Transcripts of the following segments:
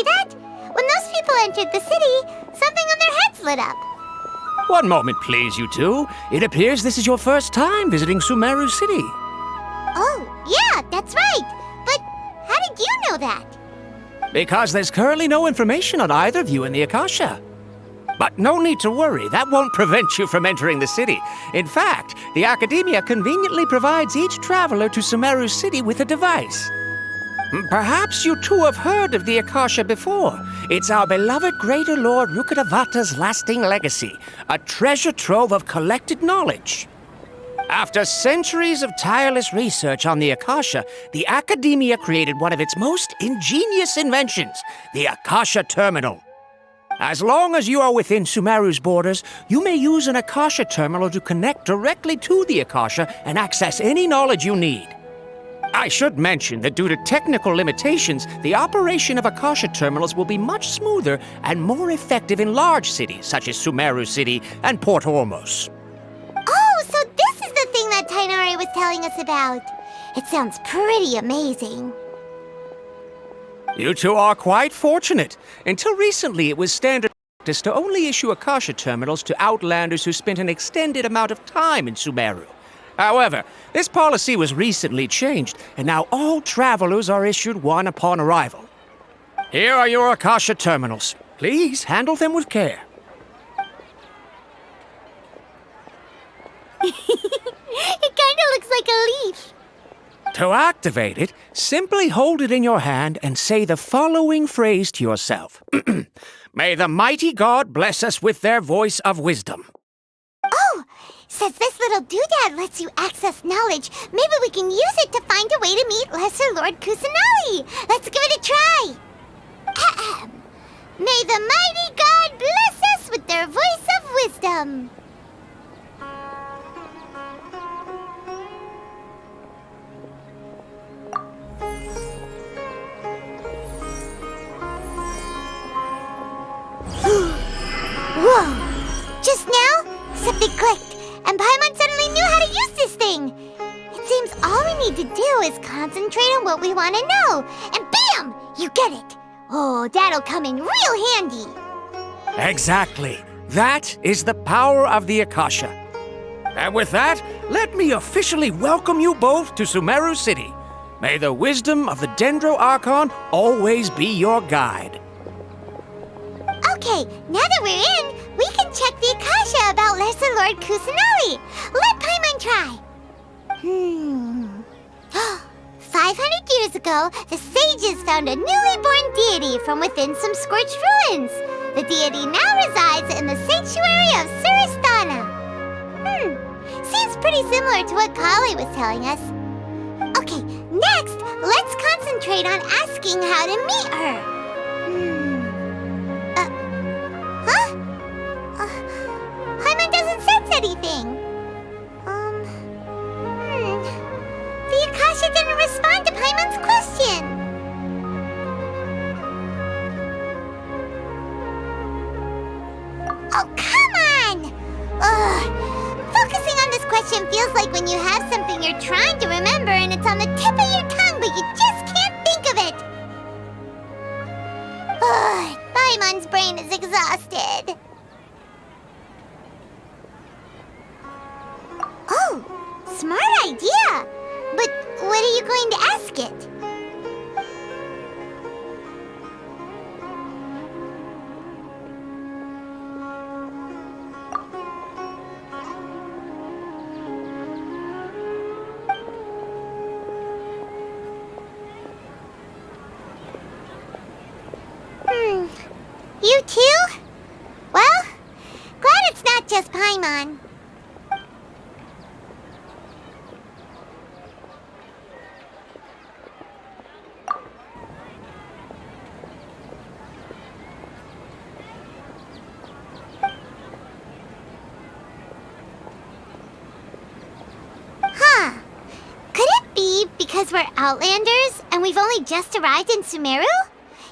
see that? When those people entered the city, something on their heads lit up. One moment, please, you two. It appears this is your first time visiting Sumeru City. Oh, yeah, that's right. But how did you know that? Because there's currently no information on either of you in the Akasha. But no need to worry, that won't prevent you from entering the city. In fact, the Academia conveniently provides each traveler to Sumeru City with a device. Perhaps you two have heard of the Akasha before. It's our beloved Greater Lord Rukkhadevata's lasting legacy, a treasure trove of collected knowledge. After centuries of tireless research on the Akasha, the Academia created one of its most ingenious inventions, the Akasha Terminal. As long as you are within Sumeru's borders, you may use an Akasha Terminal to connect directly to the Akasha and access any knowledge you need. I should mention that due to technical limitations, the operation of Akasha Terminals will be much smoother and more effective in large cities such as Sumeru City and Port Ormos. Oh, so this is the thing that Tainari was telling us about. It sounds pretty amazing. You two are quite fortunate. Until recently, it was standard practice to only issue Akasha Terminals to outlanders who spent an extended amount of time in Sumeru. However, this policy was recently changed, and now all travelers are issued one upon arrival. Here are your Akasha Terminals. Please handle them with care. It kinda looks like a leaf. To activate it, simply hold it in your hand and say the following phrase to yourself. May the mighty God bless us with their voice of wisdom. Oh, since this little doodad lets you access knowledge, maybe we can use it to find a way to meet Lesser Lord Kusanali. Let's give it a try. Ahem. May the mighty God bless us with their voice of wisdom. Whoa! Just now, something clicked, and Paimon suddenly knew how to use this thing. It seems all we need to do is concentrate on what we want to know, and bam! You get it. Oh, that'll come in real handy. Exactly. That is the power of the Akasha. And with that, let me officially welcome you both to Sumeru City. May the wisdom of the Dendro Archon always be your guide. Okay, now that we're in, we can check the Akasha about Lesser Lord Kusanali. Let Paimon try. 500 years ago, the sages found a newly born deity from within some scorched ruins. The deity now resides in the sanctuary of Suristana. Seems pretty similar to what Kali was telling us. Okay, next, let's concentrate on asking how to meet her. Paimon doesn't sense anything. The Akasha didn't respond to Paimon's question. Oh, come on! Ugh. Focusing on this question feels like when you have something you're trying to remember and it's on the tip of your tongue, but you just can't think of it. Ugh. Paimon's brain is exhausted. Oh, smart idea! But what are you going to ask it? You too? Well, glad it's not just Paimon. Could it be because we're Outlanders and we've only just arrived in Sumeru?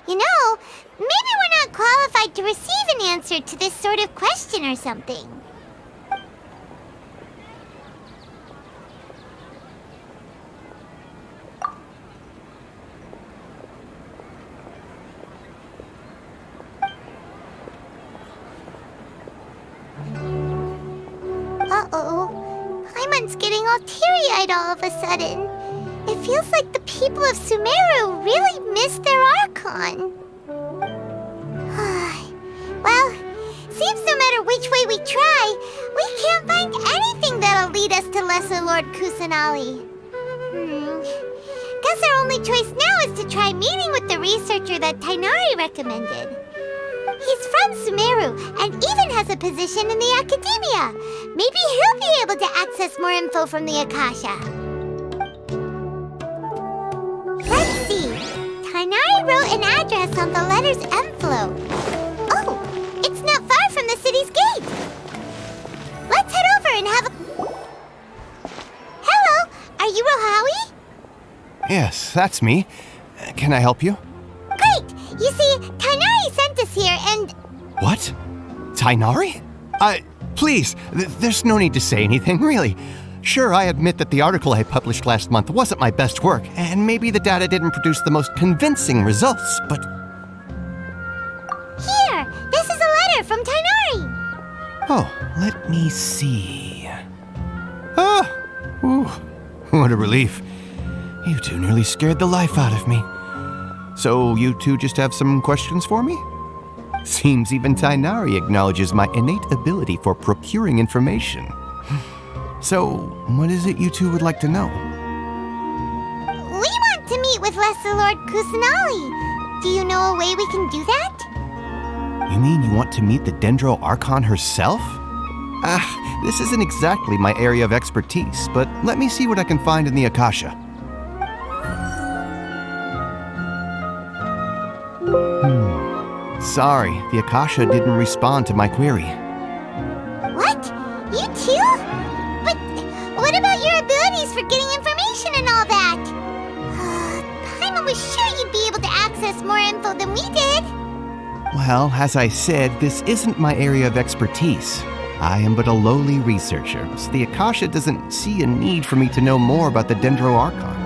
You know, maybe we're not qualified to receive an answer to this sort of question or something. all teary-eyed all of a sudden. It feels like the people of Sumeru really miss their Archon. Well, seems no matter which way we try, we can't find anything that'll lead us to Lesser Lord Kusanali. Guess our only choice now is to try meeting with the researcher that Tainari recommended. He's from Sumeru and even has a position in the Academia. Maybe he'll be able to access more info from the Akasha. Let's see. Tainari wrote an address on the letter's envelope. Oh, it's not far from the city's gate. Let's head over and have a... Hello, are you Rohawi? Yes, that's me. Can I help you? Great! You see, Tainari sent us here and... What? Tainari? Please, there's no need to say anything, really. Sure, I admit that the article I published last month wasn't my best work, and maybe the data didn't produce the most convincing results, but... Here! This is a letter from Tainari! Oh, let me see... Ah! Ooh, what a relief. You two nearly scared the life out of me. So you two just have some questions for me? Seems even Tainari acknowledges my innate ability for procuring information. So, what is it you two would like to know? We want to meet with Lesser Lord Kusanali. Do you know a way we can do that? You mean you want to meet the Dendro Archon herself? This isn't exactly my area of expertise, but let me see what I can find in the Akasha. Sorry, the Akasha didn't respond to my query. What? You too? But what about your abilities for getting information and all that? Paimon was sure you'd be able to access more info than we did. Well, as I said, this isn't my area of expertise. I am but a lowly researcher, so the Akasha doesn't see a need for me to know more about the Dendro Archon.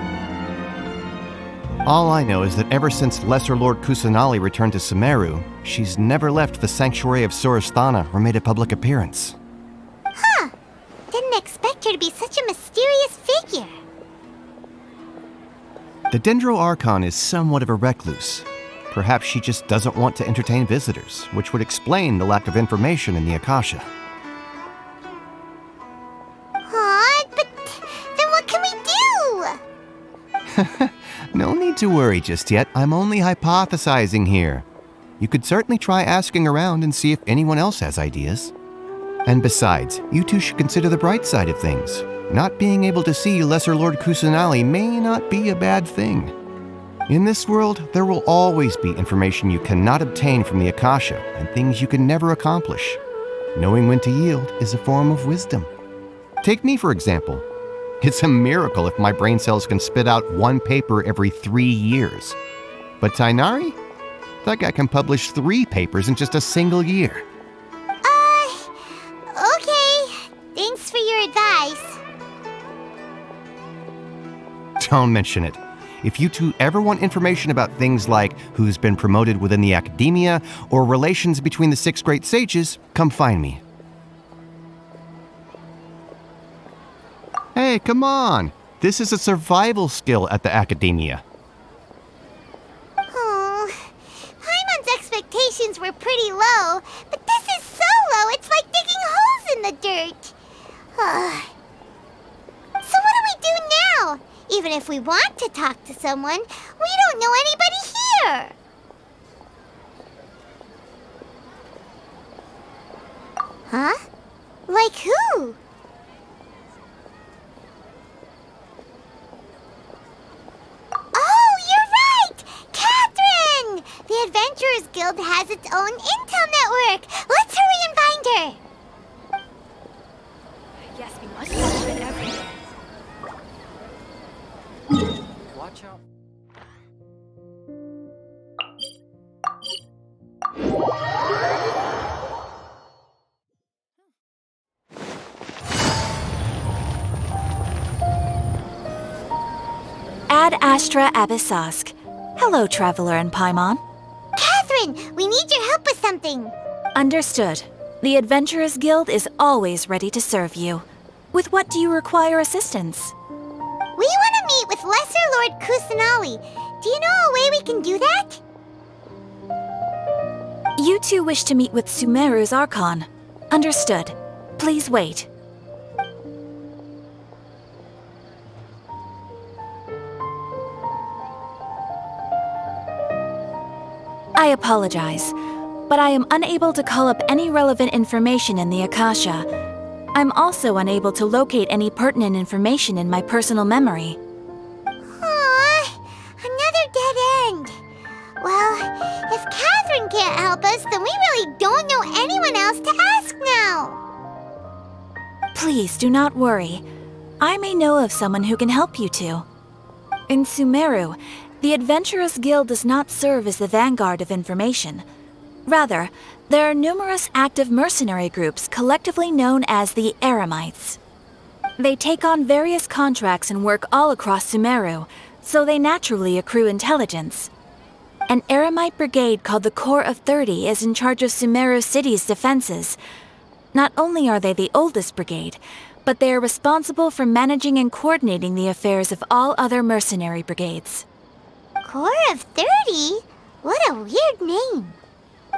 All I know is that ever since Lesser Lord Kusanali returned to Sumeru, she's never left the Sanctuary of Surasthana or made a public appearance. Huh. Didn't expect her to be such a mysterious figure. The Dendro Archon is somewhat of a recluse. Perhaps she just doesn't want to entertain visitors, which would explain the lack of information in the Akasha. But then what can we do? No need to worry just yet. I'm only hypothesizing here. You could certainly try asking around and see if anyone else has ideas. And besides, you two should consider the bright side of things. Not being able to see Lesser Lord Kusanali may not be a bad thing. In this world, there will always be information you cannot obtain from the Akasha and things you can never accomplish. Knowing when to yield is a form of wisdom. Take me, for example. It's a miracle if my brain cells can spit out one paper every 3 years. But Tainari? That guy can publish 3 papers in just a single year. Okay. Thanks for your advice. Don't mention it. If you two ever want information about things like who's been promoted within the Academia or relations between the 6 great sages, come find me. Hey, come on! This is a survival skill at the Academia. Oh, Paimon's expectations were pretty low, but this is so low it's like digging holes in the dirt. So what do we do now? Even if we want to talk to someone, we don't know anybody here. Huh? Like who? Oh, you're right! Catherine! The Adventurers Guild has its own intel network. Let's hurry and find her. Yes, we must document everything. Watch out. Ad Astra Abyssask. Hello, Traveler and Paimon. Catherine, we need your help with something. Understood. The Adventurers Guild is always ready to serve you. With what do you require assistance? We want to meet with Lesser Lord Kusanali. Do you know a way we can do that? You two wish to meet with Sumeru's Archon. Understood. Please wait. I apologize, but I am unable to call up any relevant information in the Akasha. I'm also unable to locate any pertinent information in my personal memory. Aww, another dead end. Well, if Catherine can't help us, then we really don't know anyone else to ask now. Please do not worry. I may know of someone who can help you two. In Sumeru, the Adventurers Guild does not serve as the vanguard of information. Rather, there are numerous active mercenary groups collectively known as the Eremites. They take on various contracts and work all across Sumeru, so they naturally accrue intelligence. An Eremite brigade called the Corps of 30 is in charge of Sumeru City's defenses. Not only are they the oldest brigade, but they are responsible for managing and coordinating the affairs of all other mercenary brigades. Corps of 30? What a weird name.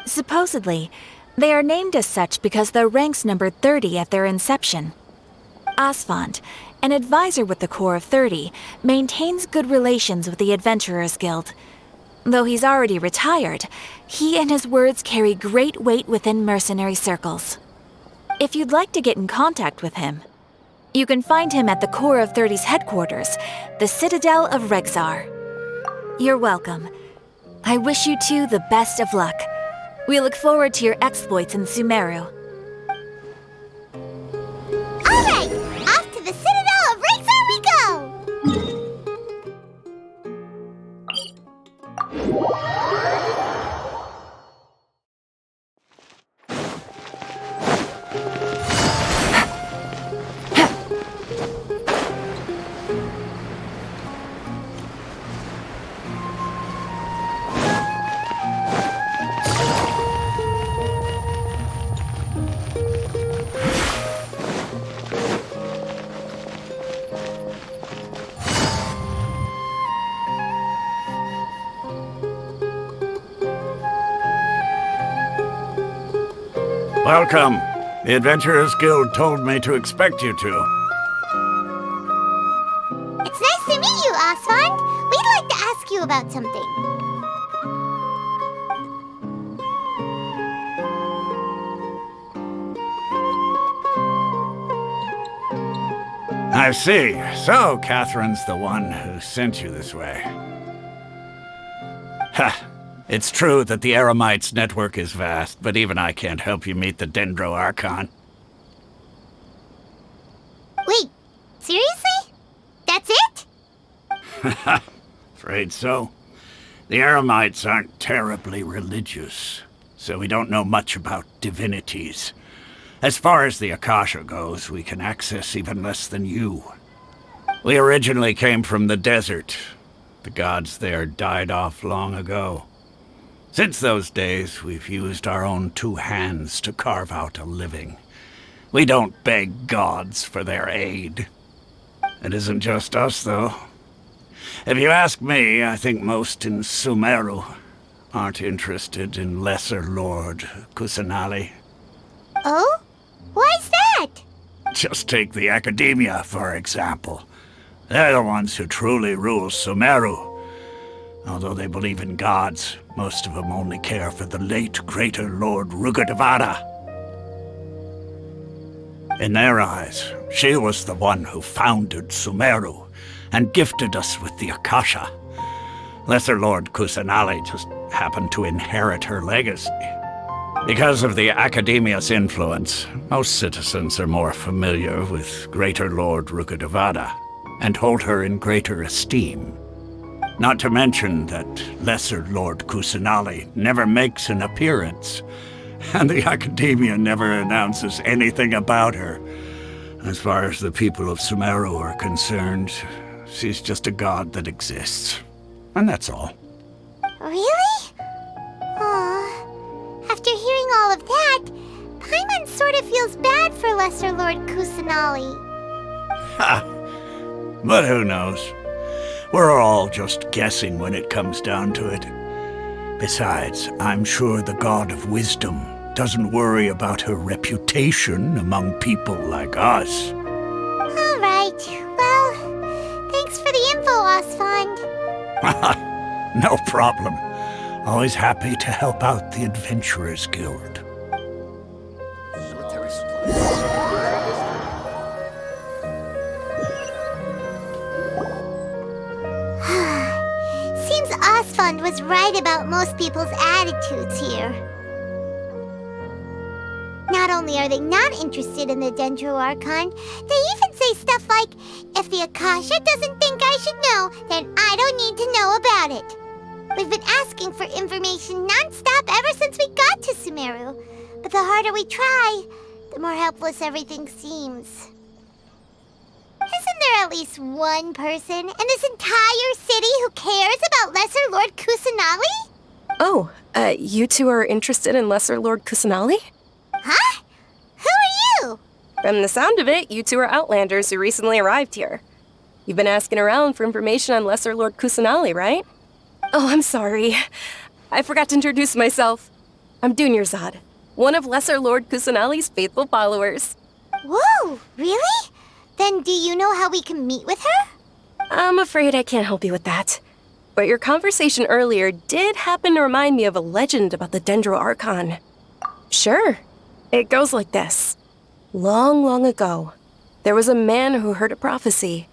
Supposedly, they are named as such because their ranks numbered 30 at their inception. Asfand, an advisor with the Corps of 30, maintains good relations with the Adventurers Guild. Though he's already retired, he and his words carry great weight within mercenary circles. If you'd like to get in contact with him, you can find him at the Corps of 30's headquarters, the Citadel of Rexar. You're welcome. I wish you two the best of luck. We look forward to your exploits in Sumeru. All right, off to the Citadel of Rexar we go! Welcome. The Adventurers Guild told me to expect you two. It's nice to meet you, Asfand. We'd like to ask you about something. I see. So, Catherine's the one who sent you this way. Ha! It's true that the Eremites' network is vast, but even I can't help you meet the Dendro Archon. Wait, seriously? That's it? Afraid so. The Eremites aren't terribly religious, so we don't know much about divinities. As far as the Akasha goes, we can access even less than you. We originally came from the desert. The gods there died off long ago. Since those days, we've used our own two hands to carve out a living. We don't beg gods for their aid. It isn't just us, though. If you ask me, I think most in Sumeru aren't interested in Lesser Lord Kusanali. Oh? Why's that? Just take the Academia, for example. They're the ones who truly rule Sumeru. Although they believe in gods, most of them only care for the late Greater Lord Rugadavada. In their eyes, she was the one who founded Sumeru and gifted us with the Akasha. Lesser Lord Kusanali just happened to inherit her legacy. Because of the Academia's influence, most citizens are more familiar with Greater Lord Rugadavada and hold her in greater esteem. Not to mention that Lesser Lord Kusanali never makes an appearance, and the Academia never announces anything about her. As far as the people of Sumeru are concerned, she's just a god that exists. And that's all. Really? Aw. After hearing all of that, Paimon sort of feels bad for Lesser Lord Kusanali. But who knows? We're all just guessing when it comes down to it. Besides, I'm sure the God of Wisdom doesn't worry about her reputation among people like us. All right. Well, thanks for the info, Osfond. No problem. Always happy to help out the Adventurers Guild. Seems Osfond was right about most people's attitudes here. Not only are they not interested in the Dendro Archon, they even say stuff like, if the Akasha doesn't think I should know, then I don't need to know about it. We've been asking for information non-stop ever since we got to Sumeru. But the harder we try, the more helpless everything seems. Isn't there at least one person in this entire city who cares about Lesser Lord Kusanali? Oh, you two are interested in Lesser Lord Kusanali? Huh? Who are you? From the sound of it, you two are Outlanders who recently arrived here. You've been asking around for information on Lesser Lord Kusanali, right? Oh, I'm sorry. I forgot to introduce myself. I'm Dunyarzad, one of Lesser Lord Kusanali's faithful followers. Whoa, really? Then do you know how we can meet with her? I'm afraid I can't help you with that. But your conversation earlier did happen to remind me of a legend about the Dendro Archon. Sure. It goes like this. Long, long ago, there was a man who heard a prophecy.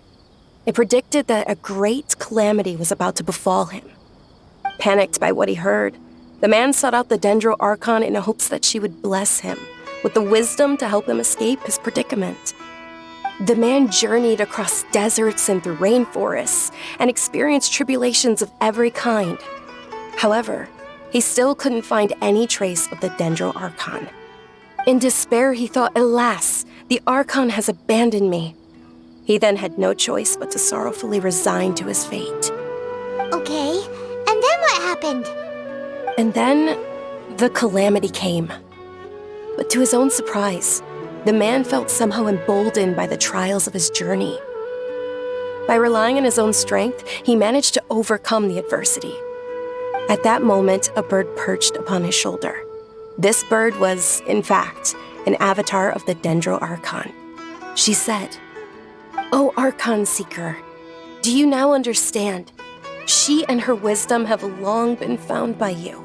It predicted that a great calamity was about to befall him. Panicked by what he heard, the man sought out the Dendro Archon in hopes that she would bless him with the wisdom to help him escape his predicament. The man journeyed across deserts and through rainforests and experienced tribulations of every kind. However, he still couldn't find any trace of the Dendro Archon. In despair, he thought, alas, the Archon has abandoned me. He then had no choice but to sorrowfully resign to his fate. Okay, and then what happened? And then, the calamity came. But to his own surprise, the man felt somehow emboldened by the trials of his journey. By relying on his own strength, he managed to overcome the adversity. At that moment, a bird perched upon his shoulder. This bird was, in fact, an avatar of the Dendro Archon. She said, "O Archon Seeker, do you now understand? She and her wisdom have long been found by you.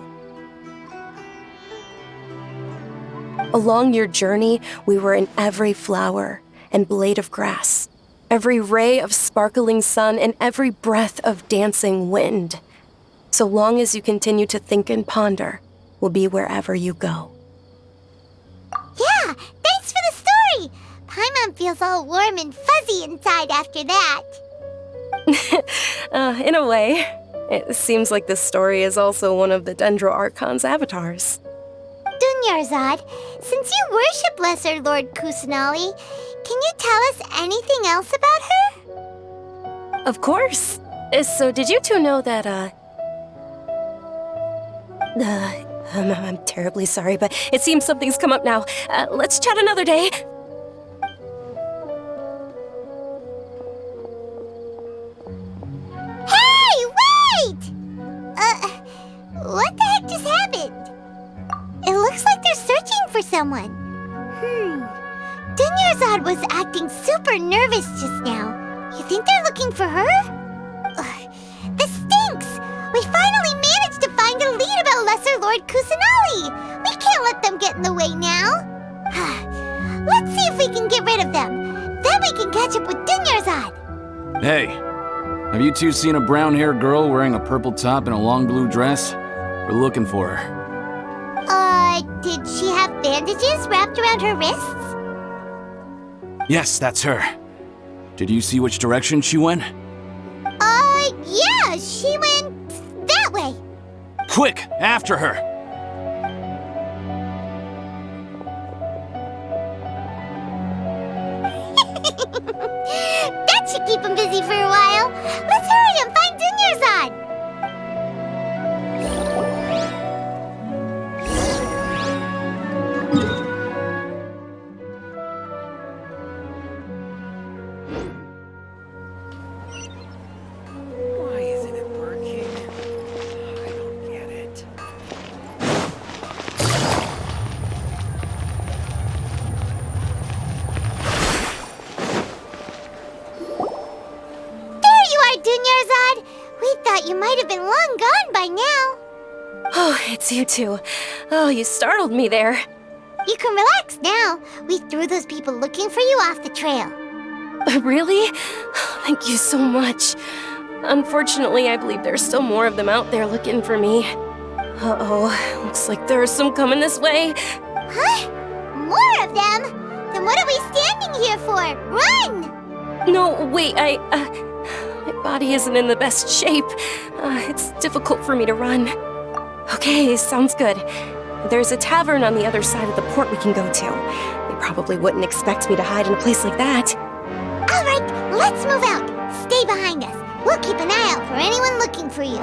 Along your journey, we were in every flower and blade of grass, every ray of sparkling sun, and every breath of dancing wind. So long as you continue to think and ponder, we'll be wherever you go." Yeah, thanks for the story! Paimon feels all warm and fuzzy inside after that. In a way, it seems like this story is also one of the Dendro Archon's avatars. Dunyarzad, since you worship Lesser Lord Kusanali, can you tell us anything else about her? Of course. So did you two know that, I'm terribly sorry, but it seems something's come up now. Let's chat another day. Hey, wait! What the heck just happened? It looks like they're searching for someone. Dunyarzad was acting super nervous just now. You think they're looking for her? This stinks! We finally managed to find a lead about Lesser Lord Kusanali! We can't let them get in the way now! Let's see if we can get rid of them. Then we can catch up with Dunyarzad! Hey, have you two seen a brown-haired girl wearing a purple top and a long blue dress? We're looking for her. Did she have bandages wrapped around her wrists? Yes, that's her. Did you see which direction she went? Yeah, she went that way. Quick, after her! That should keep him busy for a while. Let's hurry and find Dunyarzad. We thought you might have been long gone by now. Oh, it's you two. Oh, you startled me there. You can relax now. We threw those people looking for you off the trail. Really? Thank you so much. Unfortunately, I believe there's still more of them out there looking for me. Uh-oh, looks like there's some coming this way. Huh? More of them? Then what are we standing here for? Run! No, wait, my body isn't in the best shape. It's difficult for me to run. Okay, sounds good. There's a tavern on the other side of the port we can go to. They probably wouldn't expect me to hide in a place like that. All right, let's move out. Stay behind us. We'll keep an eye out for anyone looking for you.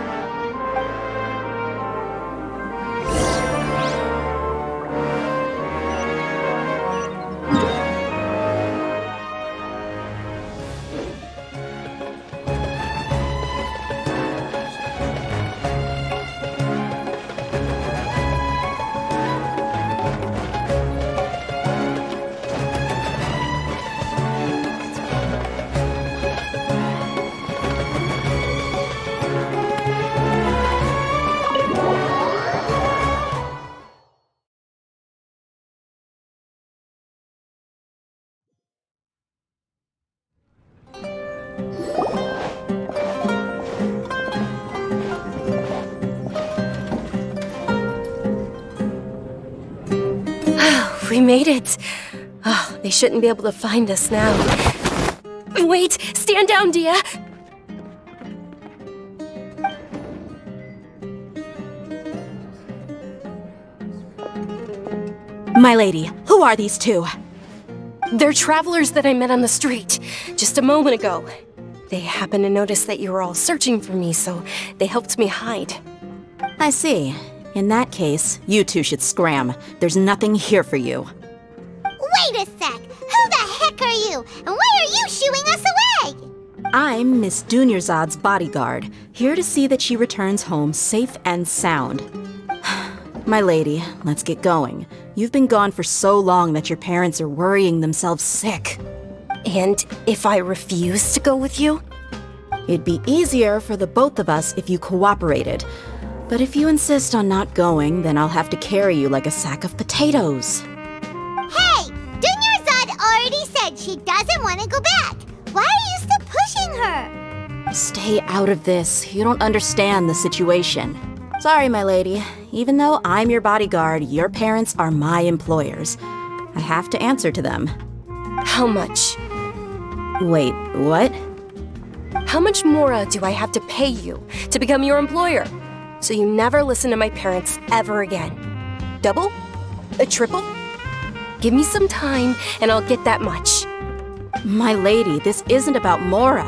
We made it. Oh, they shouldn't be able to find us now. Wait, stand down, Dia. My lady, who are these two? They're travelers that I met on the street just a moment ago. They happened to notice that you were all searching for me, so they helped me hide. I see. In that case, you two should scram. There's nothing here for you. Wait a sec! Who the heck are you? And why are you shooing us away? I'm Miss Dunyarzad's bodyguard, here to see that she returns home safe and sound. My lady, let's get going. You've been gone for so long that your parents are worrying themselves sick. And if I refuse to go with you? It'd be easier for the both of us if you cooperated. But if you insist on not going, then I'll have to carry you like a sack of potatoes. Hey! Dunyarzad already said she doesn't want to go back. Why are you still pushing her? Stay out of this. You don't understand the situation. Sorry, my lady. Even though I'm your bodyguard, your parents are my employers. I have to answer to them. How much? Wait, what? How much more do I have to pay you to become your employer? So you never listen to my parents ever again. Double? A triple? Give me some time and I'll get that much. My lady, this isn't about Mora.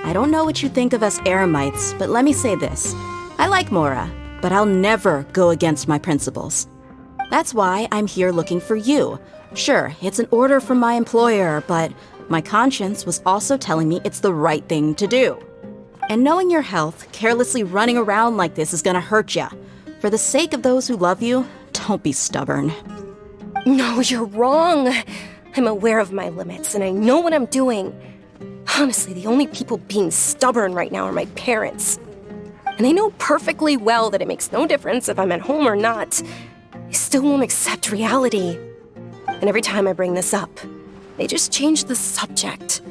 I don't know what you think of us Eremites, but let me say this. I like Mora, but I'll never go against my principles. That's why I'm here looking for you. Sure, it's an order from my employer, but my conscience was also telling me it's the right thing to do. And knowing your health, carelessly running around like this is gonna hurt ya. For the sake of those who love you, don't be stubborn. No, you're wrong. I'm aware of my limits and I know what I'm doing. Honestly, the only people being stubborn right now are my parents. And I know perfectly well that it makes no difference if I'm at home or not. They still won't accept reality. And every time I bring this up, they just change the subject.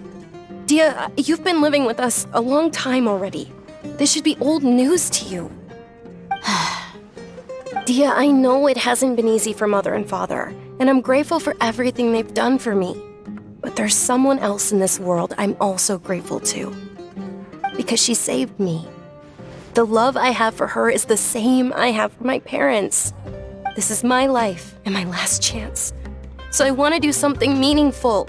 Dia, you've been living with us a long time already. This should be old news to you. Dia, I know it hasn't been easy for Mother and Father, and I'm grateful for everything they've done for me. But there's someone else in this world I'm also grateful to. Because she saved me. The love I have for her is the same I have for my parents. This is my life and my last chance. So I want to do something meaningful.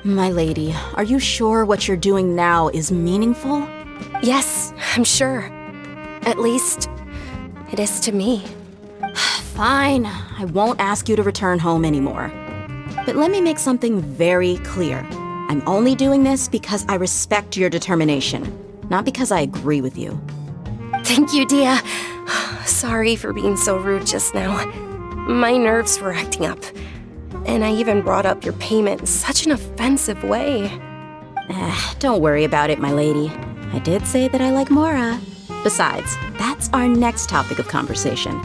My lady, are you sure what you're doing now is meaningful? Yes, I'm sure. At least, it is to me. Fine, I won't ask you to return home anymore. But let me make something very clear. I'm only doing this because I respect your determination, not because I agree with you. Thank you, Dia. Sorry for being so rude just now. My nerves were acting up. And I even brought up your payment in such an offensive way. Don't worry about it, my lady. I did say that I like Mora. Besides, that's our next topic of conversation.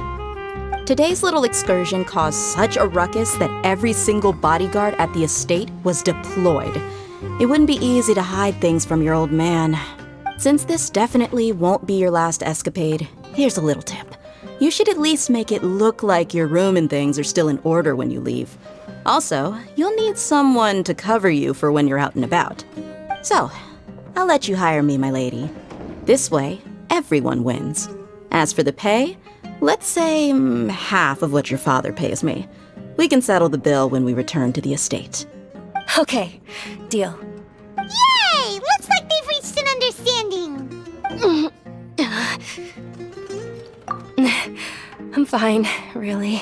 Today's little excursion caused such a ruckus that every single bodyguard at the estate was deployed. It wouldn't be easy to hide things from your old man. Since this definitely won't be your last escapade, here's a little tip. You should at least make it look like your room and things are still in order when you leave. Also, you'll need someone to cover you for when you're out and about. So, I'll let you hire me, my lady. This way, everyone wins. As for the pay, let's say half of what your father pays me. We can settle the bill when we return to the estate. Okay, deal. Yay! Looks like they've reached an understanding. I'm fine, really.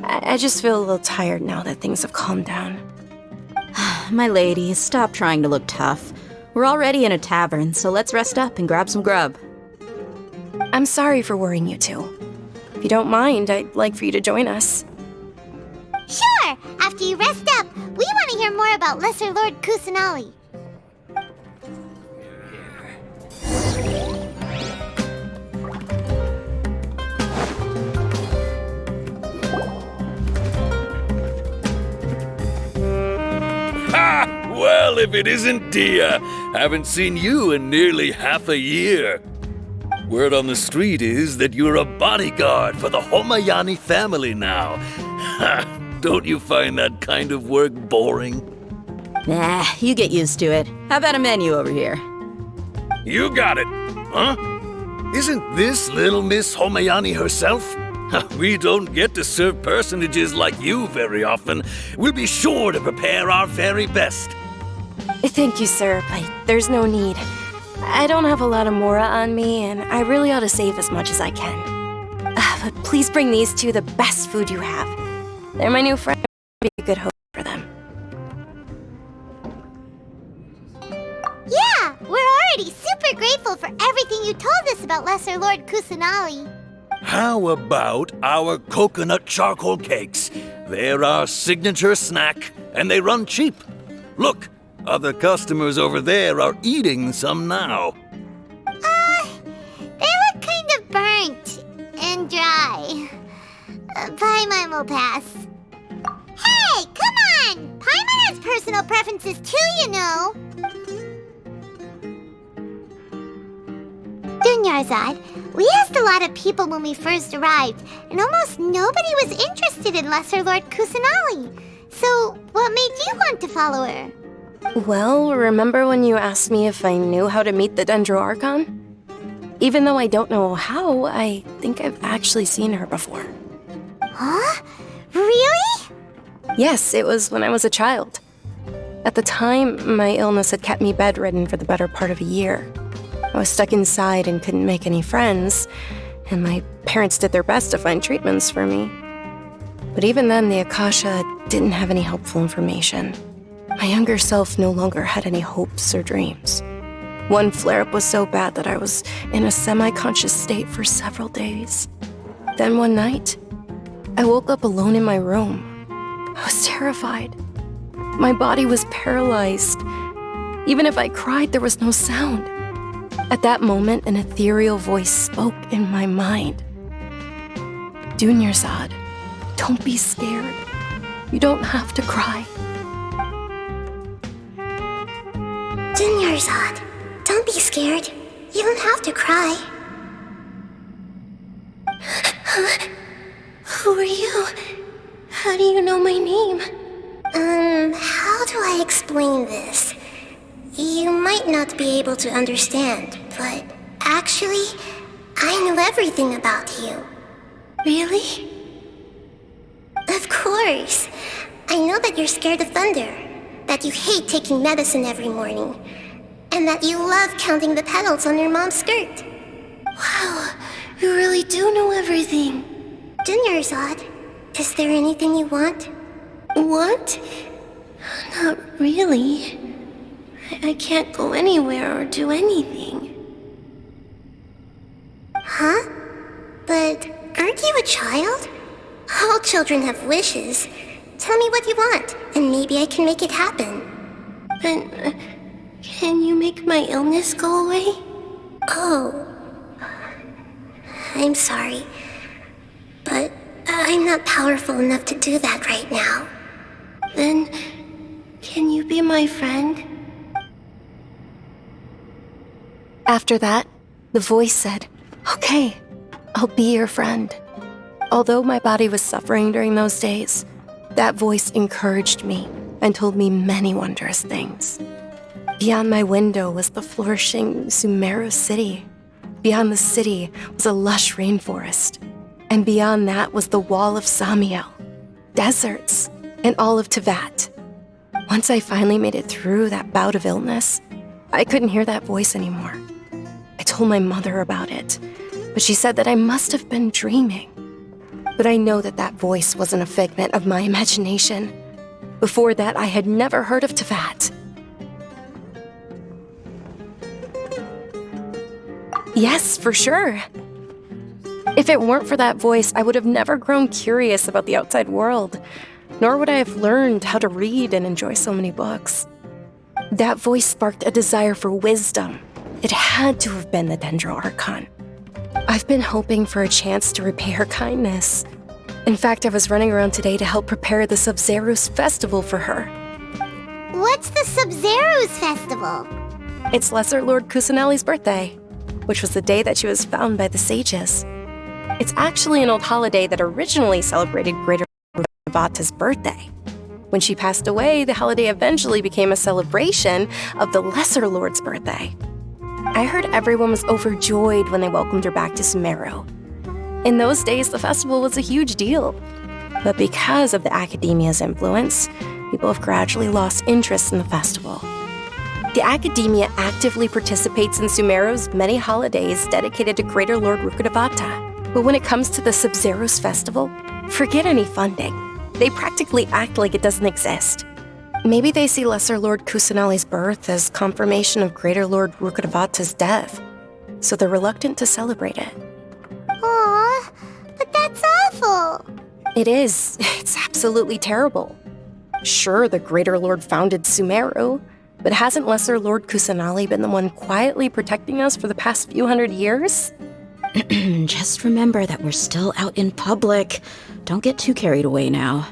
I just feel a little tired now that things have calmed down. My lady, stop trying to look tough. We're already in a tavern, so let's rest up and grab some grub. I'm sorry for worrying you two. If you don't mind, I'd like for you to join us. Sure! After you rest up, we want to hear more about Lesser Lord Kusanali. Ha! Well, if it isn't Dia, haven't seen you in nearly half a year. Word on the street is that you're a bodyguard for the Homayani family now. Ha! Don't you find that kind of work boring? Nah, you get used to it. How about a menu over here? You got it, huh? Isn't this little Miss Homayani herself? We don't get to serve personages like you very often. We'll be sure to prepare our very best. Thank you, sir, but there's no need. I don't have a lot of Mora on me, and I really ought to save as much as I can. But please bring these two the best food you have. They're my new friend. Be a good host for them. Yeah, we're already super grateful for everything you told us about Lesser Lord Kusanali. How about our coconut charcoal cakes? They're our signature snack, and they run cheap. Look, other customers over there are eating some now. They look kind of burnt and dry. Paimon will pass. Hey, come on! Paimon has personal preferences too, you know. Dunyarzad, we asked a lot of people when we first arrived, and almost nobody was interested in Lesser Lord Kusanali. So, what made you want to follow her? Well, remember when you asked me if I knew how to meet the Dendro Archon? Even though I don't know how, I think I've actually seen her before. Huh? Really? Yes, it was when I was a child. At the time, my illness had kept me bedridden for the better part of a year. I was stuck inside and couldn't make any friends, and my parents did their best to find treatments for me. But even then, the Akasha didn't have any helpful information. My younger self no longer had any hopes or dreams. One flare-up was so bad that I was in a semi-conscious state for several days. Then one night, I woke up alone in my room. I was terrified. My body was paralyzed. Even if I cried, there was no sound. At that moment, an ethereal voice spoke in my mind. Dunyarzad, don't be scared. You don't have to cry. Dunyarzad, don't be scared. You don't have to cry. Who are you? How do you know my name? How do I explain this? You might not be able to understand, but actually, I know everything about you. Really? Of course. I know that you're scared of thunder, that you hate taking medicine every morning, and that you love counting the petals on your mom's skirt. Wow, you really do know everything. Dunyarzad, is there anything you want? Want? Not really. I can't go anywhere or do anything. Huh? But aren't you a child? All children have wishes. Tell me what you want, and maybe I can make it happen. But Can you make my illness go away? Oh. I'm sorry. But I'm not powerful enough to do that right now. Then, can you be my friend? After that, the voice said, "Okay, I'll be your friend." Although my body was suffering during those days, that voice encouraged me and told me many wondrous things. Beyond my window was the flourishing Sumeru city. Beyond the city was a lush rainforest. And beyond that was the wall of Samiel, deserts, and all of Tevat. Once I finally made it through that bout of illness, I couldn't hear that voice anymore. I told my mother about it, but she said that I must have been dreaming. But I know that that voice wasn't a figment of my imagination. Before that, I had never heard of Tevat. Yes, for sure. If it weren't for that voice, I would have never grown curious about the outside world, nor would I have learned how to read and enjoy so many books. That voice sparked a desire for wisdom. It had to have been the Dendro Archon. I've been hoping for a chance to repay her kindness. In fact, I was running around today to help prepare the Sub-Zerus festival for her. What's the Sub-Zerus festival? It's Lesser Lord Kusanali's birthday, which was the day that she was found by the sages. It's actually an old holiday that originally celebrated Greater Vata's birthday. When she passed away, the holiday eventually became a celebration of the Lesser Lord's birthday. I heard everyone was overjoyed when they welcomed her back to Sumeru. In those days, the festival was a huge deal. But because of the Academia's influence, people have gradually lost interest in the festival. The Academia actively participates in Sumeru's many holidays dedicated to Greater Lord Rukkhadevata. But when it comes to the Sub-Zerus festival, forget any funding. They practically act like it doesn't exist. Maybe they see Lesser Lord Kusanali's birth as confirmation of Greater Lord Rukkhadevata's death, so they're reluctant to celebrate it. Aw, but that's awful. It is. It's absolutely terrible. Sure, the Greater Lord founded Sumeru, but hasn't Lesser Lord Kusanali been the one quietly protecting us for the past few hundred years? Just remember that we're still out in public. Don't get too carried away now.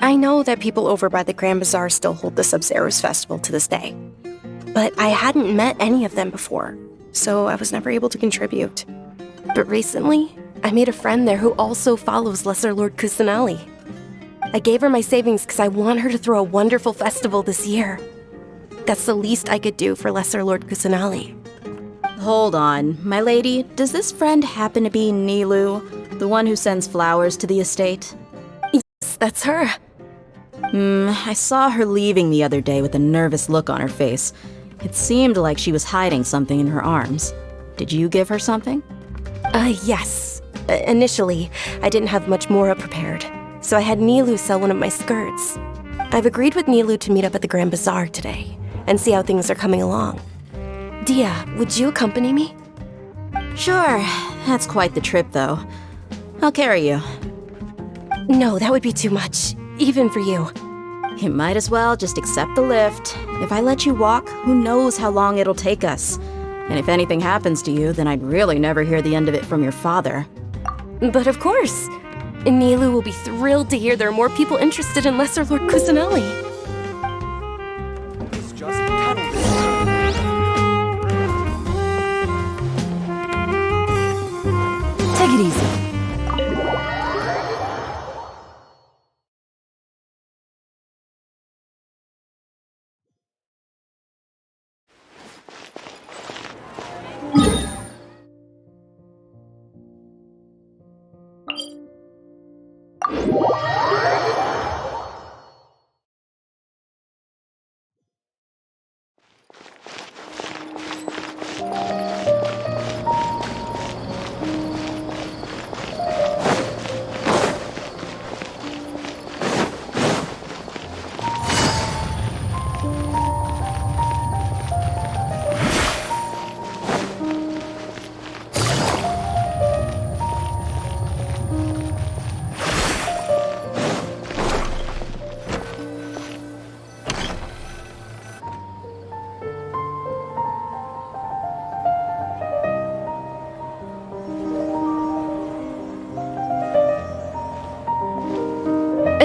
I know that people over by the Grand Bazaar still hold the Sub-Zerus festival to this day. But I hadn't met any of them before, so I was never able to contribute. But recently, I made a friend there who also follows Lesser Lord Kusanali. I gave her my savings because I want her to throw a wonderful festival this year. That's the least I could do for Lesser Lord Kusanali. Hold on, my lady. Does this friend happen to be Nilu, the one who sends flowers to the estate? Yes, that's her. I saw her leaving the other day with a nervous look on her face. It seemed like she was hiding something in her arms. Did you give her something? Yes. Initially, I didn't have much Mora prepared, so I had Nilu sell one of my skirts. I've agreed with Nilu to meet up at the Grand Bazaar today and see how things are coming along. Dia, would you accompany me? Sure. That's quite the trip, though. I'll carry you. No, that would be too much, even for you. You might as well just accept the lift. If I let you walk, who knows how long it'll take us. And if anything happens to you, then I'd really never hear the end of it from your father. But of course. Nilu will be thrilled to hear there are more people interested in Lesser Lord Kusanali. Take it easy.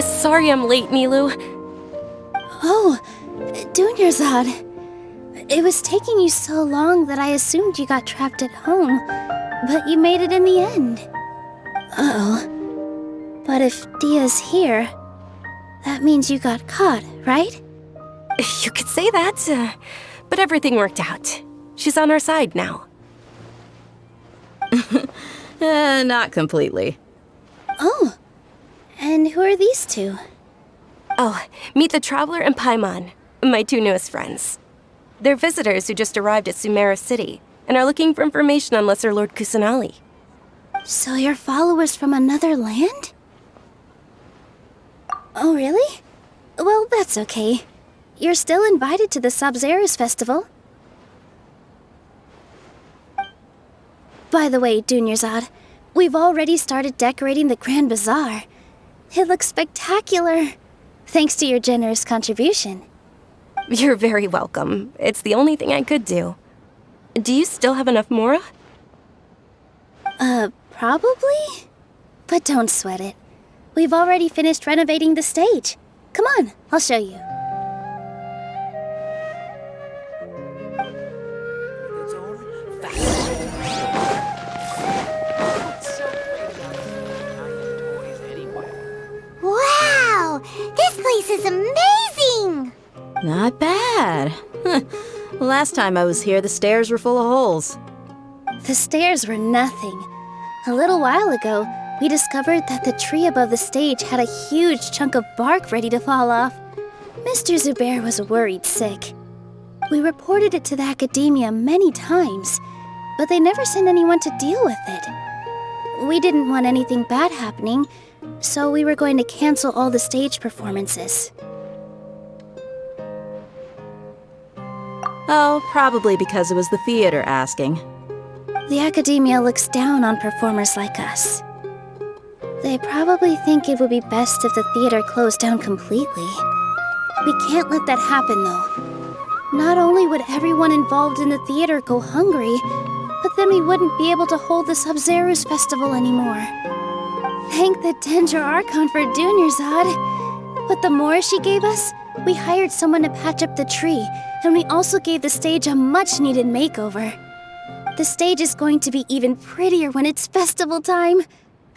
Sorry I'm late, Nilu. Oh, Dunyarzad. It was taking you so long that I assumed you got trapped at home, but you made it in the end. Uh-oh. But if Dia's here, that means you got caught, right? You could say that, but everything worked out. She's on our side now. Not completely. Oh, and who are these two? Oh, meet the Traveler and Paimon, my two newest friends. They're visitors who just arrived at Sumeru City and are looking for information on Lesser Lord Kusanali. So you're followers from another land? Oh, really? Well, that's okay. You're still invited to the Sabzeruz Festival. By the way, Dunyarzad, we've already started decorating the Grand Bazaar. It looks spectacular, thanks to your generous contribution. You're very welcome. It's the only thing I could do. Do you still have enough Mora? Probably? But don't sweat it. We've already finished renovating the stage. Come on, I'll show you. Wow! This place is amazing! Not bad. Last time I was here, the stairs were full of holes. The stairs were nothing. A little while ago, we discovered that the tree above the stage had a huge chunk of bark ready to fall off. Mr. Zubair was worried sick. We reported it to the academia many times, but they never sent anyone to deal with it. We didn't want anything bad happening, so we were going to cancel all the stage performances. Oh, probably because it was the theater asking. The academia looks down on performers like us. They probably think it would be best if the theater closed down completely. We can't let that happen, though. Not only would everyone involved in the theater go hungry, but then we wouldn't be able to hold the Sabzeruz Festival anymore. Thank the Dendro Archon for Dunyarzad. With the Mora she gave us, we hired someone to patch up the tree, and we also gave the stage a much-needed makeover. The stage is going to be even prettier when it's festival time.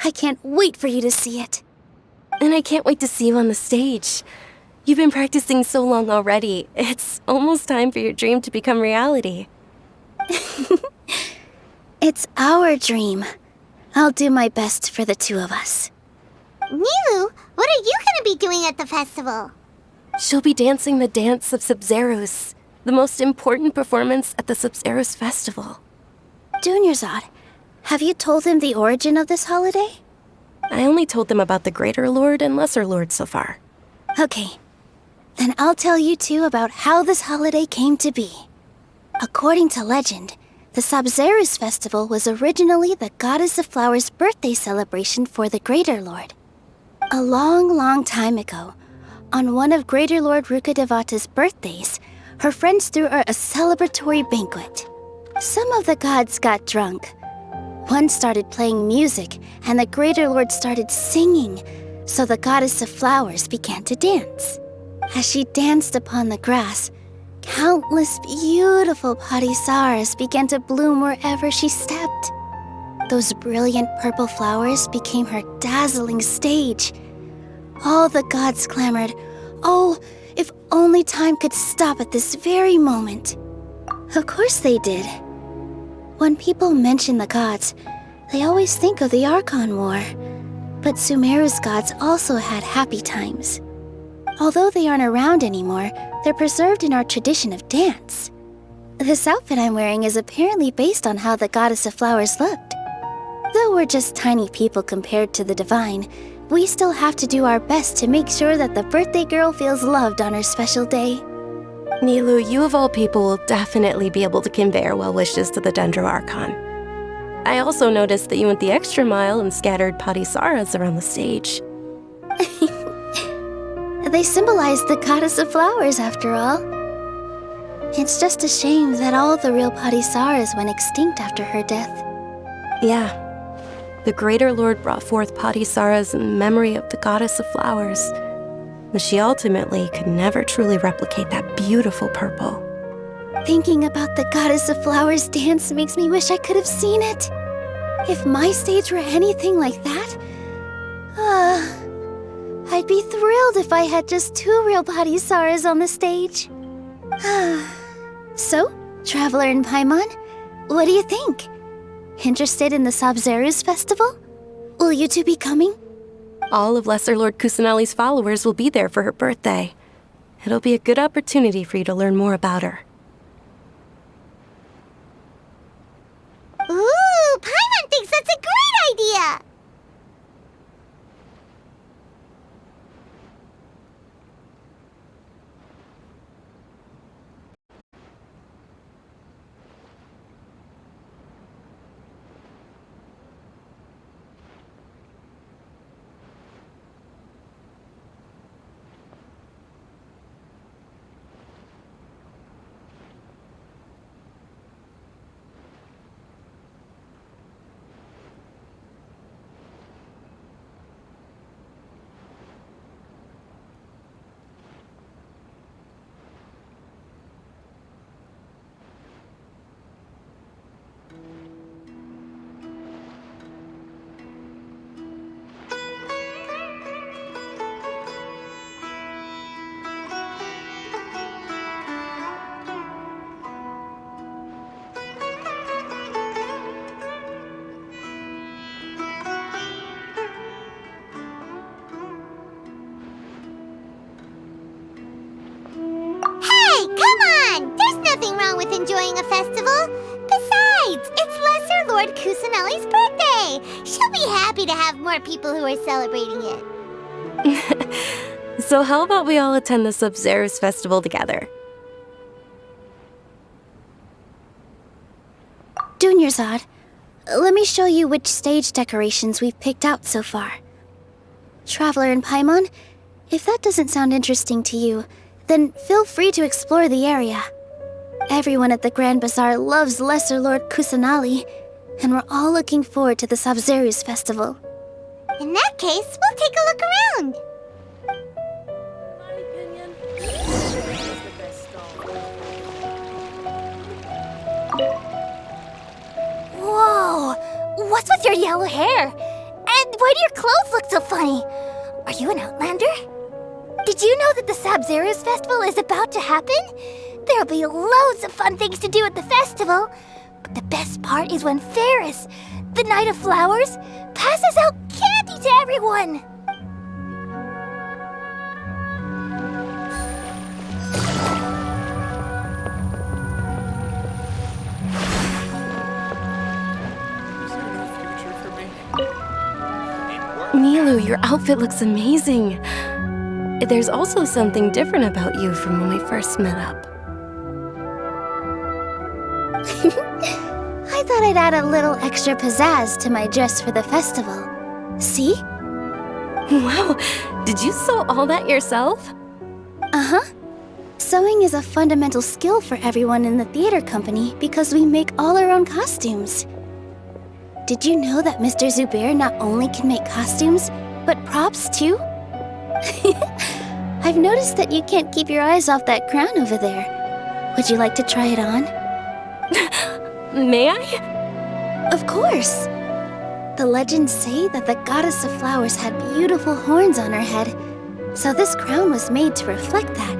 I can't wait for you to see it. And I can't wait to see you on the stage. You've been practicing so long already. It's almost time for your dream to become reality. It's our dream. I'll do my best for the two of us. Nilu, what are you gonna be doing at the festival? She'll be dancing the dance of Sabzeruz, the most important performance at the Sabzeruz Festival. Dunyarzad, have you told him the origin of this holiday? I only told them about the Greater Lord and Lesser Lord so far. Okay, then I'll tell you two about how this holiday came to be. According to legend, the Sabzeruz Festival was originally the Goddess of Flowers' birthday celebration for the Greater Lord. A long, long time ago, on one of Greater Lord Rukkhadevata's birthdays, her friends threw her a celebratory banquet. Some of the gods got drunk. One started playing music, and the Greater Lord started singing, so the Goddess of Flowers began to dance. As she danced upon the grass, countless beautiful parisaras began to bloom wherever she stepped. Those brilliant purple flowers became her dazzling stage. All the gods clamored, "Oh, if only time could stop at this very moment." Of course they did. When people mention the gods, they always think of the Archon War. But Sumeru's gods also had happy times. Although they aren't around anymore, they're preserved in our tradition of dance. This outfit I'm wearing is apparently based on how the Goddess of Flowers looked. Though we're just tiny people compared to the divine, we still have to do our best to make sure that the birthday girl feels loved on her special day. Nilu, you of all people will definitely be able to convey our well wishes to the Dendro Archon. I also noticed that you went the extra mile and scattered parisaras around the stage. They symbolize the Goddess of Flowers, after all. It's just a shame that all the real parisaras went extinct after her death. Yeah, the Greater Lord brought forth Padisara's in memory of the goddess of flowers. But she ultimately could never truly replicate that beautiful purple. Thinking about the Goddess of Flowers dance makes me wish I could have seen it. If my stage were anything like that, I'd be thrilled if I had just 2 real Padisaras on the stage. So, Traveler and Paimon, what do you think? Interested in the Sabzeruz festival? Will you two be coming? All of Lesser Lord Kusanali's followers will be there for her birthday. It'll be a good opportunity for you to learn more about her. Ooh, Paimon thinks that's a great idea! Enjoying a festival? Besides, it's Lesser Lord Kusanali's birthday. She'll be happy to have more people who are celebrating it. So how about we all attend the Sabzeruz festival together? Dunyarzad, let me show you which stage decorations we've picked out so far. Traveler and Paimon, if that doesn't sound interesting to you, then feel free to explore the area. Everyone at the Grand Bazaar loves Lesser Lord Kusanali, and we're all looking forward to the Sabzeruz festival. In that case, we'll take a look around. Whoa! What's with your yellow hair? And why do your clothes look so funny? Are you an Outlander? Did you know that the Sabzeruz festival is about to happen? There'll be loads of fun things to do at the festival. But the best part is when Ferris, the Knight of Flowers, passes out candy to everyone. Nilu, your outfit looks amazing. There's also something different about you from when we first met up. I thought I'd add a little extra pizzazz to my dress for the festival. See? Wow, did you sew all that yourself? Uh-huh. Sewing is a fundamental skill for everyone in the theater company because we make all our own costumes. Did you know that Mr. Zubair not only can make costumes, but props too? I've noticed that you can't keep your eyes off that crown over there. Would you like to try it on? May I? Of course! The legends say that the Goddess of Flowers had beautiful horns on her head, so this crown was made to reflect that.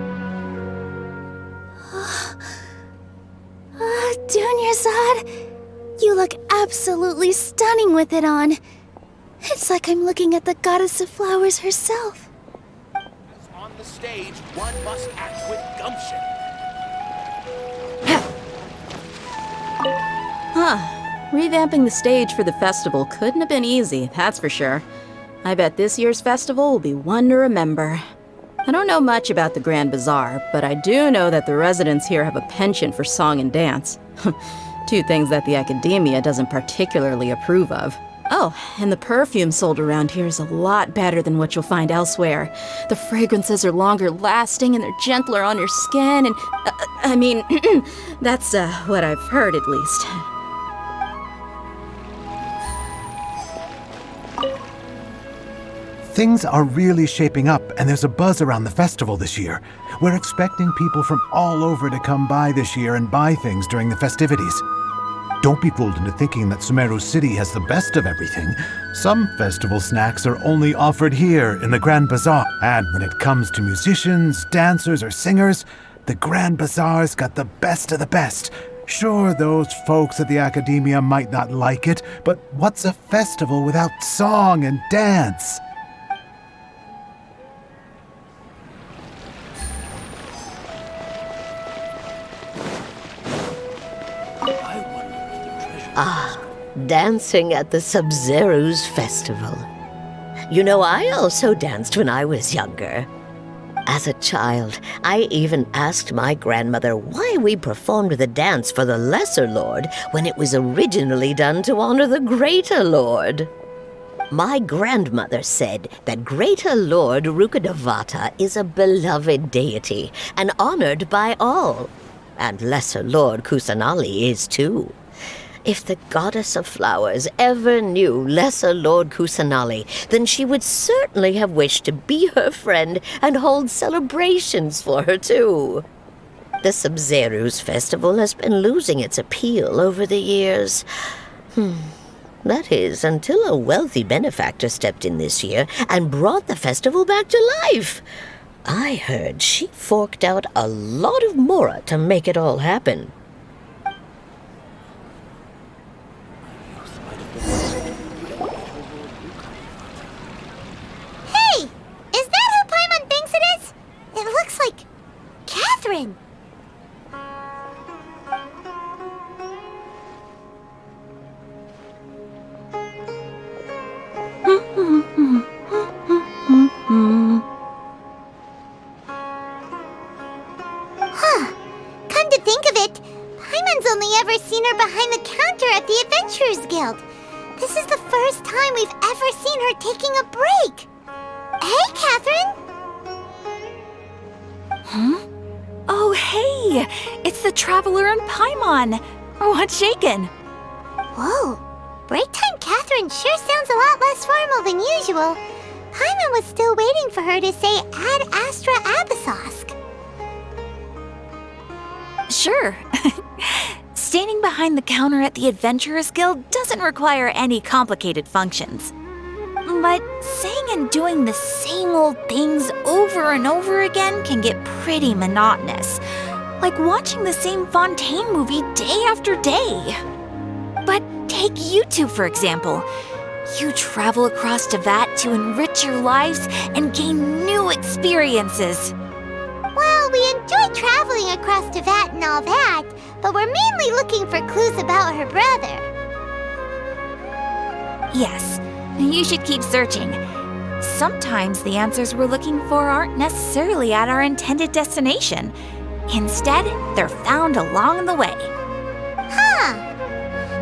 Dunyarzad, you look absolutely stunning with it on. It's like I'm looking at the Goddess of Flowers herself. On the stage, one must act with gumption. Revamping the stage for the festival couldn't have been easy, that's for sure. I bet this year's festival will be one to remember. I don't know much about the Grand Bazaar, but I do know that the residents here have a penchant for song and dance. Two things that the academia doesn't particularly approve of. Oh, and the perfume sold around here is a lot better than what you'll find elsewhere. The fragrances are longer lasting and they're gentler on your skin and... I mean, that's what I've heard at least. Things are really shaping up, and there's a buzz around the festival this year. We're expecting people from all over to come by this year and buy things during the festivities. Don't be fooled into thinking that Sumeru City has the best of everything. Some festival snacks are only offered here in the Grand Bazaar. And when it comes to musicians, dancers, or singers, the Grand Bazaar's got the best of the best. Sure, those folks at the Academia might not like it, but what's a festival without song and dance? Dancing at the Sub-Zero's festival. You know, I also danced when I was younger. As a child, I even asked my grandmother why we performed the dance for the Lesser Lord when it was originally done to honor the Greater Lord. My grandmother said that Greater Lord Rukkhadevata is a beloved deity and honored by all. And Lesser Lord Kusanali is too. If the goddess of flowers ever knew Lesser Lord Kusanali, then she would certainly have wished to be her friend and hold celebrations for her too. The Sub-Zero's festival has been losing its appeal over the years. That is, until a wealthy benefactor stepped in this year and brought the festival back to life. I heard she forked out a lot of mora to make it all happen. Catherine! Come to think of it, Paimon's only ever seen her behind the counter at the Adventurers Guild. This is the first time we've ever seen her taking a break. Hey, Catherine! Oh, hey! It's the Traveler and Paimon! What's shaken? Whoa! Break time Catherine sure sounds a lot less formal than usual. Paimon was still waiting for her to say Ad Astra Abyssosque. Sure. Standing behind the counter at the Adventurers Guild doesn't require any complicated functions. But saying and doing the same old things over and over again can get pretty monotonous. Like watching the same Fontaine movie day after day. But take you two, for example. You travel across Teyvat to enrich your lives and gain new experiences. Well, we enjoy traveling across Teyvat and all that, but we're mainly looking for clues about her brother. Yes. You should keep searching. Sometimes the answers we're looking for aren't necessarily at our intended destination. Instead, they're found along the way. Huh.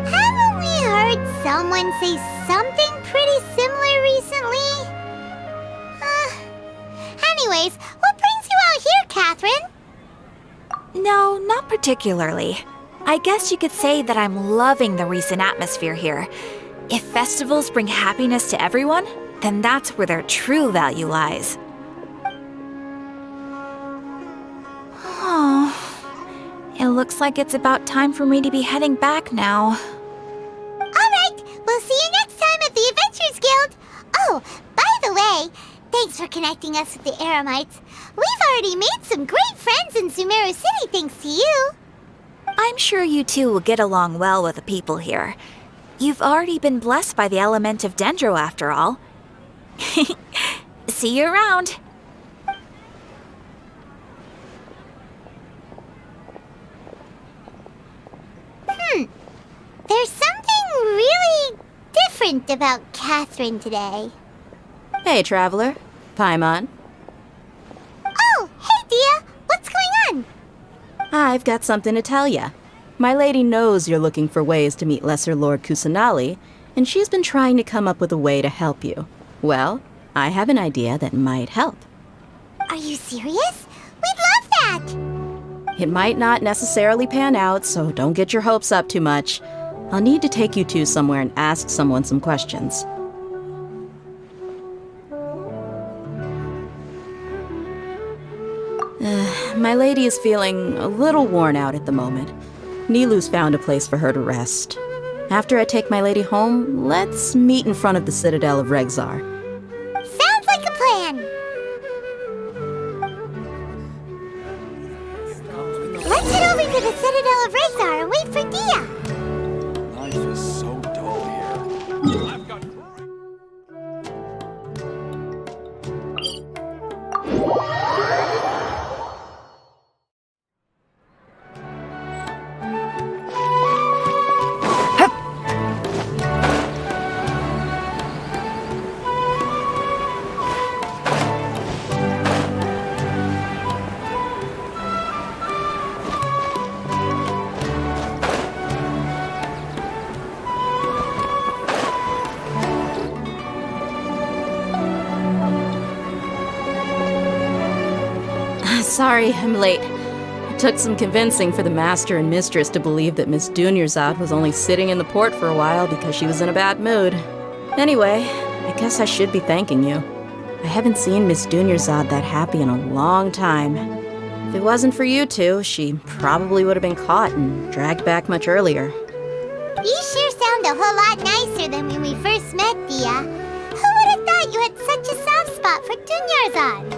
Haven't we heard someone say something pretty similar recently? Anyways, what brings you out here, Catherine? No, not particularly. I guess you could say that I'm loving the recent atmosphere here. If festivals bring happiness to everyone, then that's where their true value lies. Oh, it looks like it's about time for me to be heading back now. Alright, we'll see you next time at the Adventurers Guild. Oh, by the way, thanks for connecting us with the Eremites. We've already made some great friends in Sumeru City thanks to you. I'm sure you two will get along well with the people here. You've already been blessed by the element of Dendro, after all. See you around. There's something really different about Catherine today. Hey, Traveler. Paimon. Oh, hey, Dia. What's going on? I've got something to tell ya. My lady knows you're looking for ways to meet Lesser Lord Kusanali, and she's been trying to come up with a way to help you. Well, I have an idea that might help. Are you serious? We'd love that! It might not necessarily pan out, so don't get your hopes up too much. I'll need to take you two somewhere and ask someone some questions. My lady is feeling a little worn out at the moment. Nilu's found a place for her to rest. After I take my lady home, let's meet in front of the Citadel of Regzar. Sounds like a plan. Let's head over to the Citadel of Regzar and wait for Dia. Life is so dull here. I've got... Sorry, I'm late. It took some convincing for the master and mistress to believe that Miss Dunyarzad was only sitting in the port for a while because she was in a bad mood. Anyway, I guess I should be thanking you. I haven't seen Miss Dunyarzad that happy in a long time. If it wasn't for you two, she probably would have been caught and dragged back much earlier. You sure sound a whole lot nicer than when we first met, Dia. Who would have thought you had such a soft spot for Dunyarzad?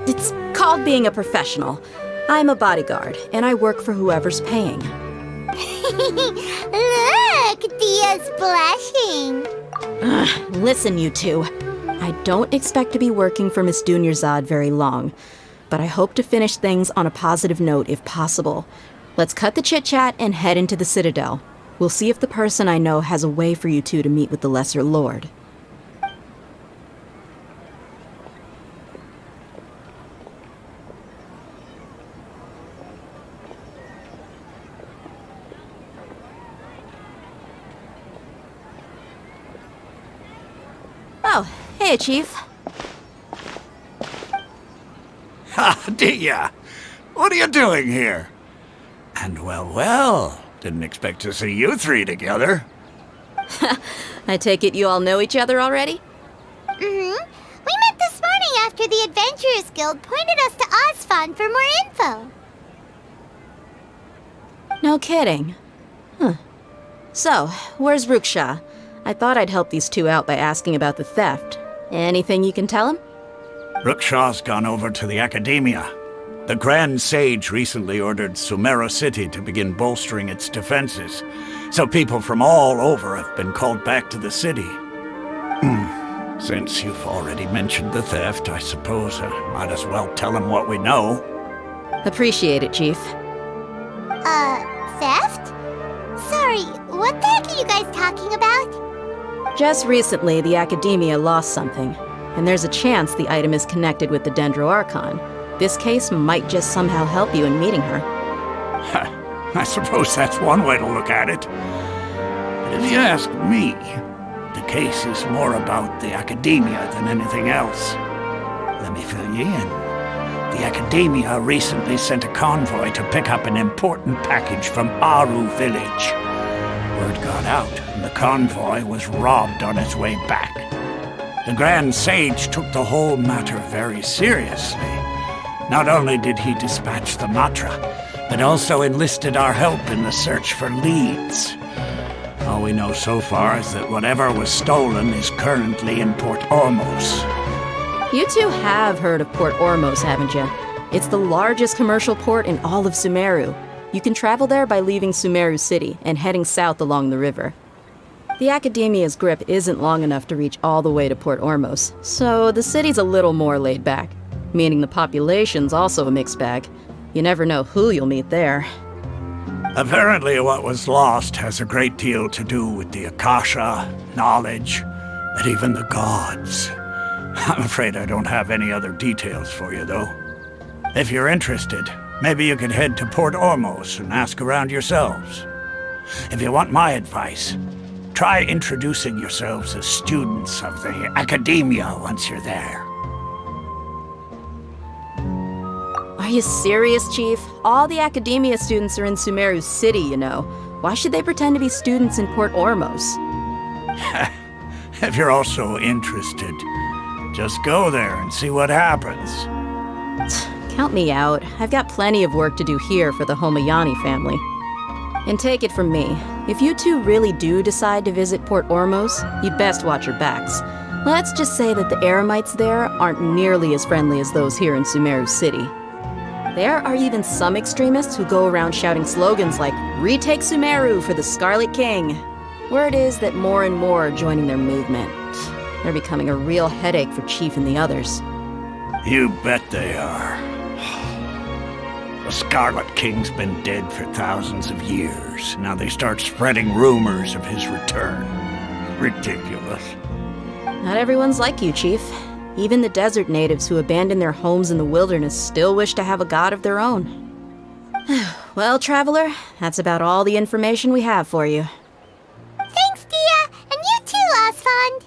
It's called being a professional. I'm a bodyguard, and I work for whoever's paying. Look, Dia's blushing. Listen, you two. I don't expect to be working for Miss Dunyarzad very long, but I hope to finish things on a positive note if possible. Let's cut the chit-chat and head into the Citadel. We'll see if the person I know has a way for you two to meet with the Lesser Lord. Oh, hey, Chief. Ha, Dia! What are you doing here? And well, didn't expect to see you three together. I take it you all know each other already? Mm-hmm. We met this morning after the Adventurers Guild pointed us to Osfond for more info. No kidding. Huh. So, where's Ruksha? I thought I'd help these two out by asking about the theft. Anything you can tell him? Ruksha's gone over to the Academia. The Grand Sage recently ordered Sumeru City to begin bolstering its defenses, so people from all over have been called back to the city. Since you've already mentioned the theft, I suppose I might as well tell him what we know. Appreciate it, Chief. Theft? Sorry, what the heck are you guys talking about? Just recently, the Academia lost something, and there's a chance the item is connected with the Dendro Archon. This case might just somehow help you in meeting her. I suppose that's one way to look at it. But if you ask me, the case is more about the Academia than anything else. Let me fill you in. The Academia recently sent a convoy to pick up an important package from Aru village. Word got out, and the convoy was robbed on its way back. The Grand Sage took the whole matter very seriously. Not only did he dispatch the Matra, but also enlisted our help in the search for leads. All we know so far is that whatever was stolen is currently in Port Ormos. You two have heard of Port Ormos, haven't you? It's the largest commercial port in all of Sumeru. You can travel there by leaving Sumeru City and heading south along the river. The Academia's grip isn't long enough to reach all the way to Port Ormos, so the city's a little more laid back, meaning the population's also a mixed bag. You never know who you'll meet there. Apparently what was lost has a great deal to do with the Akasha, knowledge, and even the gods. I'm afraid I don't have any other details for you, though. If you're interested, maybe you could head to Port Ormos and ask around yourselves. If you want my advice, try introducing yourselves as students of the Academia once you're there. Are you serious, Chief? All the Academia students are in Sumeru City, you know. Why should they pretend to be students in Port Ormos? If you're also interested, just go there and see what happens. Count me out. I've got plenty of work to do here for the Homayani family. And take it from me, if you two really do decide to visit Port Ormos, you'd best watch your backs. Let's just say that the Eremites there aren't nearly as friendly as those here in Sumeru City. There are even some extremists who go around shouting slogans like, "Retake Sumeru for the Scarlet King." Word is that more and more are joining their movement. They're becoming a real headache for Chief and the others. You bet they are. The Scarlet King's been dead for thousands of years. Now they start spreading rumors of his return. Ridiculous. Not everyone's like you, Chief. Even the desert natives who abandoned their homes in the wilderness still wish to have a god of their own. Well, Traveler, that's about all the information we have for you. Thanks, Dia! And you too, Osfond!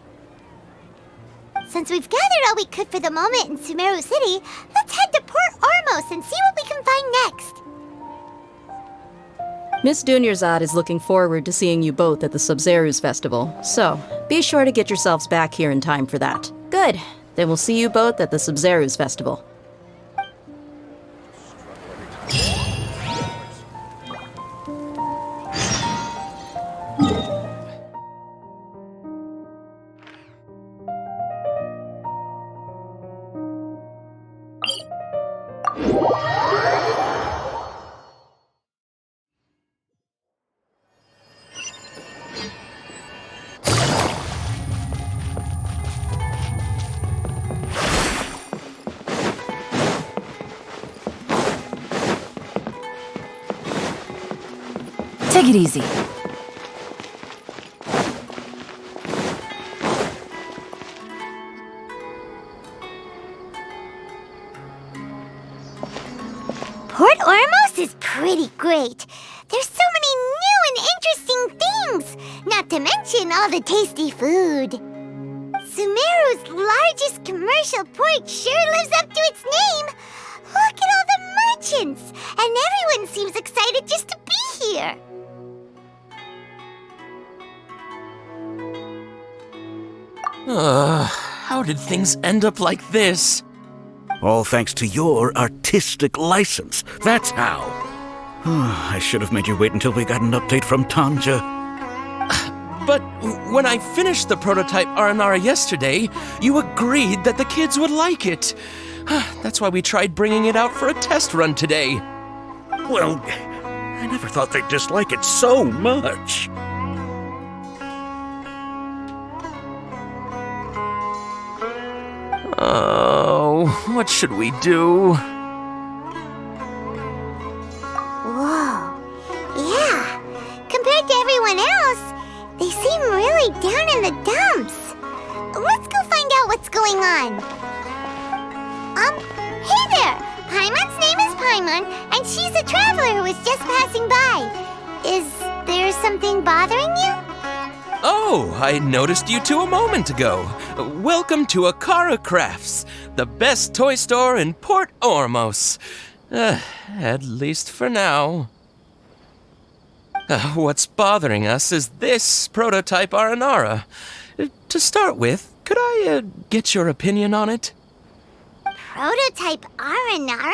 Since we've gathered all we could for the moment in Sumeru City, let's head to Port Ormos and see what we can find next. Miss Dunyarzad is looking forward to seeing you both at the Sub-Zerus Festival, so be sure to get yourselves back here in time for that. Good. Then we'll see you both at the Sub-Zerus Festival. Take it easy. Port Ormos is pretty great. There's so many new and interesting things, not to mention all the tasty food. Sumeru's largest commercial port sure lives up to its name. Look at all the merchants, and everyone seems excited just to be here. How did things end up like this? All thanks to your artistic license. That's how. I should have made you wait until we got an update from Tanja. But when I finished the prototype Aranara yesterday, you agreed that the kids would like it. That's why we tried bringing it out for a test run today. Well, I never thought they'd dislike it so much. Oh, what should we do? Whoa. Yeah. Compared to everyone else, they seem really down in the dumps. Let's go find out what's going on. Hey there! Paimon's name is Paimon, and she's a traveler who was just passing by. Is there something bothering you? Oh, I noticed you two a moment ago. Welcome to Akara Crafts, the best toy store in Port Ormos. At least for now. What's bothering us is this prototype Aranara. To start with, could I get your opinion on it? Prototype Aranara?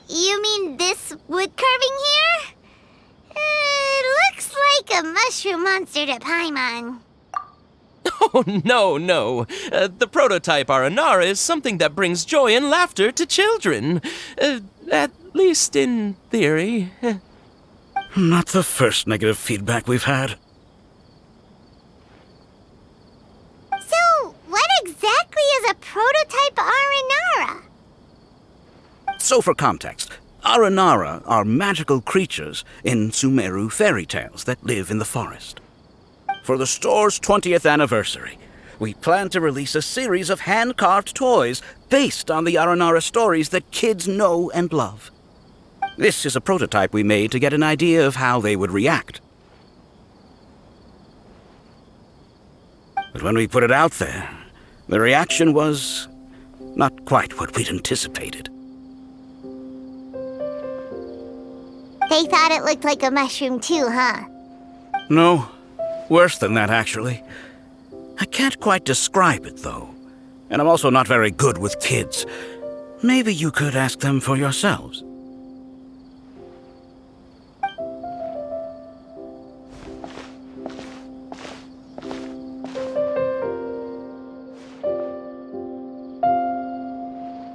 You mean this wood carving here? Looks like a mushroom monster to Paimon. Oh, no. The prototype Aranara is something that brings joy and laughter to children. At least in theory. Not the first negative feedback we've had. So, what exactly is a prototype Aranara? So for context, Aranara are magical creatures in Sumeru fairy tales that live in the forest. For the store's 20th anniversary, we plan to release a series of hand-carved toys based on the Aranara stories that kids know and love. This is a prototype we made to get an idea of how they would react. But when we put it out there, the reaction was not quite what we'd anticipated. They thought it looked like a mushroom too, huh? No, worse than that, actually. I can't quite describe it, though. And I'm also not very good with kids. Maybe you could ask them for yourselves.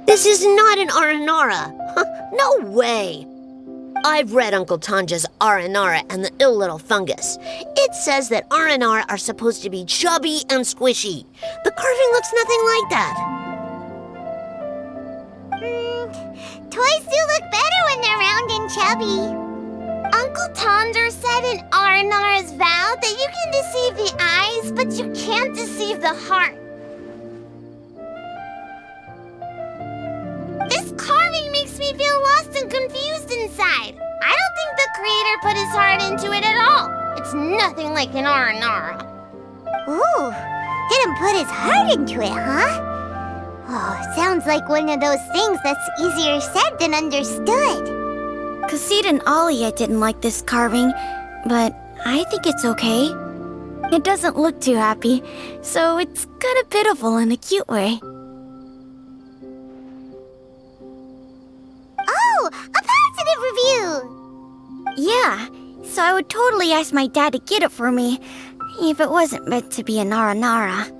This is not an Aranara. No way. I've read Uncle Tanja's Aranara and the Ill Little Fungus. It says that Aranara are supposed to be chubby and squishy. The carving looks nothing like that. Toys do look better when they're round and chubby. Uncle Tonder said in Aranara's vow that you can deceive the eyes, but you can't deceive the heart. This carving makes me feel lost and confused inside. I don't think the creator put his heart into it at all. It's nothing like an Aranara. Ooh, didn't put his heart into it, huh? Oh, sounds like one of those things that's easier said than understood. Kasid and Alia didn't like this carving, but I think it's okay. It doesn't look too happy, so it's kind of pitiful in a cute way. Oh, a positive review! Yeah, so I would totally ask my dad to get it for me, if it wasn't meant to be a Naranara.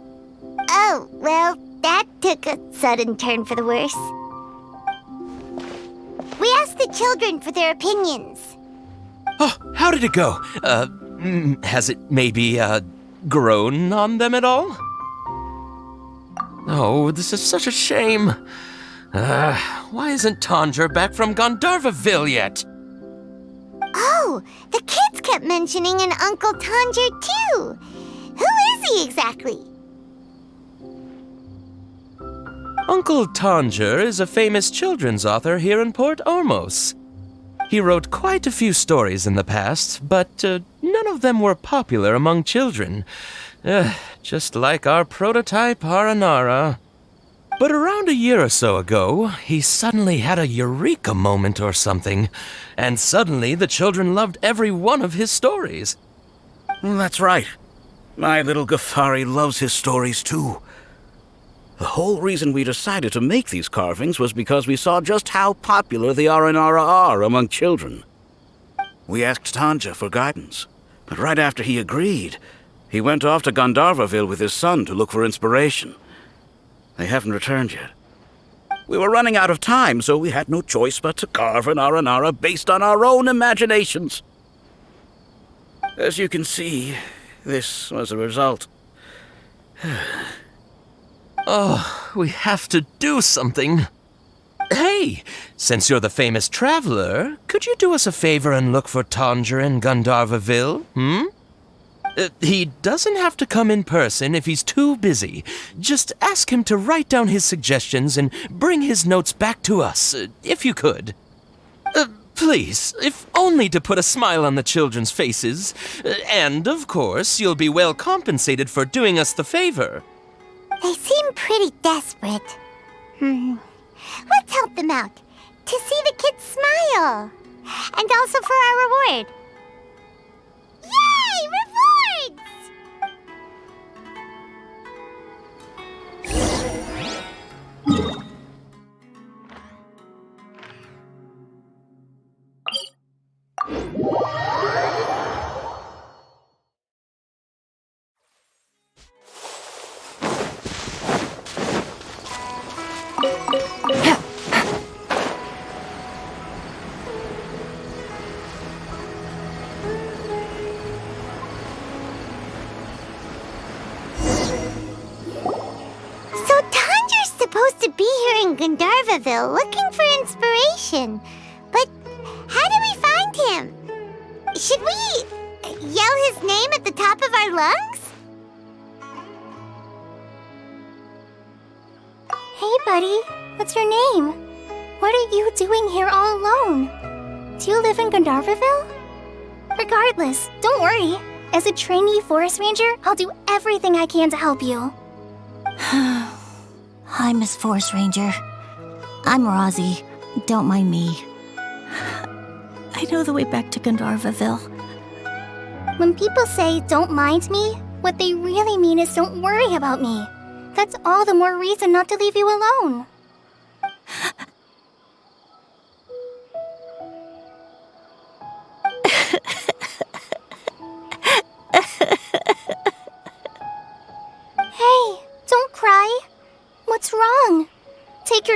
Oh, well, that took a sudden turn for the worse. We asked the children for their opinions. Oh, how did it go? Has it maybe, grown on them at all? Oh, this is such a shame. Why isn't Tanger back from Gandharvaville yet? Oh, the kids kept mentioning an Uncle Tanger, too. Who is he exactly? Uncle Tanger is a famous children's author here in Port Ormos. He wrote quite a few stories in the past, but none of them were popular among children. Just like our prototype Aranara. But around a year or so ago, he suddenly had a eureka moment or something, and suddenly the children loved every one of his stories. That's right. My little Ghaffari loves his stories too. The whole reason we decided to make these carvings was because we saw just how popular the Aranara are among children. We asked Tanja for guidance, but right after he agreed, he went off to Gandharvaville with his son to look for inspiration. They haven't returned yet. We were running out of time, so we had no choice but to carve an Aranara based on our own imaginations. As you can see, this was the result. Oh, we have to do something. Hey, since you're the famous traveler, could you do us a favor and look for Tanger in Gandharvaville, He doesn't have to come in person if he's too busy. Just ask him to write down his suggestions and bring his notes back to us, if you could. Please, if only to put a smile on the children's faces. And, of course, you'll be well compensated for doing us the favor. They seem pretty desperate. Let's help them out. To see the kids smile. And also for our reward. Yay! Rewards! Supposed to be here in Gandharvaville looking for inspiration. But how do we find him? Should we yell his name at the top of our lungs? Hey, buddy. What's your name? What are you doing here all alone? Do you live in Gandharvaville? Regardless, don't worry. As a trainee forest ranger, I'll do everything I can to help you. Hi, Miss Forest Ranger. I'm Rozzy. Don't mind me. I know the way back to Gandharvaville. When people say, don't mind me, what they really mean is don't worry about me. That's all the more reason not to leave you alone.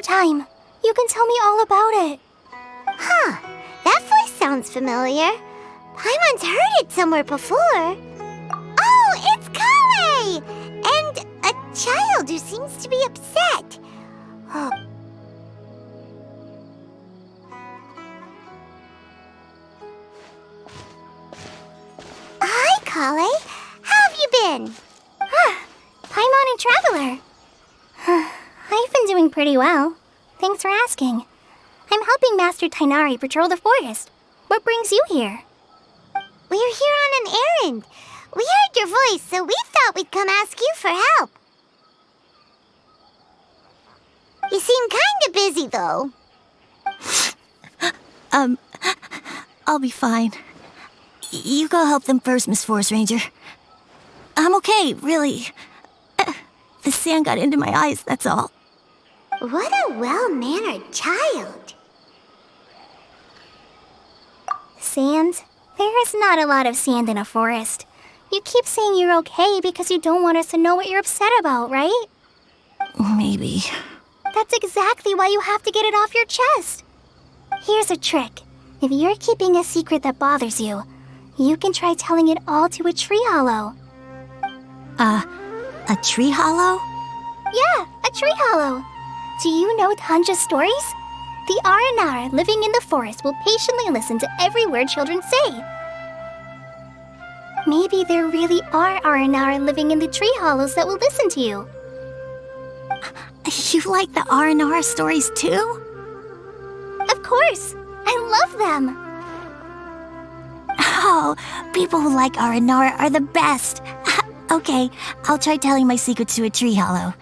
time. You can tell me all about it. Huh, that voice sounds familiar. Paimon's heard it somewhere before. Oh, it's Kale! And a child who seems to be upset. Oh. Hi, Kale. How have you been? Paimon and Traveler. I've been doing pretty well. Thanks for asking. I'm helping Master Tainari patrol the forest. What brings you here? We're here on an errand. We heard your voice, so we thought we'd come ask you for help. You seem kinda busy, though. I'll be fine. You go help them first, Miss Forest Ranger. I'm okay, really. The sand got into my eyes, that's all. What a well-mannered child. Sand? There is not a lot of sand in a forest. You keep saying you're okay because you don't want us to know what you're upset about, right? Maybe. That's exactly why you have to get it off your chest. Here's a trick. If you're keeping a secret that bothers you, you can try telling it all to a tree hollow. A tree hollow? Yeah, a tree hollow. Do you know Tanja's stories? The Aranara living in the forest will patiently listen to every word children say. Maybe there really are Aranara living in the tree hollows that will listen to you. You like the Aranara stories too? Of course! I love them! Oh, people who like Aranara are the best. Okay, I'll try telling my secrets to a tree hollow.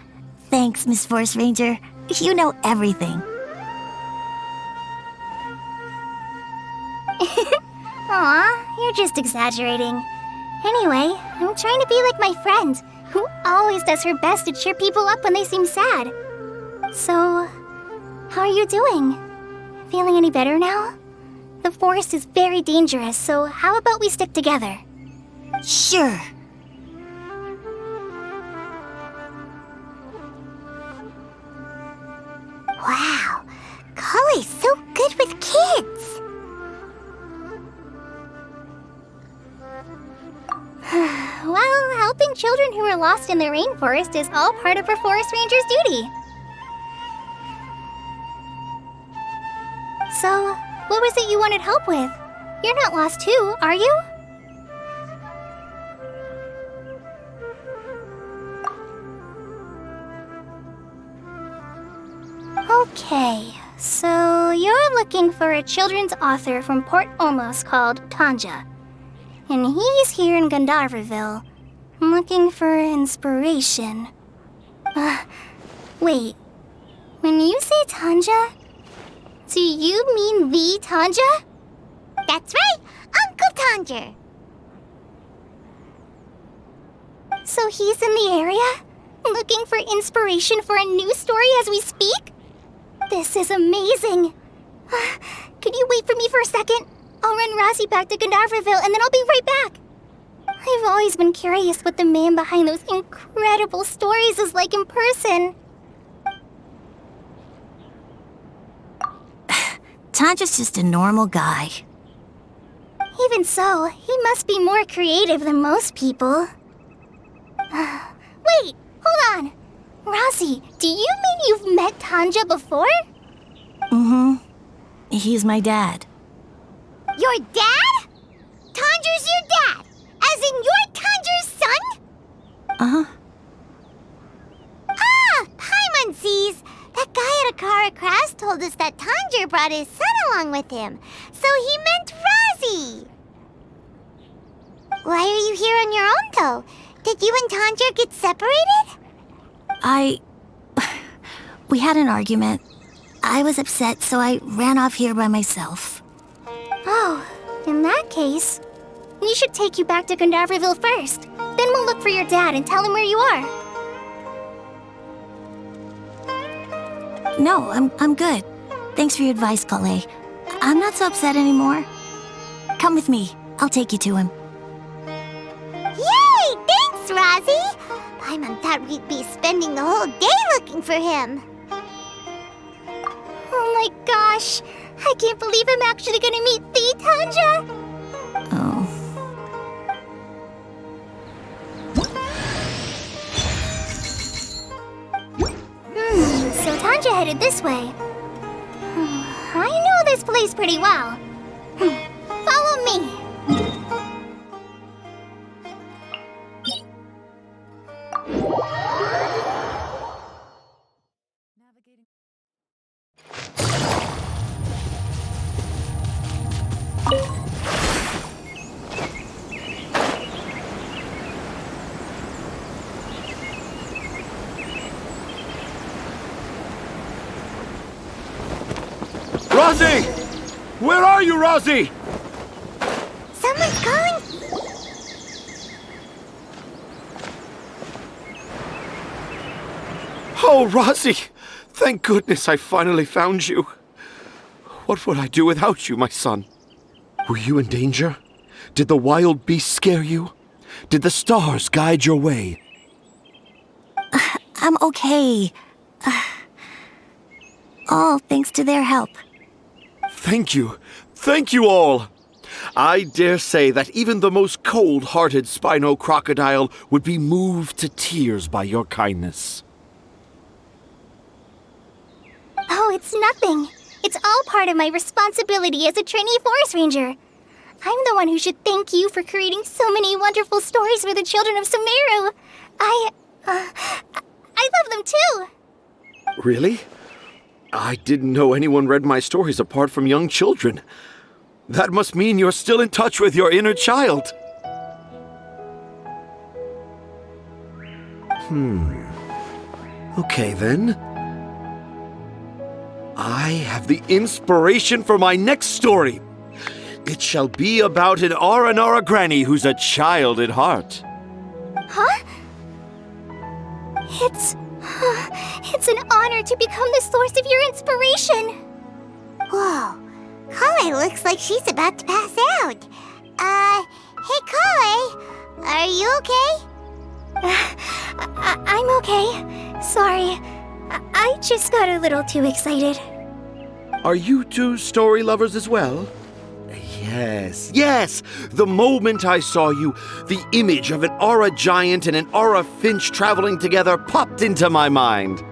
Thanks, Miss Forest Ranger. You know everything. Aw, you're just exaggerating. Anyway, I'm trying to be like my friend, who always does her best to cheer people up when they seem sad. So, how are you doing? Feeling any better now? The forest is very dangerous, so how about we stick together? Sure. Wow, Kale's so good with kids. Well, helping children who are lost in the rainforest is all part of a forest ranger's duty. So, what was it you wanted help with? You're not lost too, are you? Okay, so you're looking for a children's author from Port Ormos called Tanja. And he's here in Gandharvaville, looking for inspiration. Wait. When you say Tanja, do you mean the Tanja? That's right, Uncle Tanja. So he's in the area, looking for inspiration for a new story as we speak? This is amazing. Could you wait for me for a second? I'll run Razi back to Gandharvaville and then I'll be right back. I've always been curious what the man behind those incredible stories is like in person. Tanja's just a normal guy. Even so, he must be more creative than most people. Wait, hold on. Razi, do you mean you've met Tanja before? Mm-hmm. He's my dad. Your dad? Tanja's your dad? As in you're Tanja's son? Uh-huh. Ah, Paimon sees. That guy at Akara Crafts told us that Tanja brought his son along with him. So he meant Razi. Why are you here on your own, though? Did you and Tanja get separated? We had an argument. I was upset, so I ran off here by myself. Oh, in that case, we should take you back to Gandharvaville first. Then we'll look for your dad and tell him where you are. No, I'm good. Thanks for your advice, Kale. I'm not so upset anymore. Come with me. I'll take you to him. Yay! Thanks, Razi! Paimon thought we'd be spending the whole day looking for him. my gosh! I can't believe I'm actually gonna meet the Tanja! Oh. So Tanja headed this way. I know this place pretty well. Follow me. Rosie! Where are you, Rosie? Someone's calling. Oh, Rosie! Thank goodness I finally found you. What would I do without you, my son? Were you in danger? Did the wild beasts scare you? Did the stars guide your way? I'm okay. All thanks to their help. Thank you. Thank you all. I dare say that even the most cold-hearted Spino crocodile would be moved to tears by your kindness. Oh, it's nothing. It's all part of my responsibility as a trainee forest ranger. I'm the one who should thank you for creating so many wonderful stories for the children of Sumeru. I love them too. Really? I didn't know anyone read my stories apart from young children. That must mean you're still in touch with your inner child. Okay, then. I have the inspiration for my next story. It shall be about an Aranara granny who's a child at heart. Huh? It's an honor to become the source of your inspiration. Whoa. Kale looks like she's about to pass out. Hey Kale, are you okay? I'm okay. Sorry. I just got a little too excited. Are you two story lovers as well? Yes. The moment I saw you, the image of an aura giant and an aura finch traveling together popped into my mind.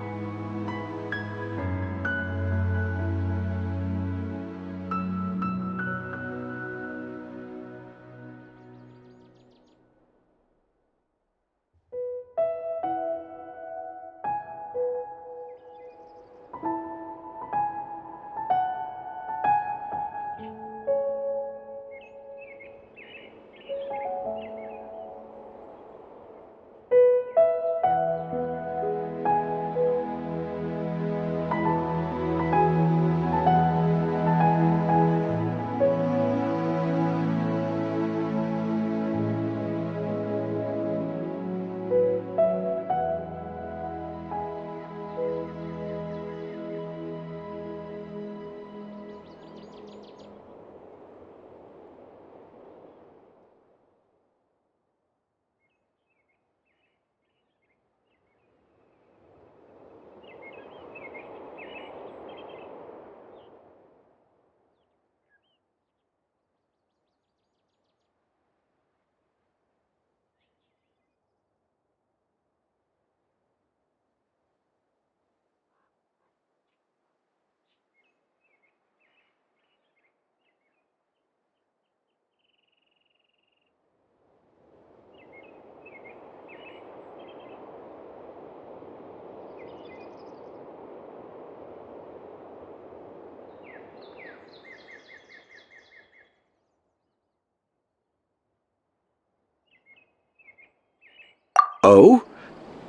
Oh?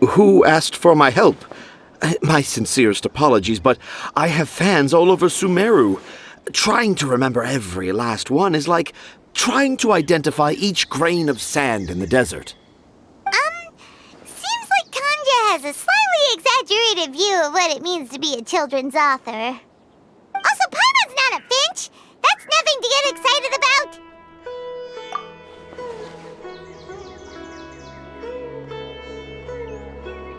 Who asked for my help? My sincerest apologies, but I have fans all over Sumeru. Trying to remember every last one is like trying to identify each grain of sand in the desert. Seems like Tanja has a slightly exaggerated view of what it means to be a children's author. Also, Paimon's not a finch. That's nothing to get excited about.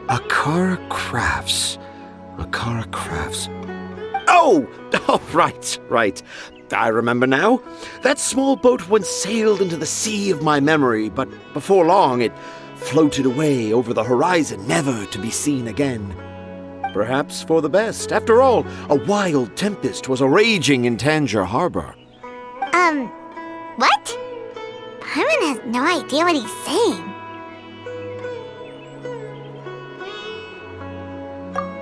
Akara Crafts. Oh! Oh, right. I remember now. That small boat once sailed into the sea of my memory, but before long it floated away over the horizon, never to be seen again. Perhaps for the best. After all, a wild tempest was a-raging in Tangier Harbor. What? Paimon has no idea what he's saying.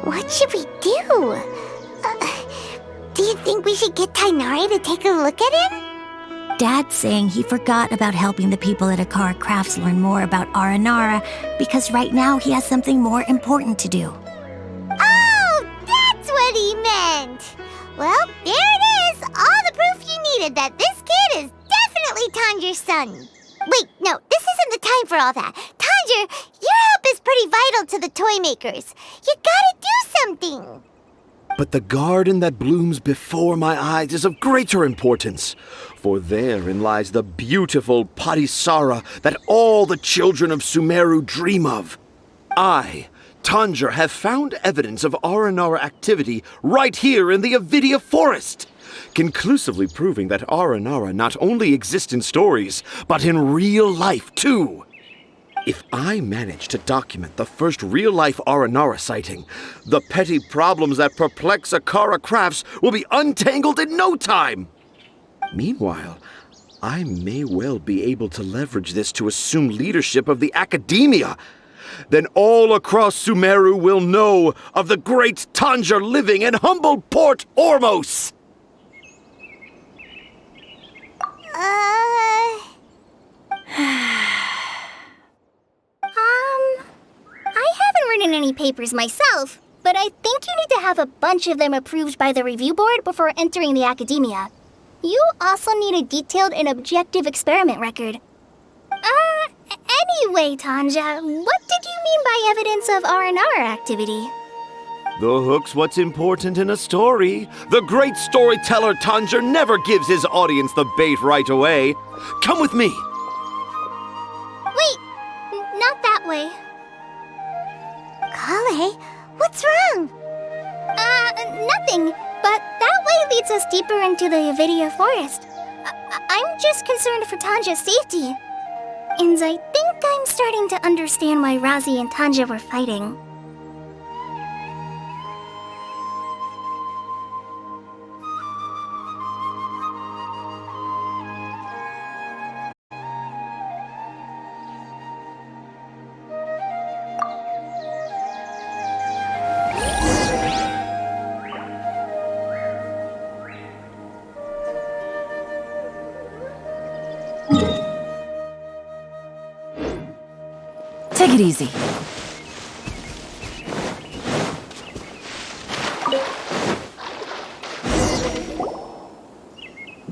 What should we do? Do you think we should get Tainari to take a look at him? Dad's saying he forgot about helping the people at Akara Crafts learn more about Aranara because right now he has something more important to do. Oh, that's what he meant! Well, there it is! All the proof you needed that this kid is definitely Tanjir's son. Wait, no, this isn't the time for all that. Tanjir, your help is pretty vital to the toy makers. You gotta do something! But the garden that blooms before my eyes is of greater importance, for therein lies the beautiful Patisara that all the children of Sumeru dream of. I, Tanjir, have found evidence of Aranara activity right here in the Avidia forest, conclusively proving that Aranara not only exist in stories, but in real life too. If I manage to document the first real-life Aranara sighting, the petty problems that perplex Akara Crafts will be untangled in no time. Meanwhile, I may well be able to leverage this to assume leadership of the Academia. Then all across Sumeru will know of the great Tanjir living in humble Port Ormos. I haven't written any papers myself, but I think you need to have a bunch of them approved by the review board before entering the Academia. You also need a detailed and objective experiment record. Anyway, Tanja, what did you mean by evidence of Aranara activity? The hook's what's important in a story. The great storyteller Tanjir never gives his audience the bait right away. Come with me. Wait, not that way. Kale, what's wrong? Nothing. But that way leads us deeper into the Avidia forest. I'm just concerned for Tanja's safety. And I think I'm starting to understand why Razi and Tanja were fighting. Take it easy.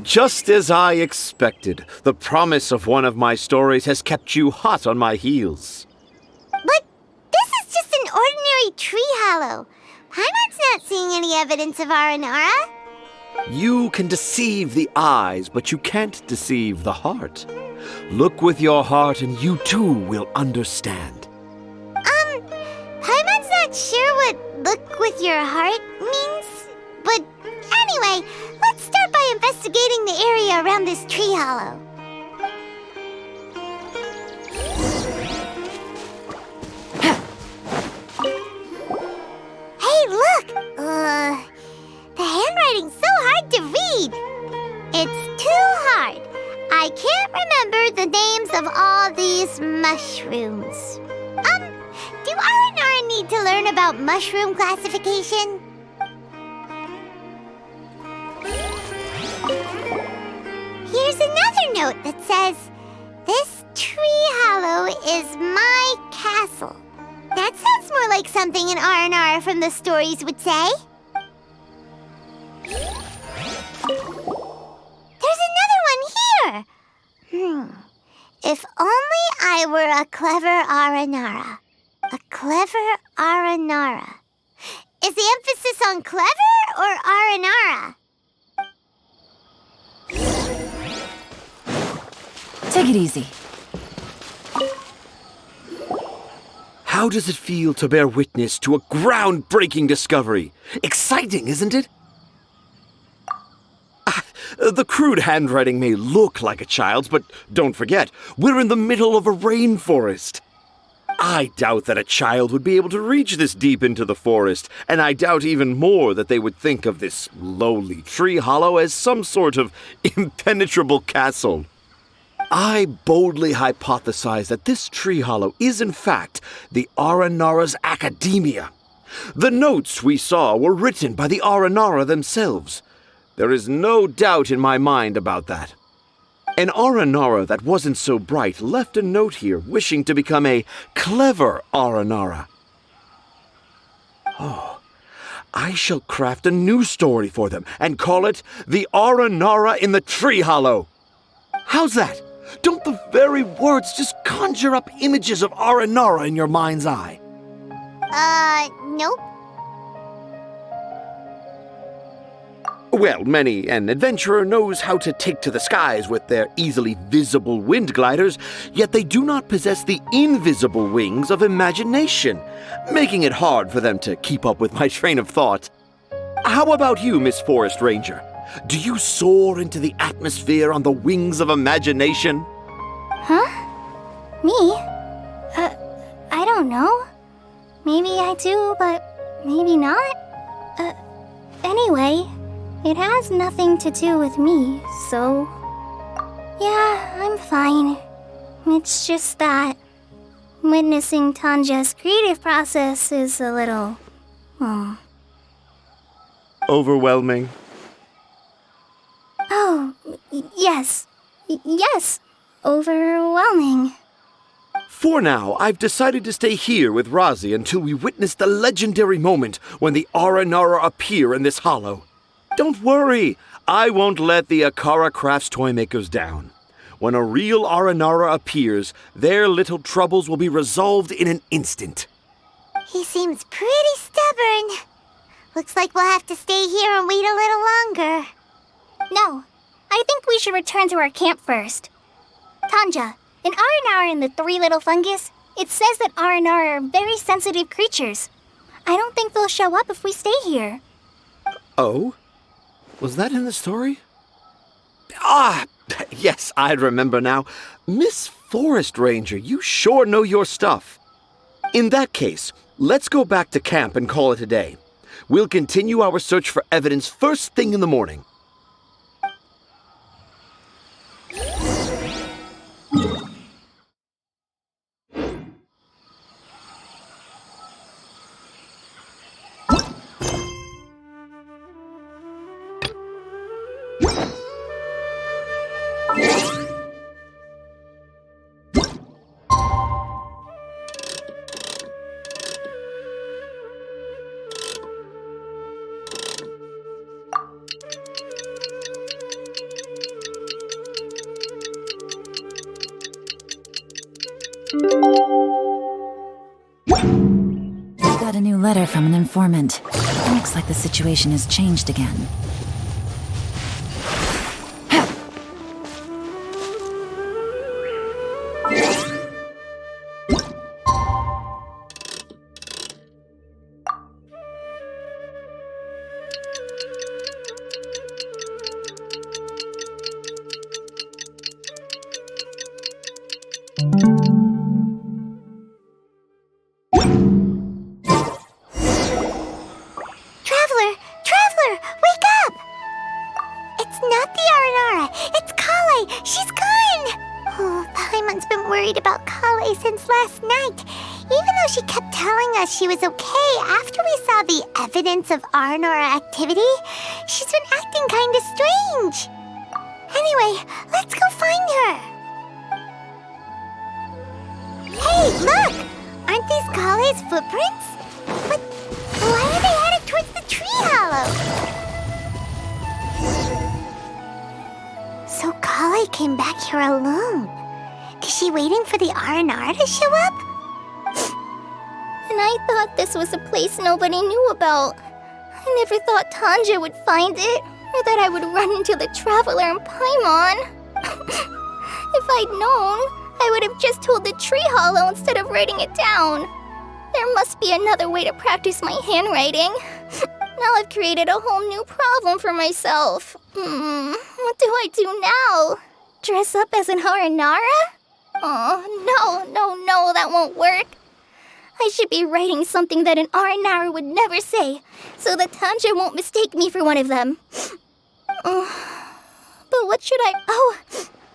Just as I expected, the promise of one of my stories has kept you hot on my heels. But this is just an ordinary tree hollow. Paimon's not seeing any evidence of Aranara. You can deceive the eyes, but you can't deceive the heart. Look with your heart and you too will understand. Paimon's not sure what look with your heart means. But anyway, let's start by investigating the area around this tree hollow. Hey, look! The handwriting's so hard to read. It's too hard. I can't remember the names of all these mushrooms. Do Aranara need to learn about mushroom classification? Here's another note that says, "This tree hollow is my castle." That sounds more like something an Aranara from the stories would say. There's another one here! If only I were a clever Aranara. A clever Aranara. Is the emphasis on clever or Aranara? Take it easy. How does it feel to bear witness to a groundbreaking discovery? Exciting, isn't it? The crude handwriting may look like a child's, but don't forget, we're in the middle of a rainforest. I doubt that a child would be able to reach this deep into the forest, and I doubt even more that they would think of this lowly tree hollow as some sort of impenetrable castle. I boldly hypothesize that this tree hollow is in fact the Aranara's academia. The notes we saw were written by the Aranara themselves. There is no doubt in my mind about that. An Aranara that wasn't so bright left a note here wishing to become a clever Aranara. Oh, I shall craft a new story for them and call it The Aranara in the Tree Hollow. How's that? Don't the very words just conjure up images of Aranara in your mind's eye? Nope. Well, many an adventurer knows how to take to the skies with their easily visible wind gliders, yet they do not possess the invisible wings of imagination, making it hard for them to keep up with my train of thought. How about you, Miss Forest Ranger? Do you soar into the atmosphere on the wings of imagination? Huh? Me? I don't know. Maybe I do, but maybe not. Anyway, it has nothing to do with me, so... Yeah, I'm fine. It's just that witnessing Tanja's creative process is a little... Overwhelming. Oh, yes. Yes. Overwhelming. For now, I've decided to stay here with Razi until we witness the legendary moment when the Aranara appear in this hollow. Don't worry, I won't let the Akara Crafts toymakers down. When a real Aranara appears, their little troubles will be resolved in an instant. He seems pretty stubborn. Looks like we'll have to stay here and wait a little longer. No, I think we should return to our camp first. Tanja, in Aranara and the Three Little Fungus, it says that Aranara are very sensitive creatures. I don't think they'll show up if we stay here. Oh? Was that in the story? Ah, yes, I remember now. Miss Forest Ranger, you sure know your stuff. In that case, let's go back to camp and call it a day. We'll continue our search for evidence first thing in the morning. Got a new letter from an informant. Looks like the situation has changed again. She was okay after we saw the evidence of Aranara activity. She's been acting kind of strange. Anyway, let's go find her. Hey, look! Aren't these Kale's footprints? But why are they headed towards the tree hollow? So Kale came back here alone. Is she waiting for the Aranara to show up? And I thought this was a place nobody knew about. I never thought Tanja would find it, or that I would run into the Traveler in Paimon. If I'd known, I would have just told the tree hollow instead of writing it down. There must be another way to practice my handwriting. Now I've created a whole new problem for myself. What do I do now? Dress up as an Aranara? Oh, no, that won't work. I should be writing something that an Aranara would never say, so that Tanja won't mistake me for one of them. But what should I... Oh,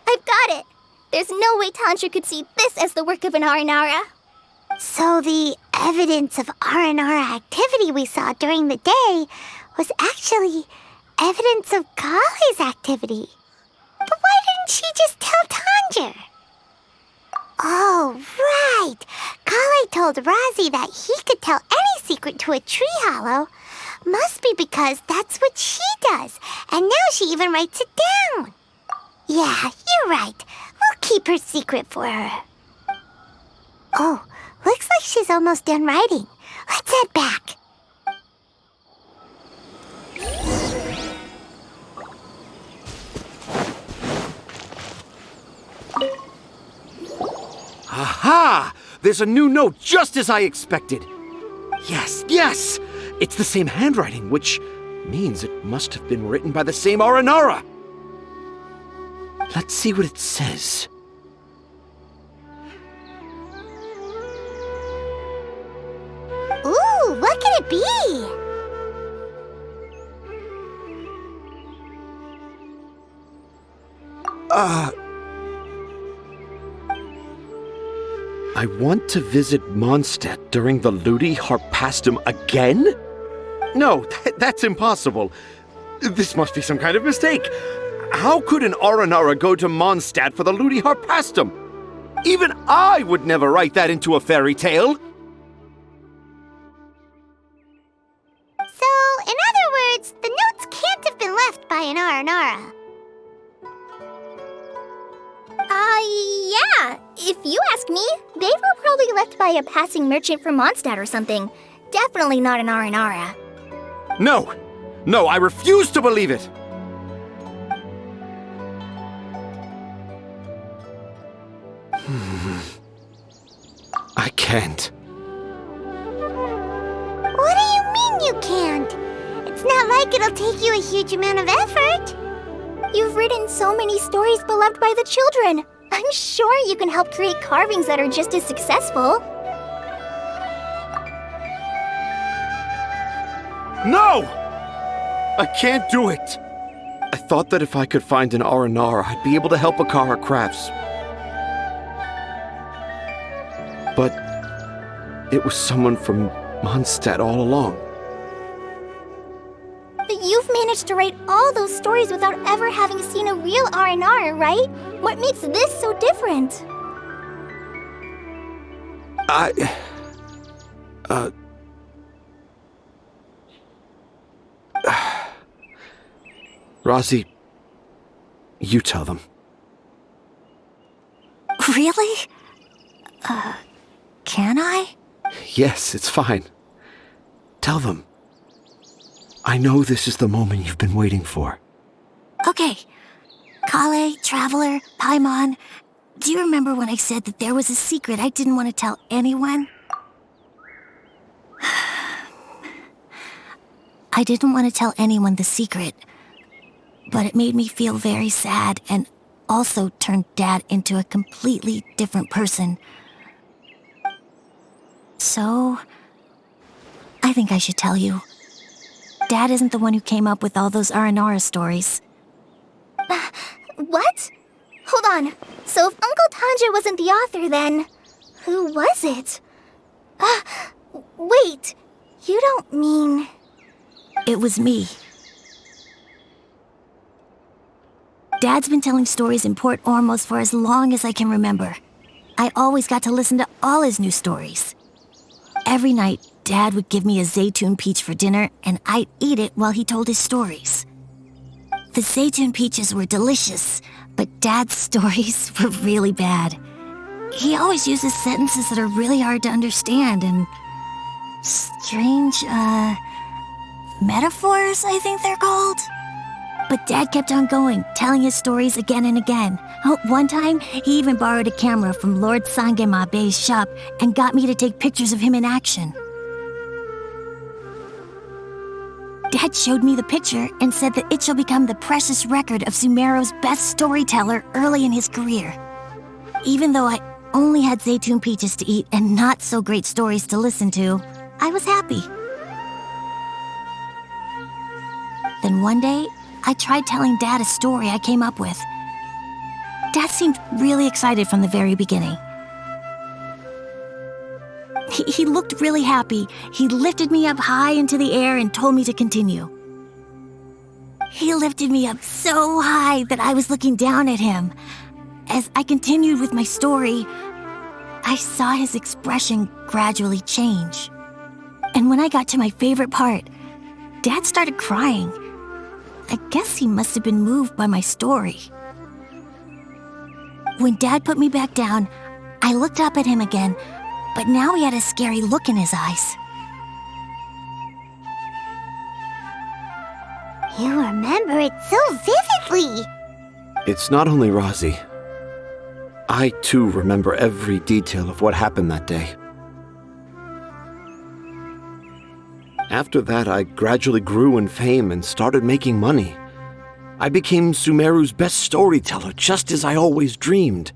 I've got it! There's no way Tanja could see this as the work of an Aranara. So the evidence of Aranara activity we saw during the day was actually evidence of Kale's activity. But why didn't she just tell Tanja? Oh, right. Kale told Razi that he could tell any secret to a tree hollow. Must be because that's what she does, and now she even writes it down. Yeah, you're right. We'll keep her secret for her. Oh, looks like she's almost done writing. Let's head back. Aha! There's a new note just as I expected. Yes! It's the same handwriting, which means it must have been written by the same Aranara. Let's see what it says. Ooh, what could it be? I want to visit Mondstadt during the Ludi Harpastum again? No, that's impossible. This must be some kind of mistake. How could an Aranara go to Mondstadt for the Ludi Harpastum? Even I would never write that into a fairy tale. So, in other words, the notes can't have been left by an Aranara. Yeah. If you ask me, they were probably left by a passing merchant from Mondstadt or something. Definitely not an Aranara. No, I refuse to believe it. I can't. What do you mean you can't? It's not like it'll take you a huge amount of effort. You've written so many stories beloved by the children. I'm sure you can help create carvings that are just as successful. No! I can't do it. I thought that if I could find an Aranara, I'd be able to help Akara Crafts. But it was someone from Mondstadt all along. But you've managed to write all those stories without ever having seen a real Aranara, right? What makes this so different? Razi, you tell them. Really? Can I? Yes, it's fine. Tell them. I know this is the moment you've been waiting for. Okay. Kale, Traveler, Paimon, do you remember when I said that there was a secret I didn't want to tell anyone? I didn't want to tell anyone the secret, but it made me feel very sad and also turned Dad into a completely different person. So, I think I should tell you. Dad isn't the one who came up with all those Aranara stories. What? Hold on. So if Uncle Tanja wasn't the author, then who was it? Wait. You don't mean... It was me. Dad's been telling stories in Port Ormos for as long as I can remember. I always got to listen to all his new stories. Every night, Dad would give me a Zaytun peach for dinner, and I'd eat it while he told his stories. The Zaytun peaches were delicious, but Dad's stories were really bad. He always uses sentences that are really hard to understand, and strange, metaphors, I think they're called. But Dad kept on going, telling his stories again and again. One time, he even borrowed a camera from Lord Sangema Bey's shop and got me to take pictures of him in action. Dad showed me the picture and said that it shall become the precious record of Sumeru's best storyteller early in his career. Even though I only had Zaytune peaches to eat and not so great stories to listen to, I was happy. Then one day, I tried telling Dad a story I came up with. Dad seemed really excited from the very beginning. He looked really happy. He lifted me up high into the air and told me to continue. He lifted me up so high that I was looking down at him. As I continued with my story, I saw his expression gradually change. And when I got to my favorite part, Dad started crying. I guess he must have been moved by my story. When Dad put me back down, I looked up at him again, but now he had a scary look in his eyes. You remember it so vividly. It's not only Razi. I too remember every detail of what happened that day. After that, I gradually grew in fame and started making money. I became Sumeru's best storyteller, just as I always dreamed.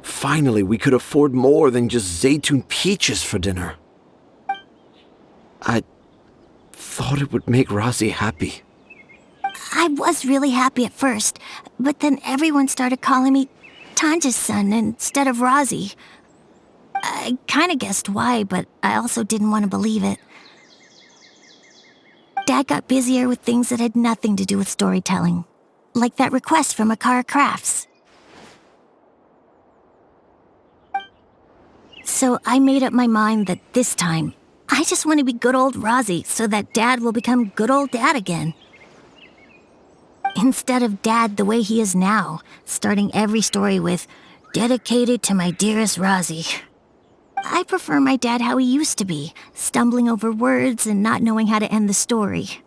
Finally, we could afford more than just Zaytune peaches for dinner. I thought it would make Razi happy. I was really happy at first, but then everyone started calling me Tanja's son instead of Razi. I kinda guessed why, but I also didn't want to believe it. Dad got busier with things that had nothing to do with storytelling, like that request from Akara Crafts. So I made up my mind that this time, I just want to be good old Razi so that Dad will become good old Dad again. Instead of Dad the way he is now, starting every story with, "Dedicated to my dearest Razi." I prefer my dad how he used to be, stumbling over words and not knowing how to end the story.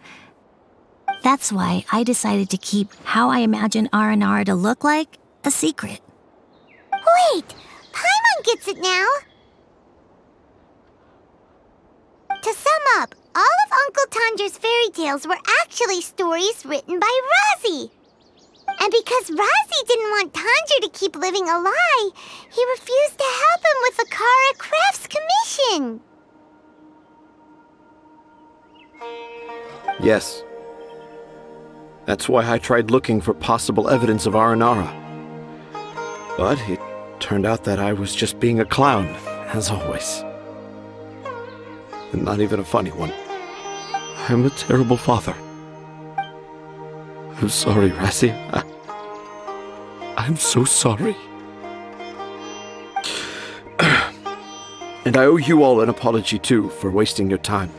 That's why I decided to keep how I imagine Aranara to look like a secret. Wait, Paimon gets it now. To sum up, all of Uncle Tandra's fairy tales were actually stories written by Razi. And because Razi didn't want Tandra to keep living a lie, he refused to help him with the Akara Crafts commission. Yes. That's why I tried looking for possible evidence of Aranara. But it turned out that I was just being a clown, as always. And not even a funny one. I'm a terrible father. I'm sorry, Razi. I'm so sorry. And I owe you all an apology, too, for wasting your time.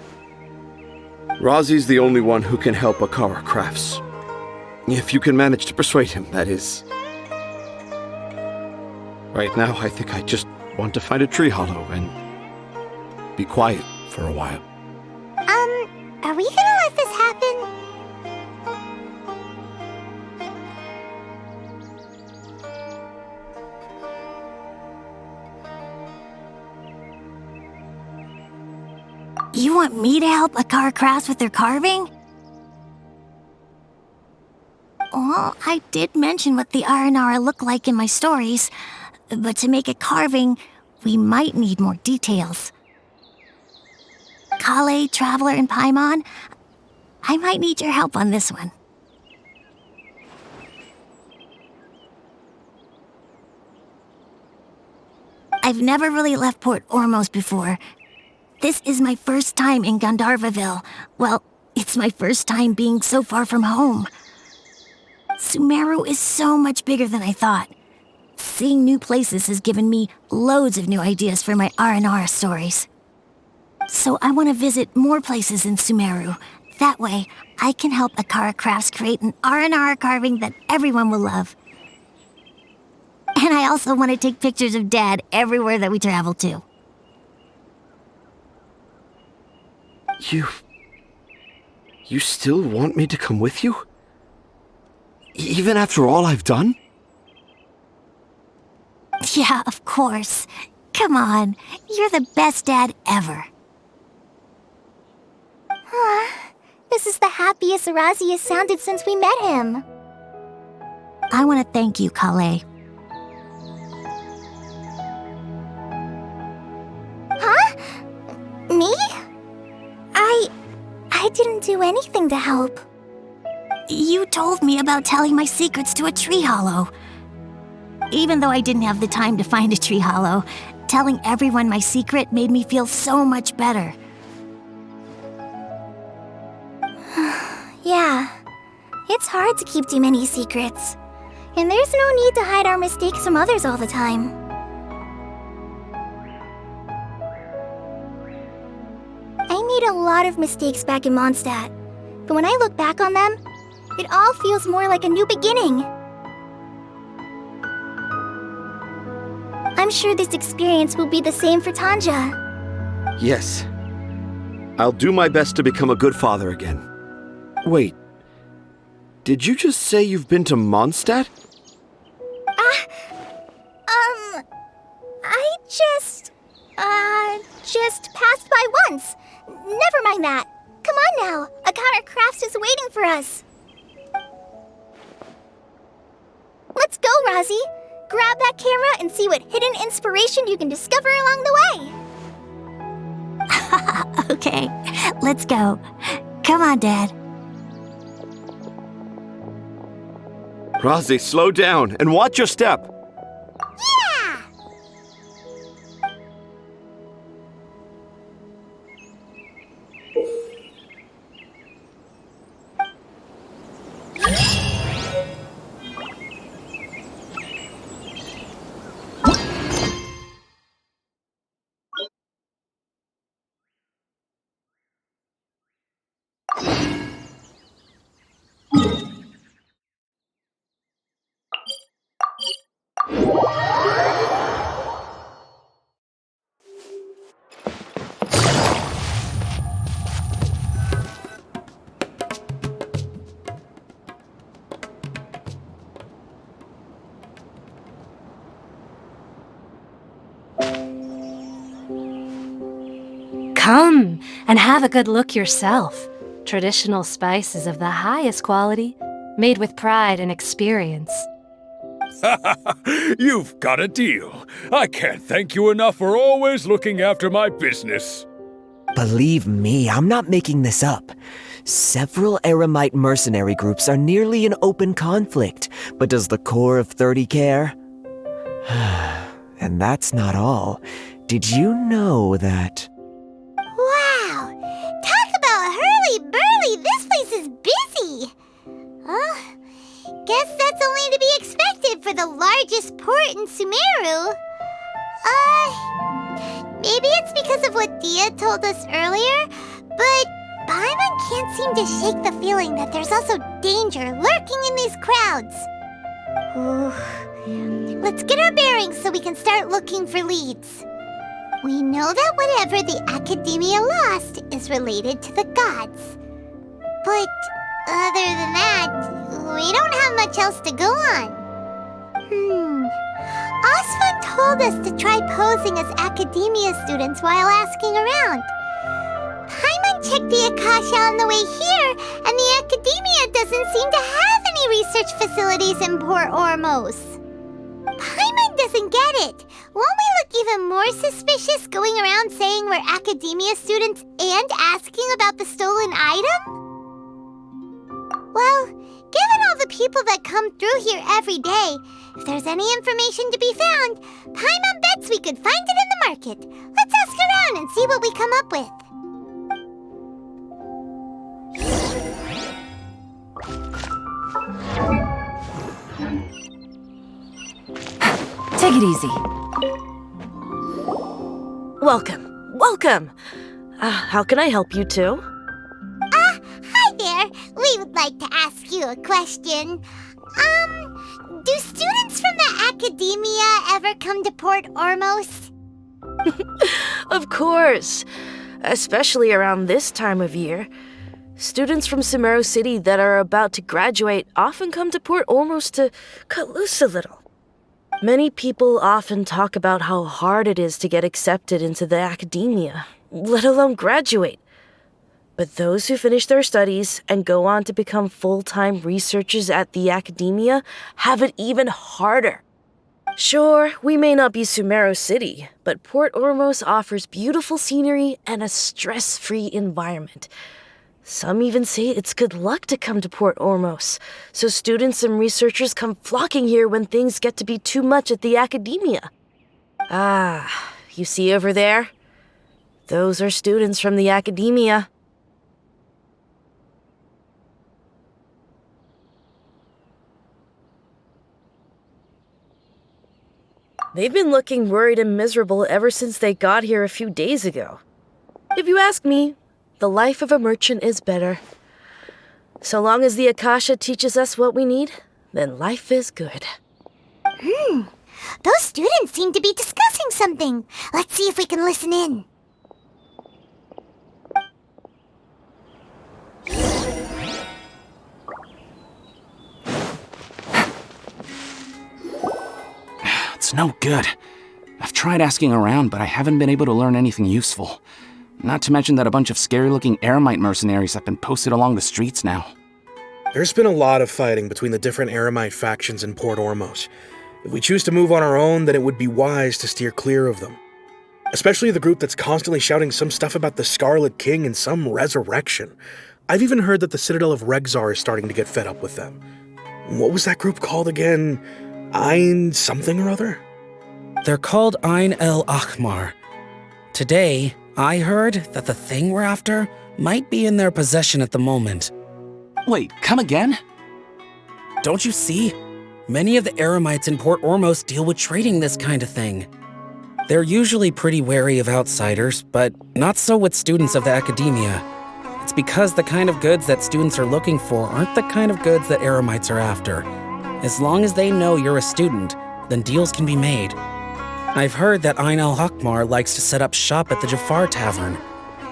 Razi's the only one who can help Akara Crafts. If you can manage to persuade him, that is. Right now, I think I just want to find a tree hollow and be quiet for a while. Are we gonna let this happen? You want me to help Akara Crafts with their carving? Well, I did mention what the Aranara look like in my stories, but to make a carving, we might need more details. Kale, Traveler, and Paimon, I might need your help on this one. I've never really left Port Ormos before. This is my first time in Gandharvaville. Well, it's my first time being so far from home. Sumeru is so much bigger than I thought. Seeing new places has given me loads of new ideas for my Aranara stories. So I want to visit more places in Sumeru. That way, I can help Akara Crafts create an Aranara carving that everyone will love. And I also want to take pictures of Dad everywhere that we travel to. You still want me to come with you? Even after all I've done? Yeah, of course. Come on, you're the best dad ever. This is the happiest Arazi has sounded since we met him. I want to thank you, Kale. Huh? Me? I didn't do anything to help. You told me about telling my secrets to a tree hollow. Even though I didn't have the time to find a tree hollow, telling everyone my secret made me feel so much better. Yeah. It's hard to keep too many secrets. And there's no need to hide our mistakes from others all the time. I made a lot of mistakes back in Mondstadt. But when I look back on them, it all feels more like a new beginning. I'm sure this experience will be the same for Tanja. Yes. I'll do my best to become a good father again. Wait. Did you just say you've been to Mondstadt? I just passed by once. Never mind that. Come on now. Akara Crafts is waiting for us. Let's go, Razi. Grab that camera and see what hidden inspiration you can discover along the way. Okay, let's go. Come on, Dad. Razi, slow down and watch your step. Yeah! Come and have a good look yourself. Traditional spices of the highest quality, made with pride and experience. You've got a deal. I can't thank you enough for always looking after my business. Believe me, I'm not making this up. Several Eremite mercenary groups are nearly in open conflict, but does the core of 30 care? And that's not all. Did you know that... Wow! Talk about hurly-burly! This place is busy! Guess that's only to be expected for the largest port in Sumeru. Maybe it's because of what Dia told us earlier, but Paimon can't seem to shake the feeling that there's also danger lurking in these crowds. Let's get our bearings so we can start looking for leads. We know that whatever the Academia lost is related to the gods. But other than that, we don't have much else to go on. Osvan told us to try posing as Academia students while asking around. Paimon checked the Akasha on the way here, and the Academia doesn't seem to have any research facilities in Port Ormos. Paimon doesn't get it. Won't we look even more suspicious going around saying we're Academia students and asking about the stolen item? Well, given all the people that come through here every day, if there's any information to be found, Paimon bets we could find it in the market. Let's ask around and see what we come up with. Take it easy. Welcome. How can I help you two? Hi there. We would like to ask you a question. Do students from the Academia ever come to Port Ormos? Of course. Especially around this time of year. Students from Sumeru City that are about to graduate often come to Port Ormos to cut loose a little. Many people often talk about how hard it is to get accepted into the Academia, let alone graduate. But those who finish their studies and go on to become full-time researchers at the academia have it even harder. Sure, we may not be Sumeru City, but Port Ormos offers beautiful scenery and a stress-free environment. Some even say it's good luck to come to Port Ormos, so students and researchers come flocking here when things get to be too much at the academia. Ah, you see over there? Those are students from the academia. They've been looking worried and miserable ever since they got here a few days ago. If you ask me, the life of a merchant is better. So long as the Akasha teaches us what we need, then life is good. Those students seem to be discussing something. Let's see if we can listen in. It's no good. I've tried asking around, but I haven't been able to learn anything useful. Not to mention that a bunch of scary-looking Eremite mercenaries have been posted along the streets now. There's been a lot of fighting between the different Eremite factions in Port Ormos. If we choose to move on our own, then it would be wise to steer clear of them. Especially the group that's constantly shouting some stuff about the Scarlet King and some resurrection. I've even heard that the Citadel of Regzar is starting to get fed up with them. What was that group called again? Ein something or other? They're called Ein El Ahmar. Today, I heard that the thing we're after might be in their possession at the moment. Wait, come again? Don't you see? Many of the Eremites in Port Ormos deal with trading this kind of thing. They're usually pretty wary of outsiders, but not so with students of the academia. It's because the kind of goods that students are looking for aren't the kind of goods that Eremites are after. As long as they know you're a student, then deals can be made. I've heard that Ein El Hakmar likes to set up shop at the Jafar Tavern.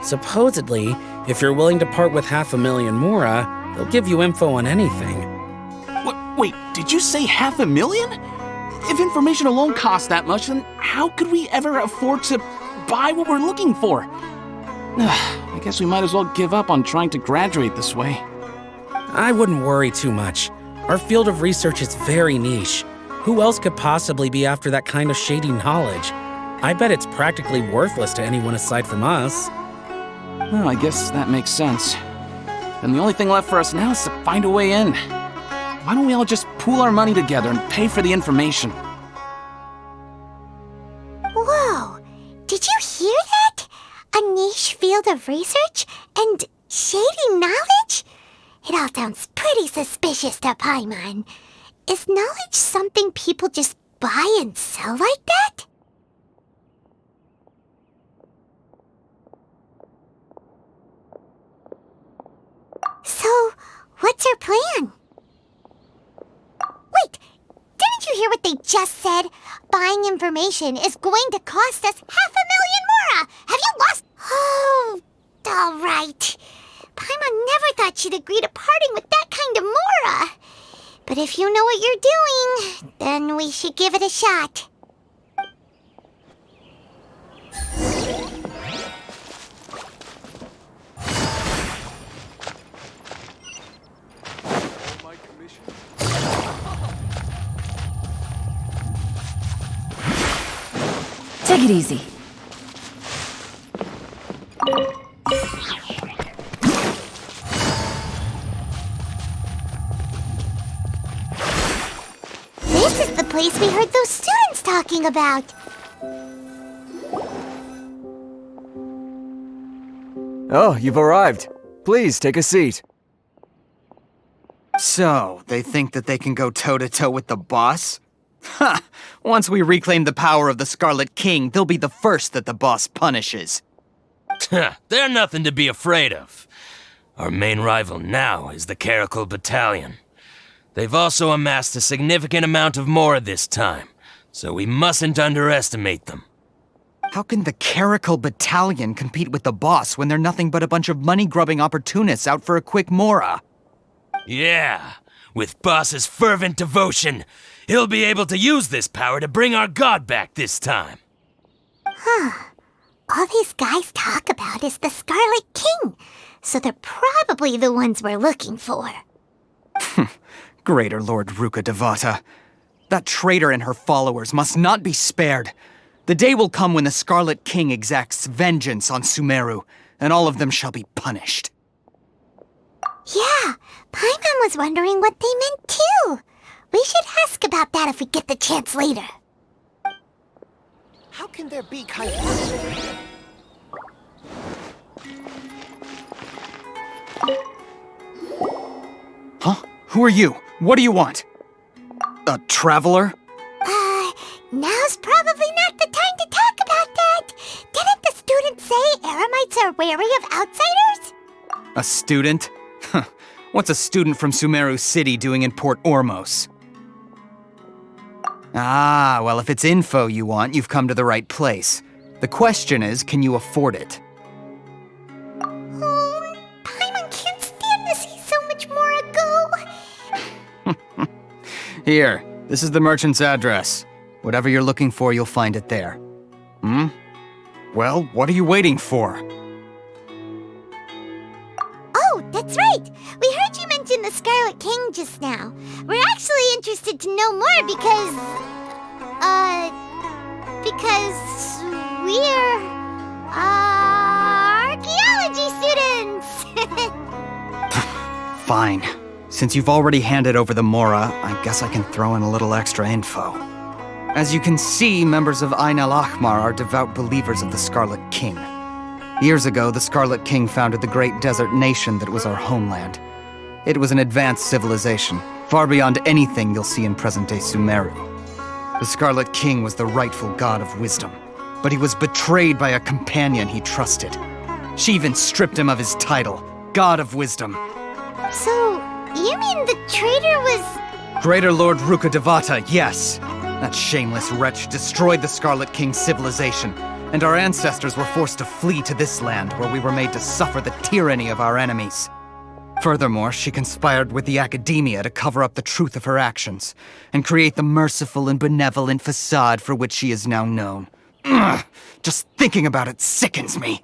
Supposedly, if you're willing to part with 500,000 Mora, they'll give you info on anything. Wait, did you say 500,000? If information alone costs that much, then how could we ever afford to buy what we're looking for? I guess we might as well give up on trying to graduate this way. I wouldn't worry too much. Our field of research is very niche. Who else could possibly be after that kind of shady knowledge? I bet it's practically worthless to anyone aside from us. Well, I guess that makes sense. Then the only thing left for us now is to find a way in. Why don't we all just pool our money together and pay for the information? Whoa! Did you hear that? A niche field of research and shady knowledge? It all sounds pretty suspicious to Paimon. Is knowledge something people just buy and sell like that? So, what's our plan? Wait, didn't you hear what they just said? Buying information is going to cost us 500,000 Mora! Have you lost? Oh, all right. Paimon never thought she'd agree to parting with that kind of Mora. But if you know what you're doing, then we should give it a shot. Take it easy. This is the place we heard those students talking about. Oh, you've arrived. Please, take a seat. So, they think that they can go toe-to-toe with the boss? Ha! Once we reclaim the power of the Scarlet King, they'll be the first that the boss punishes. They're nothing to be afraid of. Our main rival now is the Caracal Battalion. They've also amassed a significant amount of Mora this time, so we mustn't underestimate them. How can the Caracal Battalion compete with the boss when they're nothing but a bunch of money-grubbing opportunists out for a quick Mora? Yeah, with Boss's fervent devotion, he'll be able to use this power to bring our god back this time. Huh. All these guys talk about is the Scarlet King. so they're probably the ones we're looking for. Greater Lord Ruka Devata. That traitor and her followers must not be spared. The day will come when the Scarlet King exacts vengeance on Sumeru, and all of them shall be punished. Yeah, Paimon was wondering what they meant too. We should ask about that if we get the chance later. How can there be kind of... Huh? Who are you? What do you want? A traveler? Now's probably not the time to talk about that. Didn't the students say Eremites are wary of outsiders? A student? What's a student from Sumeru City doing in Port Ormos? Ah, well, if it's info you want, you've come to the right place. The question is, can you afford it? Paimon can't stand to see so much more go. Here, this is the merchant's address. Whatever you're looking for, you'll find it there. Well, what are you waiting for? Oh, that's right! We heard you mention the Scarlet King just now. We're actually interested to know more because we're, archaeology students! Fine. Since you've already handed over the Mora, I guess I can throw in a little extra info. As you can see, members of Ain al-Ahmar are devout believers of the Scarlet King. Years ago, the Scarlet King founded the great desert nation that was our homeland. It was an advanced civilization, far beyond anything you'll see in present-day Sumeru. The Scarlet King was the rightful god of wisdom, but he was betrayed by a companion he trusted. She even stripped him of his title, God of Wisdom. So, you mean the traitor was... Greater Lord Ruka Devata, yes. That shameless wretch destroyed the Scarlet King's civilization, and our ancestors were forced to flee to this land where we were made to suffer the tyranny of our enemies. Furthermore, she conspired with the Academia to cover up the truth of her actions, and create the merciful and benevolent facade for which she is now known. Ugh, just thinking about it sickens me.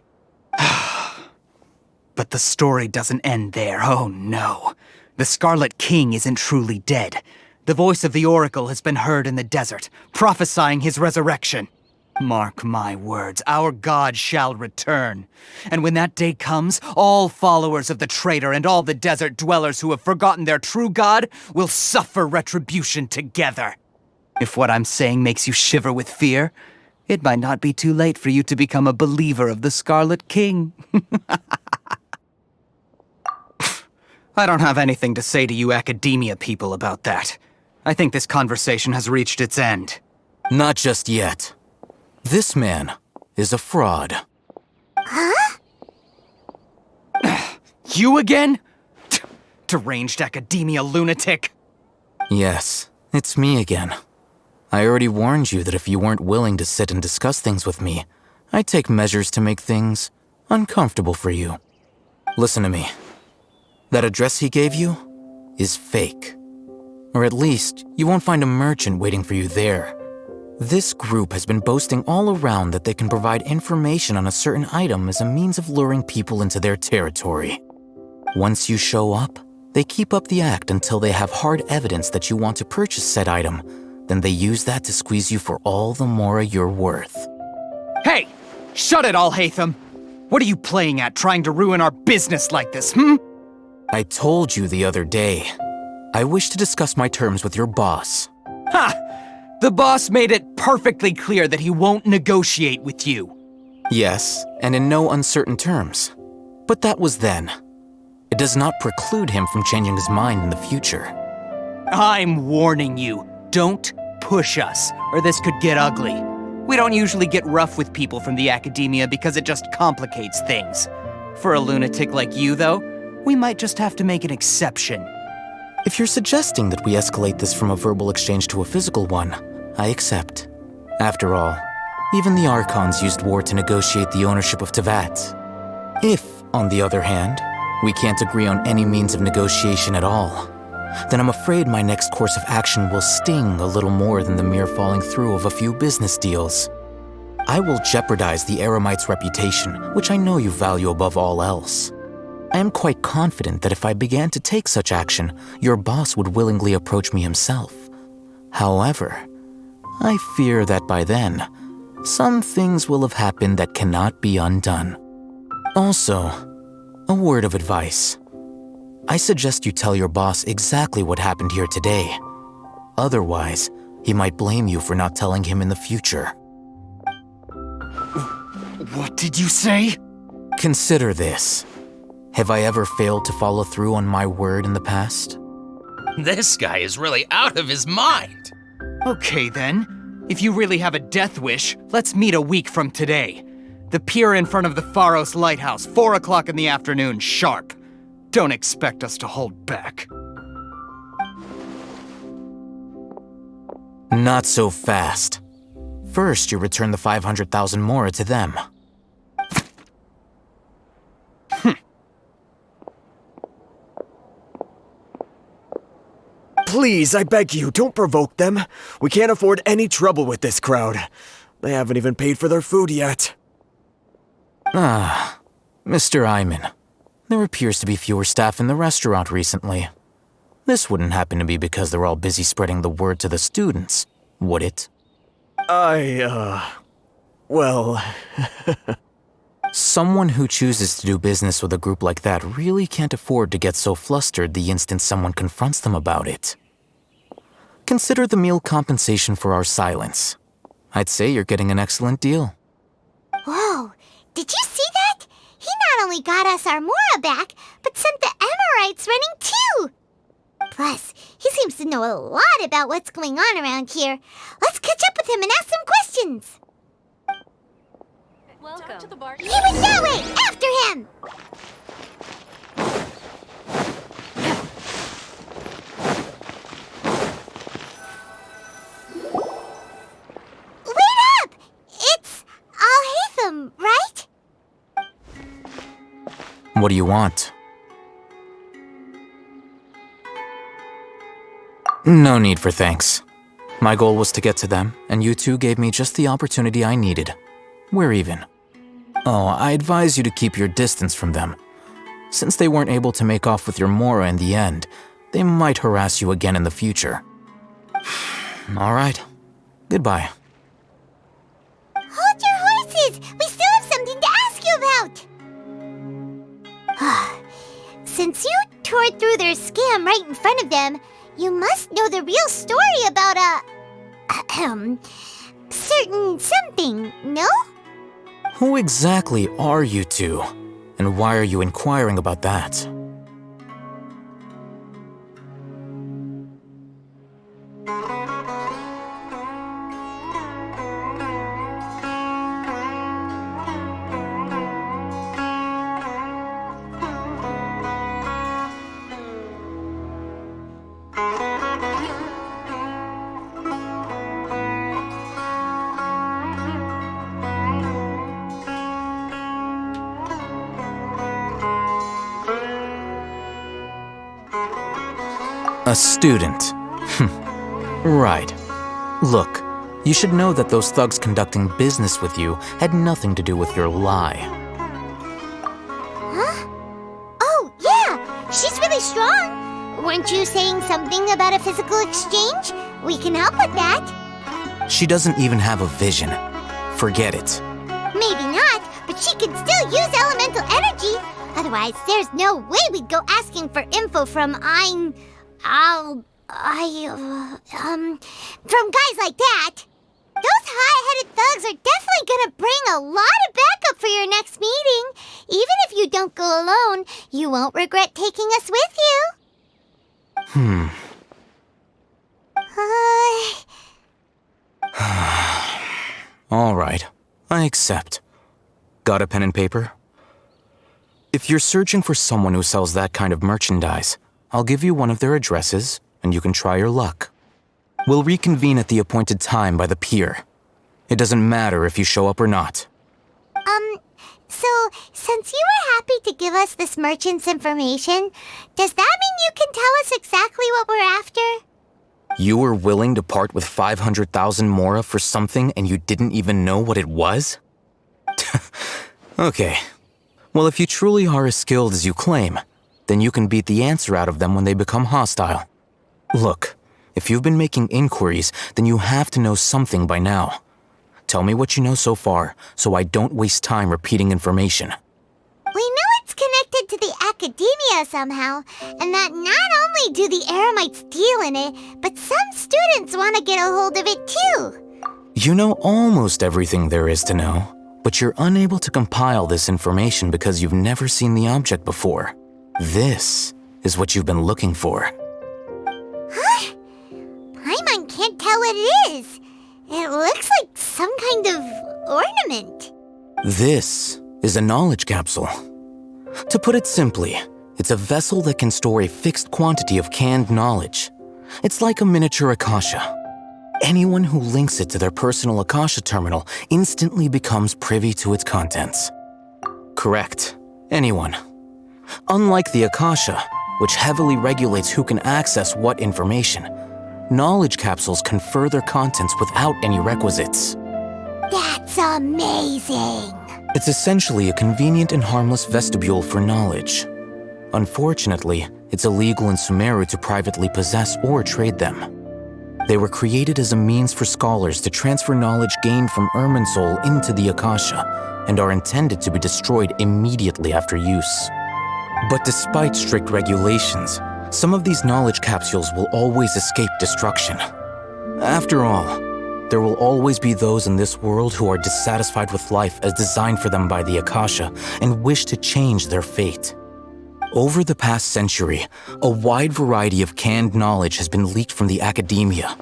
But the story doesn't end there, oh no. The Scarlet King isn't truly dead. The voice of the Oracle has been heard in the desert, prophesying his resurrection. Mark my words, our god shall return. And when that day comes, all followers of the traitor and all the desert dwellers who have forgotten their true god will suffer retribution together. If what I'm saying makes you shiver with fear, it might not be too late for you to become a believer of the Scarlet King. I don't have anything to say to you Academia people about that. I think this conversation has reached its end. Not just yet. This man is a fraud. Huh? You again? Deranged Academia lunatic. Yes, it's me again. I already warned you that if you weren't willing to sit and discuss things with me, I'd take measures to make things uncomfortable for you. Listen to me. That address he gave you is fake. Or at least, you won't find a merchant waiting for you there. This group has been boasting all around that they can provide information on a certain item as a means of luring people into their territory. Once you show up, they keep up the act until they have hard evidence that you want to purchase said item. Then they use that to squeeze you for all the Mora you're worth. Hey! Shut it all, Hatham! What are you playing at, trying to ruin our business like this, I told you the other day. I wish to discuss my terms with your boss. Ha! The boss made it perfectly clear that he won't negotiate with you. Yes, and in no uncertain terms. But that was then. It does not preclude him from changing his mind in the future. I'm warning you, don't push us, or this could get ugly. We don't usually get rough with people from the Academia because it just complicates things. For a lunatic like you, though, we might just have to make an exception. If you're suggesting that we escalate this from a verbal exchange to a physical one, I accept. After all, even the Archons used war to negotiate the ownership of Tevat. If, on the other hand, we can't agree on any means of negotiation at all, then I'm afraid my next course of action will sting a little more than the mere falling through of a few business deals. I will jeopardize the Eremites' reputation, which I know you value above all else. I am quite confident that if I began to take such action, your boss would willingly approach me himself. However, I fear that by then, some things will have happened that cannot be undone. Also, a word of advice. I suggest you tell your boss exactly what happened here today. Otherwise, he might blame you for not telling him in the future. What did you say? Consider this. Have I ever failed to follow through on my word in the past? This guy is really out of his mind. Okay then. If you really have a death wish, let's meet a week from today. The pier in front of the Pharos Lighthouse, 4 o'clock in the afternoon, sharp. Don't expect us to hold back. Not so fast. First, you return the 500,000 mora to them. Please, I beg you, don't provoke them. We can't afford any trouble with this crowd. They haven't even paid for their food yet. Ah, Mr. Iman. There appears to be fewer staff in the restaurant recently. This wouldn't happen to be because they're all busy spreading the word to the students, would it? Well... Someone who chooses to do business with a group like that really can't afford to get so flustered the instant someone confronts them about it. Consider the meal compensation for our silence. I'd say you're getting an excellent deal. Whoa, did you see that? He not only got us our Mora back, but sent the Emirites running too! Plus, he seems to know a lot about what's going on around here. Let's catch up with him and ask some questions! Welcome to the bar. He went that way! After him! Wait up! It's Al-Haytham, right? What do you want? No need for thanks. My goal was to get to them, and you two gave me just the opportunity I needed. We're even. Oh, I advise you to keep your distance from them. Since they weren't able to make off with your Mora in the end, they might harass you again in the future. All right. Goodbye. Hold your horses! We still have something to ask you about! Since you tore through their scam right in front of them, you must know the real story about certain something, no? Who exactly are you two? And why are you inquiring about that? A student. Right. Look, you should know that those thugs conducting business with you had nothing to do with your lie. Huh? Oh, yeah! She's really strong! Weren't you saying something about a physical exchange? We can help with that. She doesn't even have a vision. Forget it. Maybe not, but she can still use elemental energy. Otherwise, there's no way we'd go asking for info from from guys like that. Those high-headed thugs are definitely gonna bring a lot of backup for your next meeting. Even if you don't go alone, you won't regret taking us with you. All right, I accept. Got a pen and paper? If you're searching for someone who sells that kind of merchandise, I'll give you one of their addresses, and you can try your luck. We'll reconvene at the appointed time by the pier. It doesn't matter if you show up or not. So, since you were happy to give us this merchant's information, does that mean you can tell us exactly what we're after? You were willing to part with 500,000 mora for something and you didn't even know what it was? Okay. Well, if you truly are as skilled as you claim, then you can beat the answer out of them when they become hostile. Look, if you've been making inquiries, then you have to know something by now. Tell me what you know so far, so I don't waste time repeating information. We know it's connected to the academia somehow, and that not only do the Eremites deal in it, but some students want to get a hold of it too. You know almost everything there is to know, but you're unable to compile this information because you've never seen the object before. This is what you've been looking for. Huh? Paimon can't tell what it is. It looks like some kind of ornament. This is a knowledge capsule. To put it simply, it's a vessel that can store a fixed quantity of canned knowledge. It's like a miniature Akasha. Anyone who links it to their personal Akasha terminal instantly becomes privy to its contents. Correct. Anyone. Unlike the Akasha, which heavily regulates who can access what information, knowledge capsules confer their contents without any requisites. That's amazing! It's essentially a convenient and harmless vestibule for knowledge. Unfortunately, it's illegal in Sumeru to privately possess or trade them. They were created as a means for scholars to transfer knowledge gained from Irminsul into the Akasha, and are intended to be destroyed immediately after use. But despite strict regulations, some of these knowledge capsules will always escape destruction. After all, there will always be those in this world who are dissatisfied with life as designed for them by the Akasha and wish to change their fate. Over the past century, a wide variety of canned knowledge has been leaked from the academia.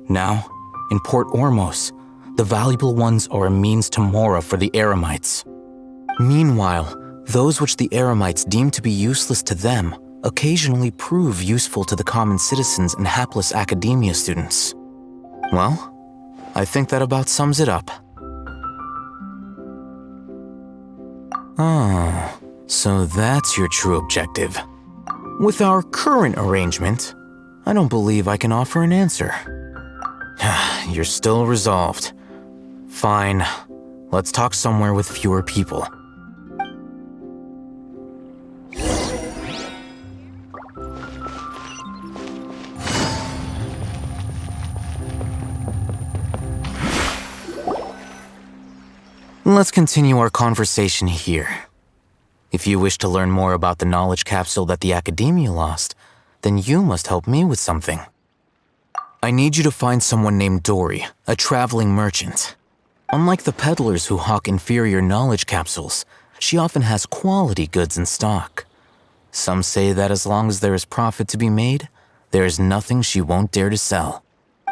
Now, in Port Ormos, the valuable ones are a means to Mora for the Eremites. Meanwhile, those which the Eremites deem to be useless to them occasionally prove useful to the common citizens and hapless academia students. Well, I think that about sums it up. Ah, so that's your true objective. With our current arrangement, I don't believe I can offer an answer. You're still resolved. Fine, let's talk somewhere with fewer people. Let's continue our conversation here. If you wish to learn more about the knowledge capsule that the Academia lost, then you must help me with something. I need you to find someone named Dory, a traveling merchant. Unlike the peddlers who hawk inferior knowledge capsules, she often has quality goods in stock. Some say that as long as there is profit to be made, there is nothing she won't dare to sell.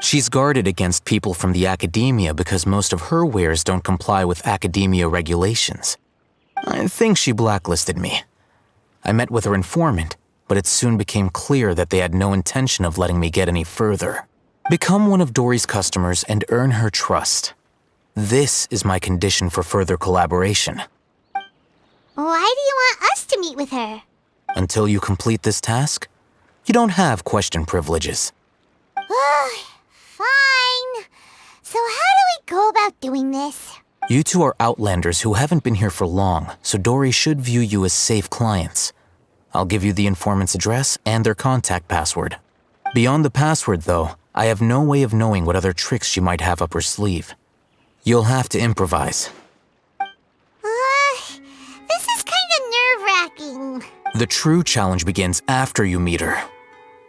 She's guarded against people from the Academia because most of her wares don't comply with Academia regulations. I think she blacklisted me. I met with her informant, but it soon became clear that they had no intention of letting me get any further. Become one of Dory's customers and earn her trust. This is my condition for further collaboration. Why do you want us to meet with her? Until you complete this task, you don't have question privileges. Fine. So how do we go about doing this? You two are outlanders who haven't been here for long, so Dory should view you as safe clients. I'll give you the informant's address and their contact password. Beyond the password, though, I have no way of knowing what other tricks she might have up her sleeve. You'll have to improvise. This is kind of nerve-wracking. The true challenge begins after you meet her.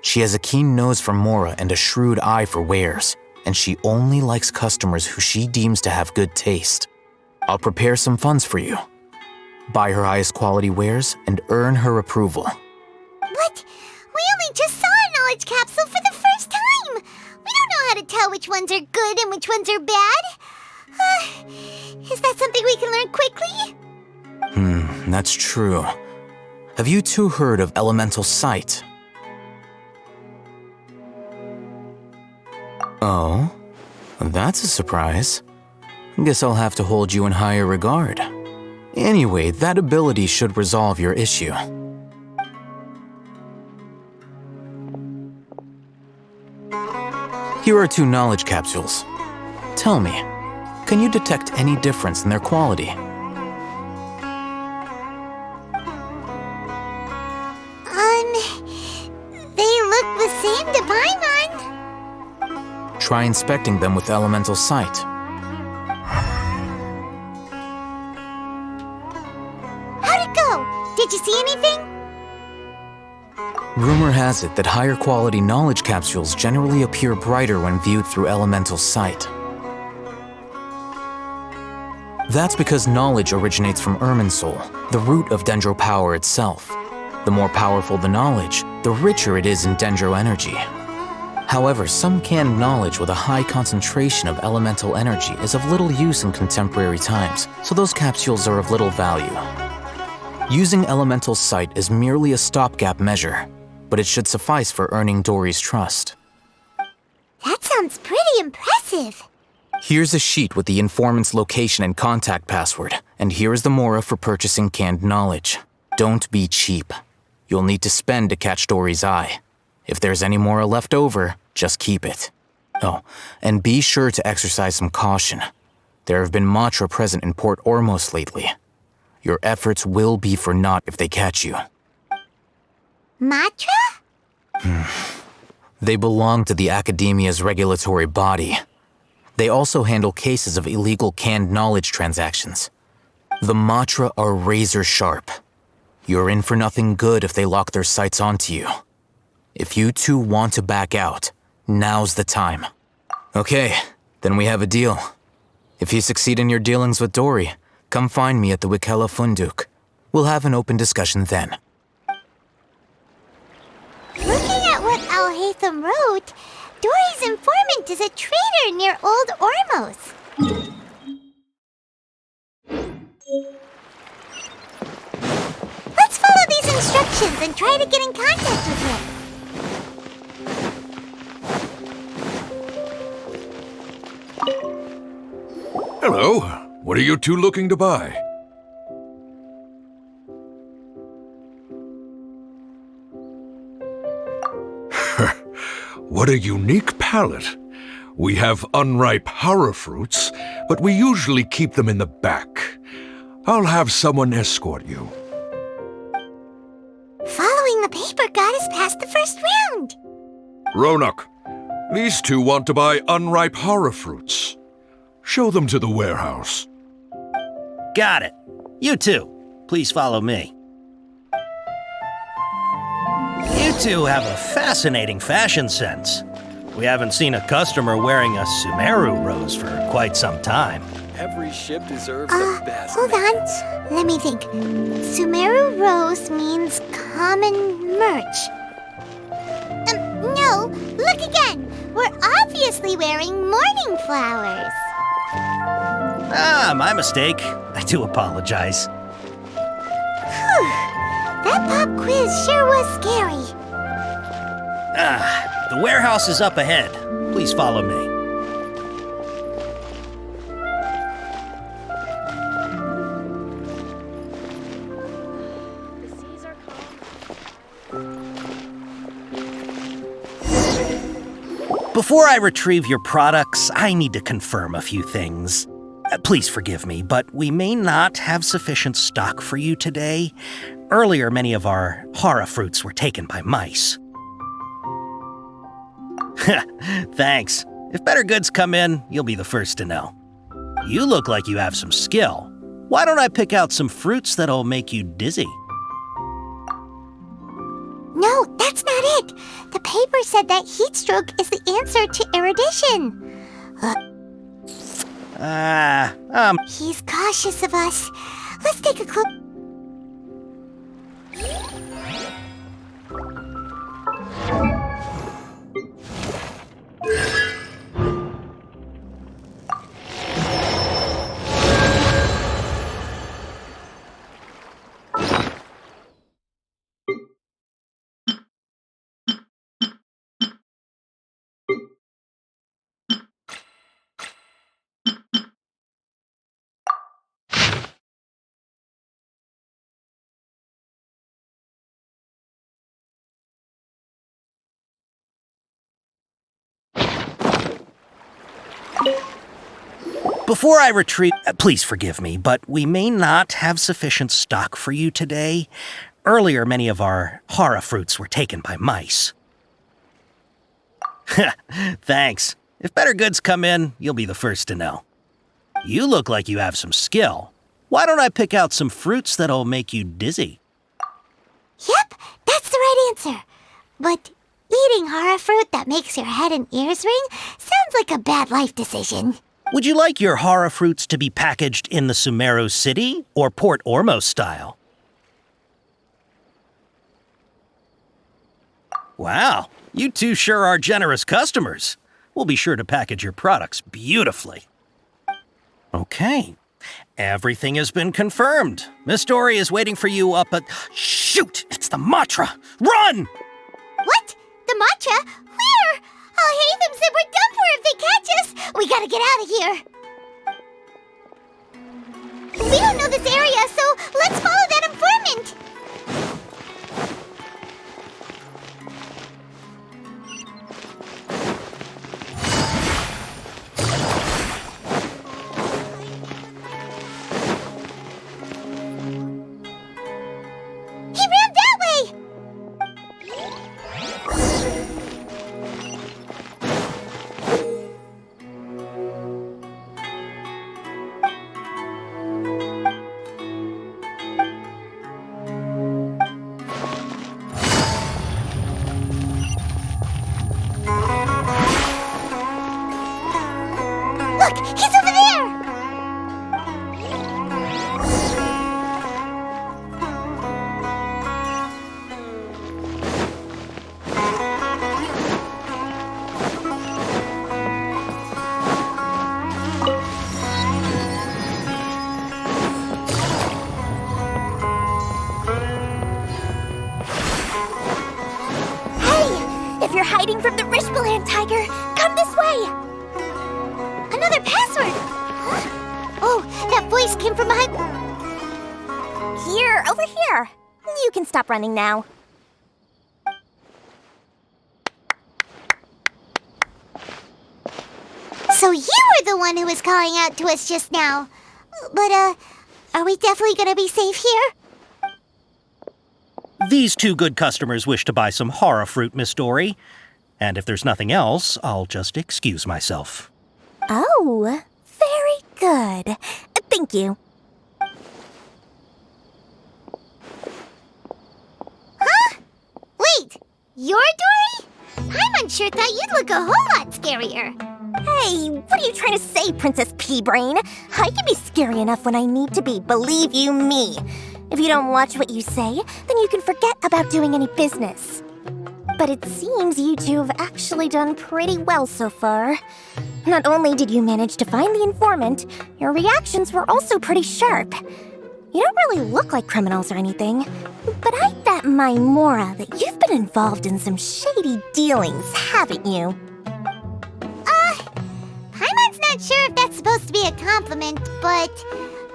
She has a keen nose for Mora and a shrewd eye for wares, and she only likes customers who she deems to have good taste. I'll prepare some funds for you. Buy her highest quality wares and earn her approval. But we only just saw a knowledge capsule for the first time. We don't know how to tell which ones are good and which ones are bad. Is that something we can learn quickly? That's true. Have you two heard of elemental sight? Oh, that's a surprise. Guess I'll have to hold you in higher regard. Anyway, that ability should resolve your issue. Here are 2 knowledge capsules. Tell me, can you detect any difference in their quality? Try inspecting them with elemental sight. How'd it go? Did you see anything? Rumor has it that higher quality knowledge capsules generally appear brighter when viewed through elemental sight. That's because knowledge originates from Irminsul, the root of Dendro power itself. The more powerful the knowledge, the richer it is in Dendro energy. However, some canned knowledge with a high concentration of elemental energy is of little use in contemporary times, so those capsules are of little value. Using elemental sight is merely a stopgap measure, but it should suffice for earning Dory's trust. That sounds pretty impressive. Here's a sheet with the informant's location and contact password, and here is the mora for purchasing canned knowledge. Don't be cheap. You'll need to spend to catch Dory's eye. If there's any mora left over, just keep it. Oh, and be sure to exercise some caution. There have been Matra present in Port Ormos lately. Your efforts will be for naught if they catch you. Matra? They belong to the Academia's regulatory body. They also handle cases of illegal canned knowledge transactions. The Matra are razor sharp. You're in for nothing good if they lock their sights onto you. If you two want to back out, now's the time. Okay, then we have a deal. If you succeed in your dealings with Dory, come find me at the Wikela Funduk. We'll have an open discussion then. Looking at what Al-Haytham wrote, Dory's informant is a traitor near Old Ormos. Let's follow these instructions and try to get in contact with him. Hello. What are you two looking to buy? What a unique palate. We have unripe hara fruits, but we usually keep them in the back. I'll have someone escort you. Following the paper got us past the first round. Ronak, these two want to buy unripe hara fruits. Show them to the warehouse. Got it. You two, please follow me. You two have a fascinating fashion sense. We haven't seen a customer wearing a Sumeru rose for quite some time. Every ship deserves the best. Hold on. Let me think. Sumeru rose means common merch. No, look again. We're obviously wearing mourning flowers. Ah, my mistake. I do apologize. Whew. That pop quiz sure was scary. Ah, the warehouse is up ahead. Please follow me. Before I retrieve your products, I need to confirm a few things. Please forgive me, but we may not have sufficient stock for you today. Earlier, many of our hara fruits were taken by mice. Thanks. If better goods come in, you'll be the first to know. You look like you have some skill. Why don't I pick out some fruits that'll make you dizzy? No, that's not it. The paper said that heat stroke is the answer to erudition. He's cautious of us. Let's take a clook. Before I retrieve... please forgive me, but we may not have sufficient stock for you today. Earlier, many of our hara fruits were taken by mice. Thanks. If better goods come in, you'll be the first to know. You look like you have some skill. Why don't I pick out some fruits that'll make you dizzy? Yep, that's the right answer. But eating hara fruit that makes your head and ears ring sounds like a bad life decision. Would you like your hara fruits to be packaged in the Sumeru City or Port Ormos style? Wow, you two sure are generous customers. We'll be sure to package your products beautifully. Okay, everything has been confirmed. Miss Dory is waiting for you up at... Shoot, it's the Matra! Run! What? The Matra? Where? I'll hate them said we're done for if they catch us. We gotta get out of here. We don't know this area, so let's follow that informant. He ran that way! Look, he's over there! Hey, if you're hiding from the Rishbalan tiger, come this way! Another password! Huh? Oh, that voice came from behind... Here, over here. You can stop running now. So you were the one who was calling out to us just now. But, are we definitely gonna be safe here? These two good customers wish to buy some hara fruit, Miss Dory. And if there's nothing else, I'll just excuse myself. Oh, very good. Thank you. Huh? Wait, you're Dory? I'm unsure thought you'd look a whole lot scarier. Hey, what are you trying to say, Princess Pea-Brain? I can be scary enough when I need to be, believe you me. If you don't watch what you say, then you can forget about doing any business. But it seems you two have actually done pretty well so far. Not only did you manage to find the informant, your reactions were also pretty sharp. You don't really look like criminals or anything, but I bet my Mora that you've been involved in some shady dealings, haven't you? Paimon's not sure if that's supposed to be a compliment, but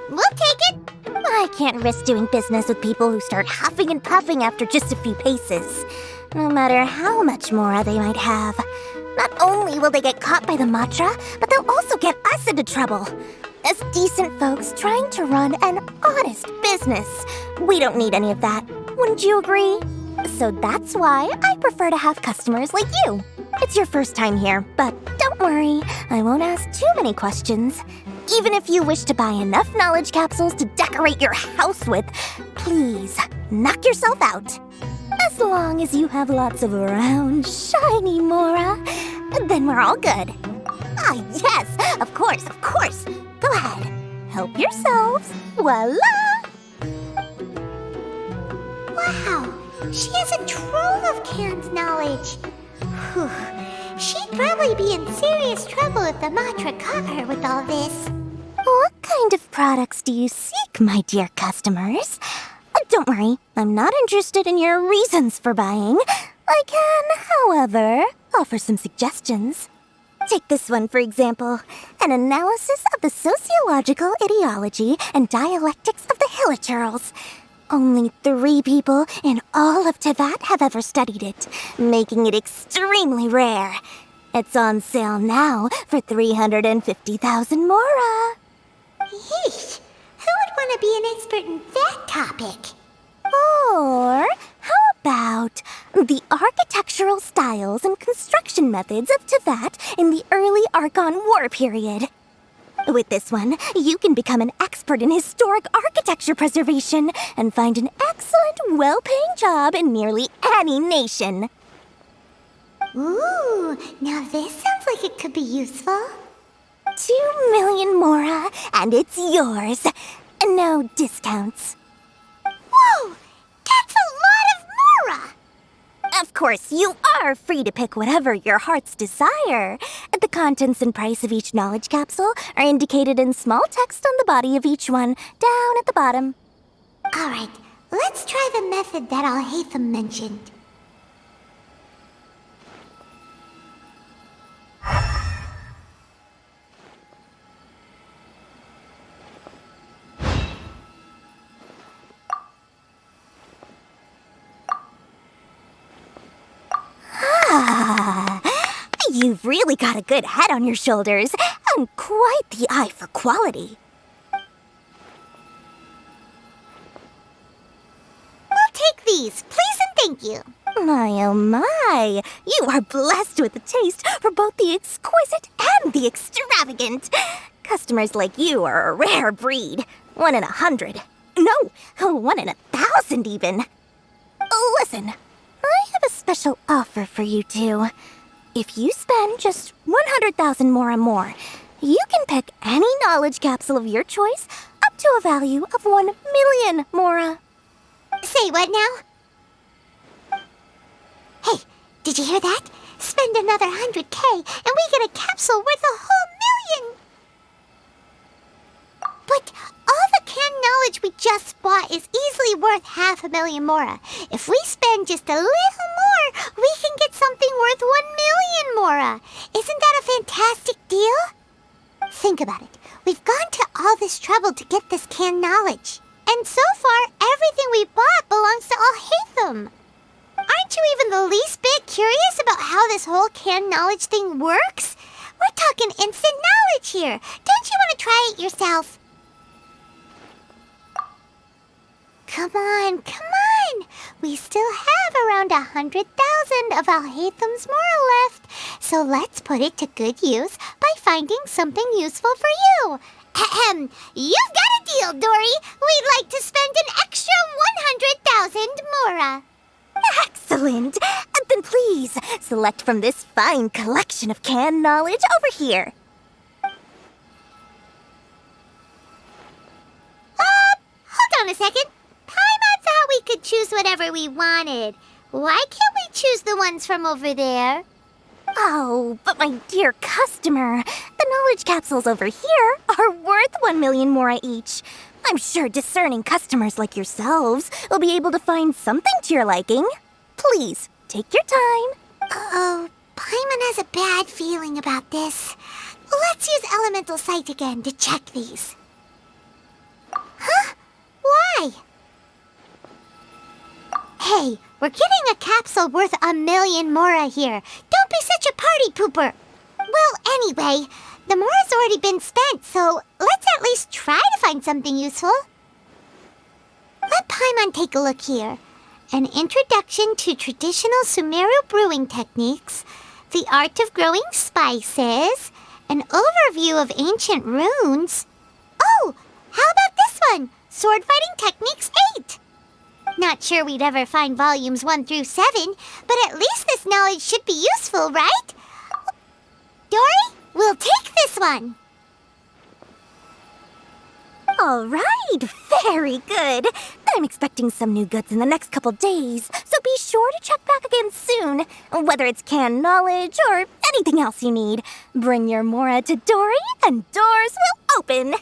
we'll take it. I can't risk doing business with people who start huffing and puffing after just a few paces, no matter how much Mora they might have. Not only will they get caught by the Matra, but they'll also get us into trouble. As decent folks trying to run an honest business, we don't need any of that. Wouldn't you agree? So that's why I prefer to have customers like you. It's your first time here, but don't worry, I won't ask too many questions. Even if you wish to buy enough knowledge capsules to decorate your house with, please, knock yourself out. As long as you have lots of round, shiny Mora, then we're all good. Ah, yes, of course, of course. Go ahead, help yourselves. Voila! Wow, she has a trove of canned knowledge. Whew. She'd probably be in serious trouble if the Matra caught her with all this. What kind of products do you seek, my dear customers? Don't worry, I'm not interested in your reasons for buying. I can, however, offer some suggestions. Take this one, for example. An analysis of the sociological ideology and dialectics of the Hilichurls. Only 3 people in all of Teyvat have ever studied it, making it extremely rare. It's on sale now for 350,000 Mora. Yeesh, who would want to be an expert in that topic? Or how about the architectural styles and construction methods of Teyvat in the early Archon War period. With this one, you can become an expert in historic architecture preservation and find an excellent, well-paying job in nearly any nation. Ooh, now this sounds like it could be useful. 2 million mora, and it's yours. No discounts. Whoa! That's a lot of mora! Of course, you are free to pick whatever your heart's desire. The contents and price of each knowledge capsule are indicated in small text on the body of each one, down at the bottom. Alright, let's try the method that Alhaitham mentioned. You've really got a good head on your shoulders, and quite the eye for quality. We'll take these, please and thank you. My oh my, you are blessed with a taste for both the exquisite and the extravagant. Customers like you are a rare breed. 1 in 100. No, 1 in 1,000 even. Listen, I have a special offer for you two. If you spend just 100,000 mora more, you can pick any knowledge capsule of your choice up to a value of 1 million mora. Say what now? Hey, did you hear that? Spend another 100K and we get a capsule worth a whole million! But all the canned knowledge we just bought is easily worth 500,000 mora. If we spend just a little more, we can get something worth 1 million mora. Isn't that a fantastic deal? Think about it. We've gone to all this trouble to get this canned knowledge. And so far, everything we bought belongs to Alhaitham. Aren't you even the least bit curious about how this whole canned knowledge thing works? We're talking instant knowledge here. Don't you want to try it yourself? Come on, come on! We still have around 100,000 of Alhaitham's mora left, so let's put it to good use by finding something useful for you. Ahem, you've got a deal, Dory! We'd like to spend an extra 100,000 mora. Excellent! Then please, select from this fine collection of canned knowledge over here. Hold on a second. Paimon thought we could choose whatever we wanted. Why can't we choose the ones from over there? Oh, but my dear customer, the knowledge capsules over here are worth 1 million mora each. I'm sure discerning customers like yourselves will be able to find something to your liking. Please, take your time. Uh-oh, Paimon has a bad feeling about this. Let's use Elemental Sight again to check these. Huh? Why? Hey, we're getting a capsule worth 1 million mora here. Don't be such a party pooper. Well, anyway, the mora's already been spent, so let's at least try to find something useful. Let Paimon take a look here. An introduction to traditional Sumeru brewing techniques, the art of growing spices, an overview of ancient runes. Oh, how about this one? Sword Fighting Techniques 8. Not sure we'd ever find volumes 1 through 7, but at least this knowledge should be useful, right? Dory, we'll take this one. All right, very good. I'm expecting some new goods in the next couple days, so be sure to check back again soon. Whether it's canned knowledge or anything else you need, bring your mora to Dory and doors will open.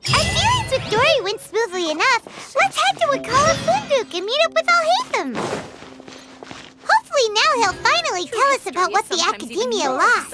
Our dealings with Dory went smoothly enough. Let's head to Wakala Funduk and meet up with Alhaitham. Hopefully now he'll finally tell us about what the Academia lost.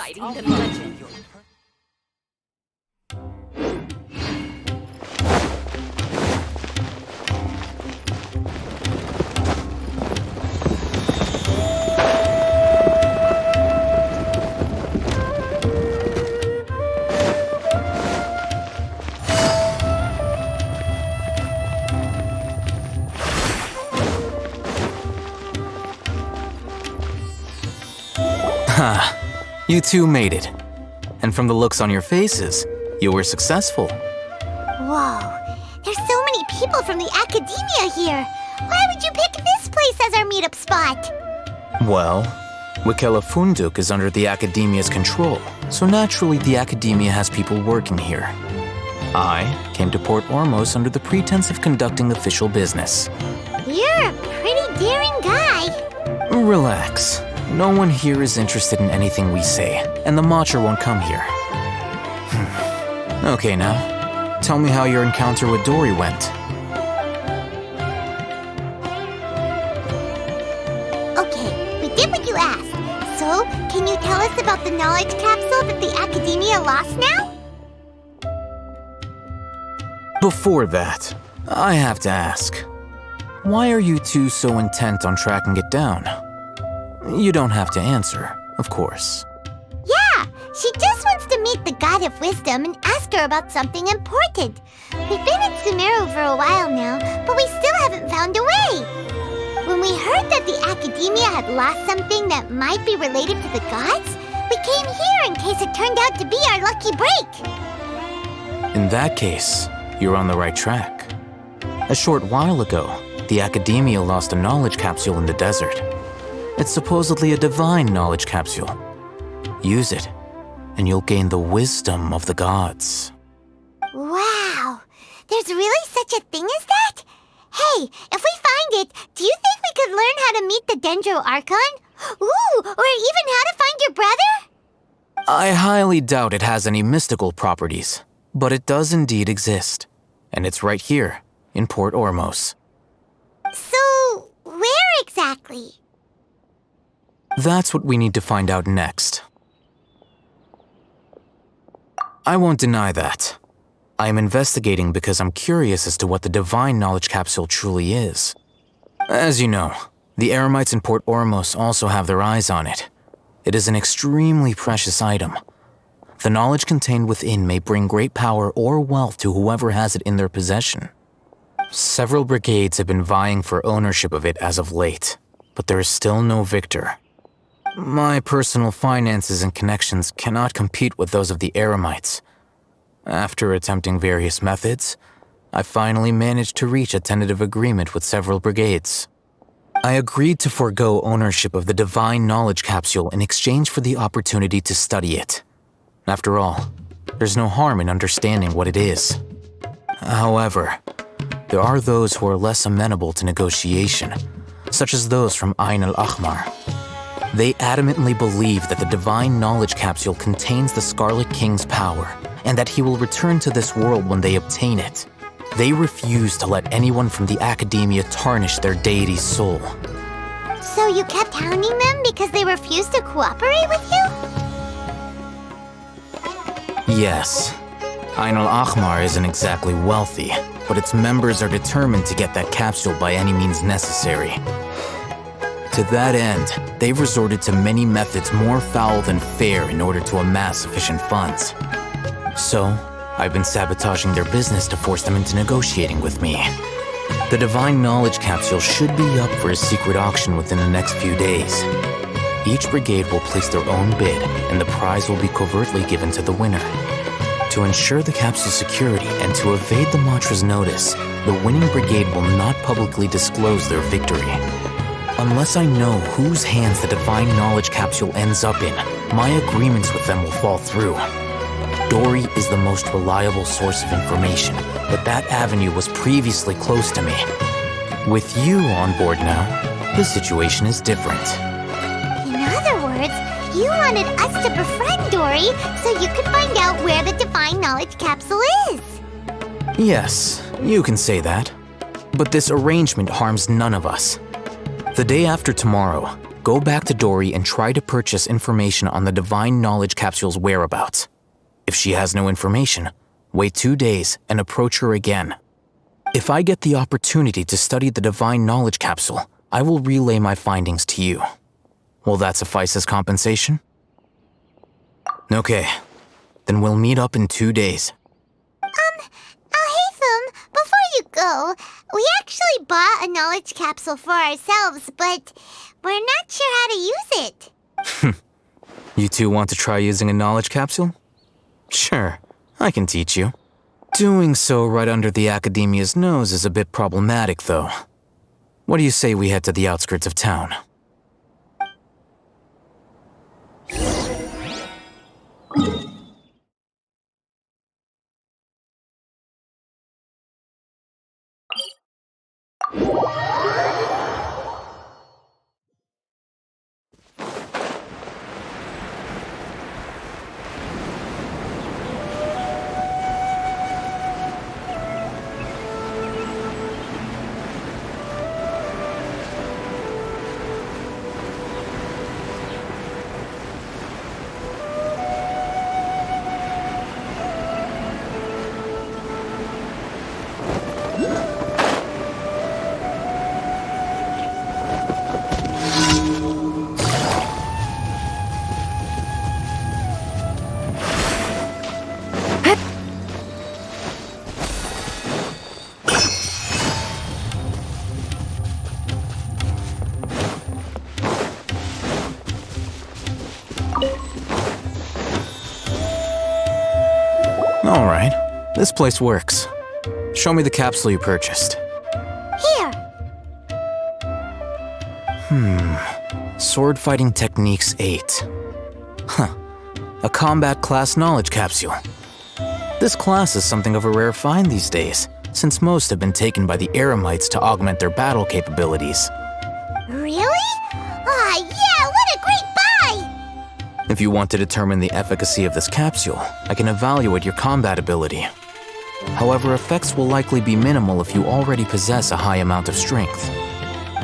You two made it. And from the looks on your faces, you were successful. Whoa, there's so many people from the academia here. Why would you pick this place as our meetup spot? Well, Wikela Funduk is under the academia's control, so naturally the academia has people working here. I came to Port Ormos under the pretense of conducting official business. You're a pretty daring guy. Relax. No one here is interested in anything we say, and the Matcher won't come here. Okay now, tell me how your encounter with Dory went. Okay, we did what you asked. So, can you tell us about the knowledge capsule that the academia lost now? Before that, I have to ask, why are you two so intent on tracking it down? You don't have to answer, of course. Yeah, she just wants to meet the God of Wisdom and ask her about something important. We've been in Sumeru for a while now, but we still haven't found a way. When we heard that the academia had lost something that might be related to the gods, we came here in case it turned out to be our lucky break. In that case, you're on the right track. A short while ago, the academia lost a knowledge capsule in the desert. It's supposedly a divine knowledge capsule. Use it, and you'll gain the wisdom of the gods. Wow, there's really such a thing as that? Hey, if we find it, do you think we could learn how to meet the Dendro Archon? Ooh, or even how to find your brother? I highly doubt it has any mystical properties, but it does indeed exist. And it's right here, in Port Ormos. So, where exactly? That's what we need to find out next. I won't deny that. I am investigating because I'm curious as to what the divine knowledge capsule truly is. As you know, the Eremites in Port Ormos also have their eyes on it. It is an extremely precious item. The knowledge contained within may bring great power or wealth to whoever has it in their possession. Several brigades have been vying for ownership of it as of late, but there is still no victor. My personal finances and connections cannot compete with those of the Eremites. After attempting various methods, I finally managed to reach a tentative agreement with several brigades. I agreed to forego ownership of the divine knowledge capsule in exchange for the opportunity to study it. After all, there's no harm in understanding what it is. However, there are those who are less amenable to negotiation, such as those from Ain al-Ahmar. They adamantly believe that the divine knowledge capsule contains the Scarlet King's power, and that he will return to this world when they obtain it. They refuse to let anyone from the academia tarnish their deity's soul. So you kept hounding them because they refused to cooperate with you? Yes. Ain al-Ahmar isn't exactly wealthy, but its members are determined to get that capsule by any means necessary. To that end, they've resorted to many methods more foul than fair in order to amass sufficient funds. So, I've been sabotaging their business to force them into negotiating with me. The divine knowledge capsule should be up for a secret auction within the next few days. Each brigade will place their own bid, and the prize will be covertly given to the winner. To ensure the capsule's security and to evade the Matra's notice, the winning brigade will not publicly disclose their victory. Unless I know whose hands the divine knowledge capsule ends up in, my agreements with them will fall through. Dory is the most reliable source of information, but that avenue was previously closed to me. With you on board now, the situation is different. In other words, you wanted us to befriend Dory so you could find out where the divine knowledge capsule is. Yes, you can say that. But this arrangement harms none of us. The day after tomorrow, go back to Dory and try to purchase information on the divine knowledge capsule's whereabouts. If she has no information, wait 2 days and approach her again. If I get the opportunity to study the divine knowledge capsule, I will relay my findings to you. Will that suffice as compensation? Okay, then we'll meet up in 2 days. Haytham, before you go, we actually bought a knowledge capsule for ourselves, but we're not sure how to use it. You two want to try using a knowledge capsule? Sure, I can teach you. Doing so right under the Academia's nose is a bit problematic, though. What do you say we head to the outskirts of town? All right, this place works. Show me the capsule you purchased. Here. Sword Fighting Techniques 8. Huh. A combat class knowledge capsule. This class is something of a rare find these days, since most have been taken by the Eremites to augment their battle capabilities. Really? Ah, yeah, what a great buy! If you want to determine the efficacy of this capsule, I can evaluate your combat ability. However, effects will likely be minimal if you already possess a high amount of strength.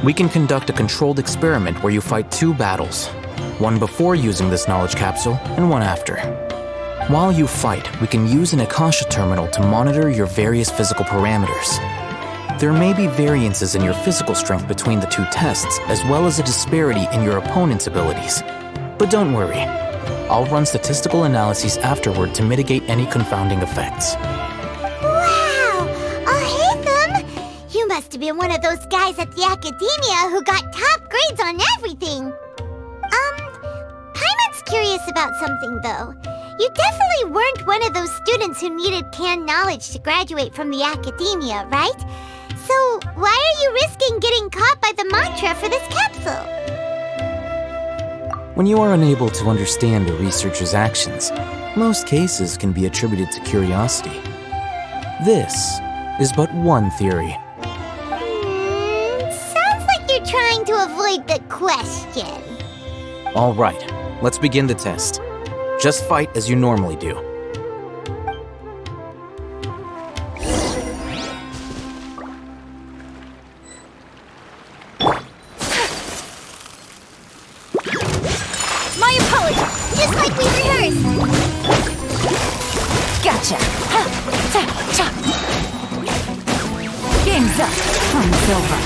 We can conduct a controlled experiment where you fight 2 battles, one before using this knowledge capsule and one after. While you fight, we can use an Akasha terminal to monitor your various physical parameters. There may be variances in your physical strength between the 2 tests, as well as a disparity in your opponent's abilities. But don't worry, I'll run statistical analyses afterward to mitigate any confounding effects. Wow! Hatham! You must have been one of those guys at the Academia who got top grades on everything. Paimon's curious about something, though. You definitely weren't one of those students who needed canned knowledge to graduate from the Academia, right? So why are you risking getting caught by the mantra for this capsule? When you are unable to understand a researcher's actions, most cases can be attributed to curiosity. This is but one theory. Sounds like you're trying to avoid the question. All right, let's begin the test. Just fight as you normally do. My apologies, just like we rehearsed. Gotcha. Game's up. Fun's over.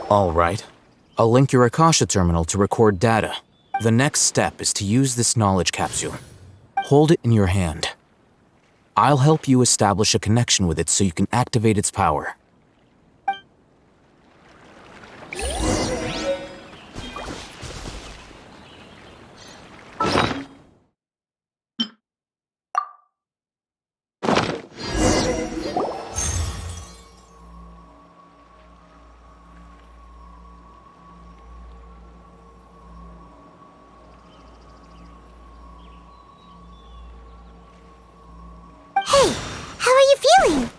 All right. I'll link your Akasha terminal to record data. The next step is to use this knowledge capsule. Hold it in your hand. I'll help you establish a connection with it so you can activate its power. Hey, how are you feeling?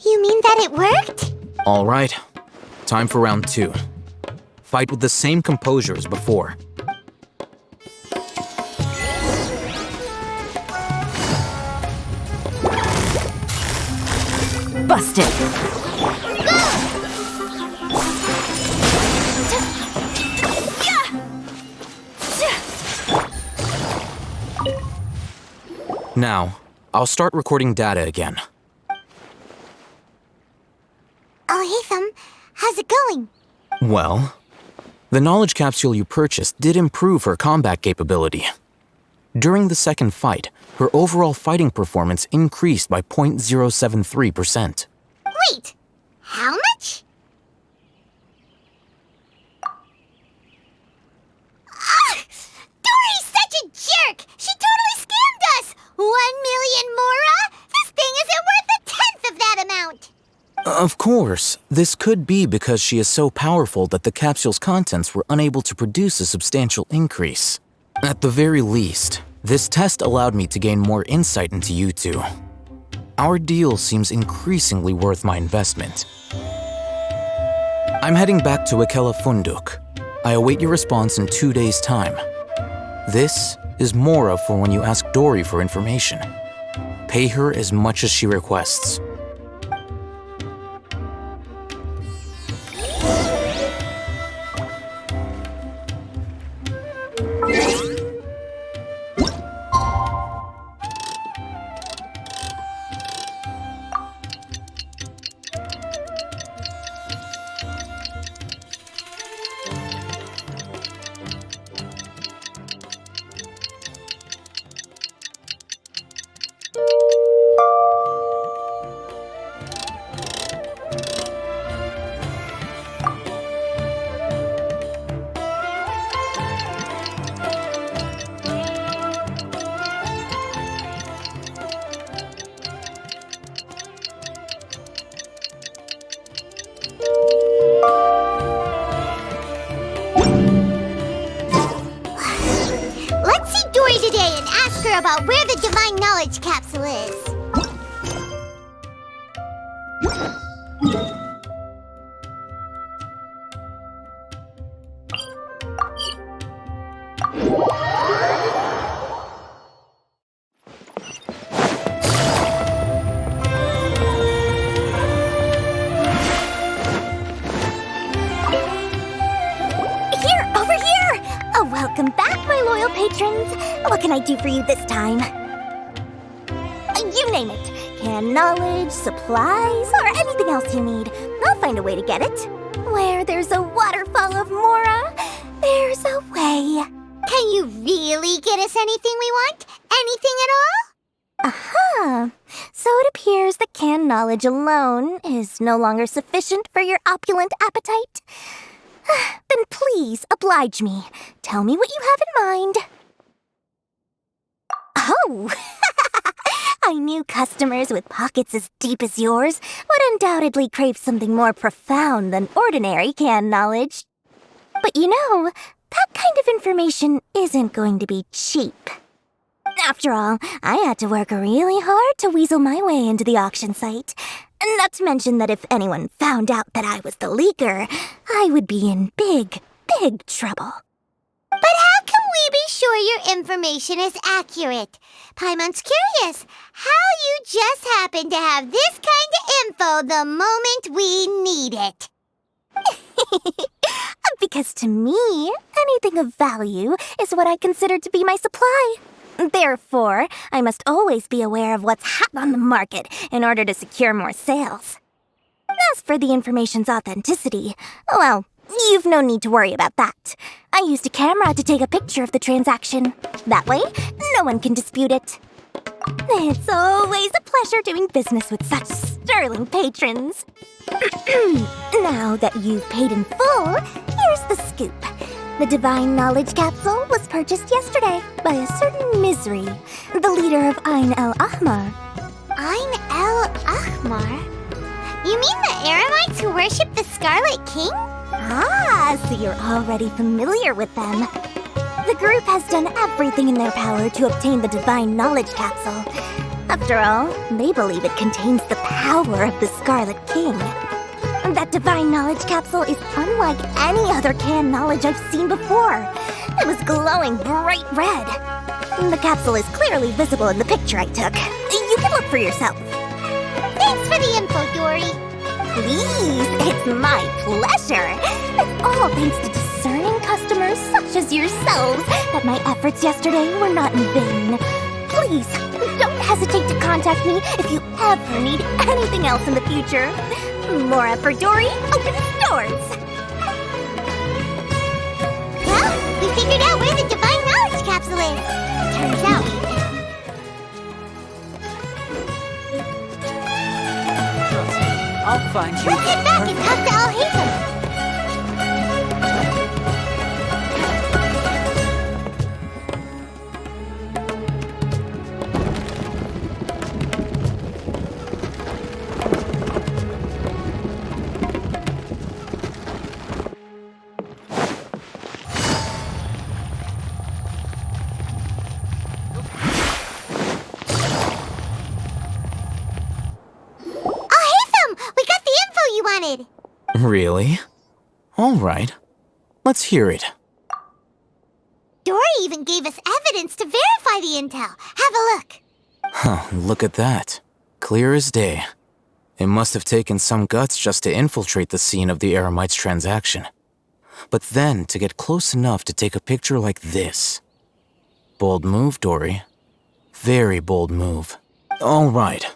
You mean that it worked? All right. Time for round 2. Fight with the same composure as before. Busted. Now, I'll start recording data again. Oh, Hatham, how's it going? Well, the knowledge capsule you purchased did improve her combat capability. During the second fight, Her overall fighting performance increased by 0.073%. Wait, how much? Dory's such a jerk! She totally scammed us! 1 million Mora? This thing isn't worth a tenth of that amount! Of course, this could be because she is so powerful that the capsule's contents were unable to produce a substantial increase. At the very least, this test allowed me to gain more insight into you two. Our deal seems increasingly worth my investment. I'm heading back to Akela Funduk. I await your response in 2 days' time. This is Mora for when you ask Dory for information. Pay her as much as she requests. About where the Divine Knowledge Capsule is. Here, over here! Oh, welcome back, my loyal patrons. What can I do for you this time? You name it. Canned knowledge, supplies, or anything else you need. I'll find a way to get it. Where there's a waterfall of Mora, there's a way. Can you really get us anything we want? Anything at all? Uh-huh. So it appears that canned knowledge alone is no longer sufficient for your opulent appetite. Then please oblige me. Tell me what you have in mind. Oh! I knew customers with pockets as deep as yours would undoubtedly crave something more profound than ordinary canned knowledge. But you know, that kind of information isn't going to be cheap. After all, I had to work really hard to weasel my way into the auction site. Not to mention that if anyone found out that I was the leaker, I would be in big, big trouble. But how can we be sure your information is accurate? Paimon's curious how you just happen to have this kind of info the moment we need it. Because to me, anything of value is what I consider to be my supply. Therefore, I must always be aware of what's hot on the market in order to secure more sales. As for the information's authenticity, well, you've no need to worry about that. I used a camera to take a picture of the transaction. That way, no one can dispute it. It's always a pleasure doing business with such sterling patrons. Now that you've paid in full, here's the scoop. The Divine Knowledge Capsule was purchased yesterday by a certain Misery, the leader of Ain el-Ahmar. Ain el-Ahmar? You mean the Eremites who worship the Scarlet King? Ah, so you're already familiar with them. The group has done everything in their power to obtain the Divine Knowledge Capsule. After all, they believe it contains the power of the Scarlet King. That Divine Knowledge Capsule is unlike any other canned knowledge I've seen before. It was glowing bright red. The capsule is clearly visible in the picture I took. You can look for yourself. Thanks for the info, Dory. Please, it's my pleasure. It's all thanks to discerning customers such as yourselves that my efforts yesterday were not in vain. Please, don't hesitate to contact me if you ever need anything else in the future. Mora for Dory opens doors. Well, we figured out where the Divine Knowledge Capsule is. Turns out I'll find you. Let's head back and talk to Al-Haitham. Really? All right. Let's hear it. Dory even gave us evidence to verify the intel. Have a look. Huh, look at that. Clear as day. It must have taken some guts just to infiltrate the scene of the Eremites' transaction. But then to get close enough to take a picture like this. Bold move, Dory. Very bold move. All right.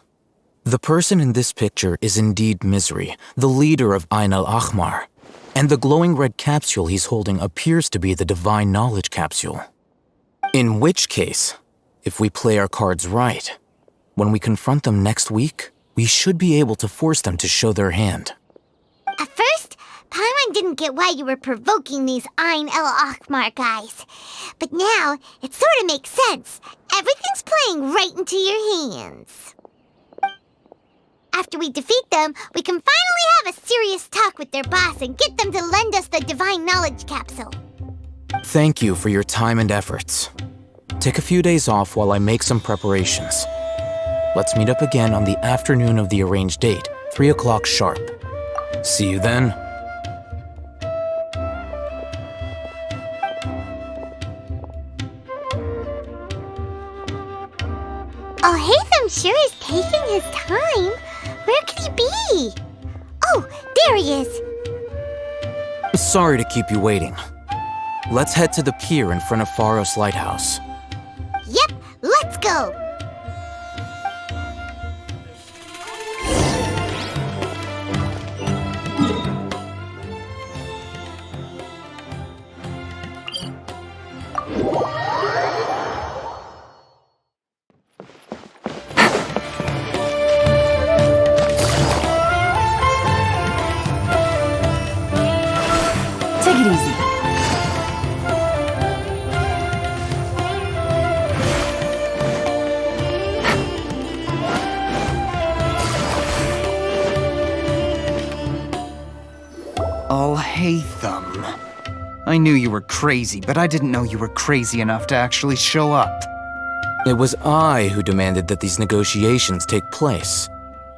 The person in this picture is indeed Misery, the leader of Ain al-Ahmar, and the glowing red capsule he's holding appears to be the Divine Knowledge capsule. In which case, if we play our cards right, when we confront them next week, we should be able to force them to show their hand. At first, Paimon didn't get why you were provoking these Ain al-Ahmar guys. But now, it sort of makes sense. Everything's playing right into your hands. After we defeat them, we can finally have a serious talk with their boss and get them to lend us the Divine Knowledge capsule. Thank you for your time and efforts. Take a few days off while I make some preparations. Let's meet up again on the afternoon of the arranged date, 3 o'clock sharp. See you then. Al-Haitham sure is taking his time. Where could he be? Oh, there he is. Sorry to keep you waiting. Let's head to the pier in front of Pharos Lighthouse. Yep, let's go. Take it easy. Al-Haitham. I knew you were crazy, but I didn't know you were crazy enough to actually show up. It was I who demanded that these negotiations take place.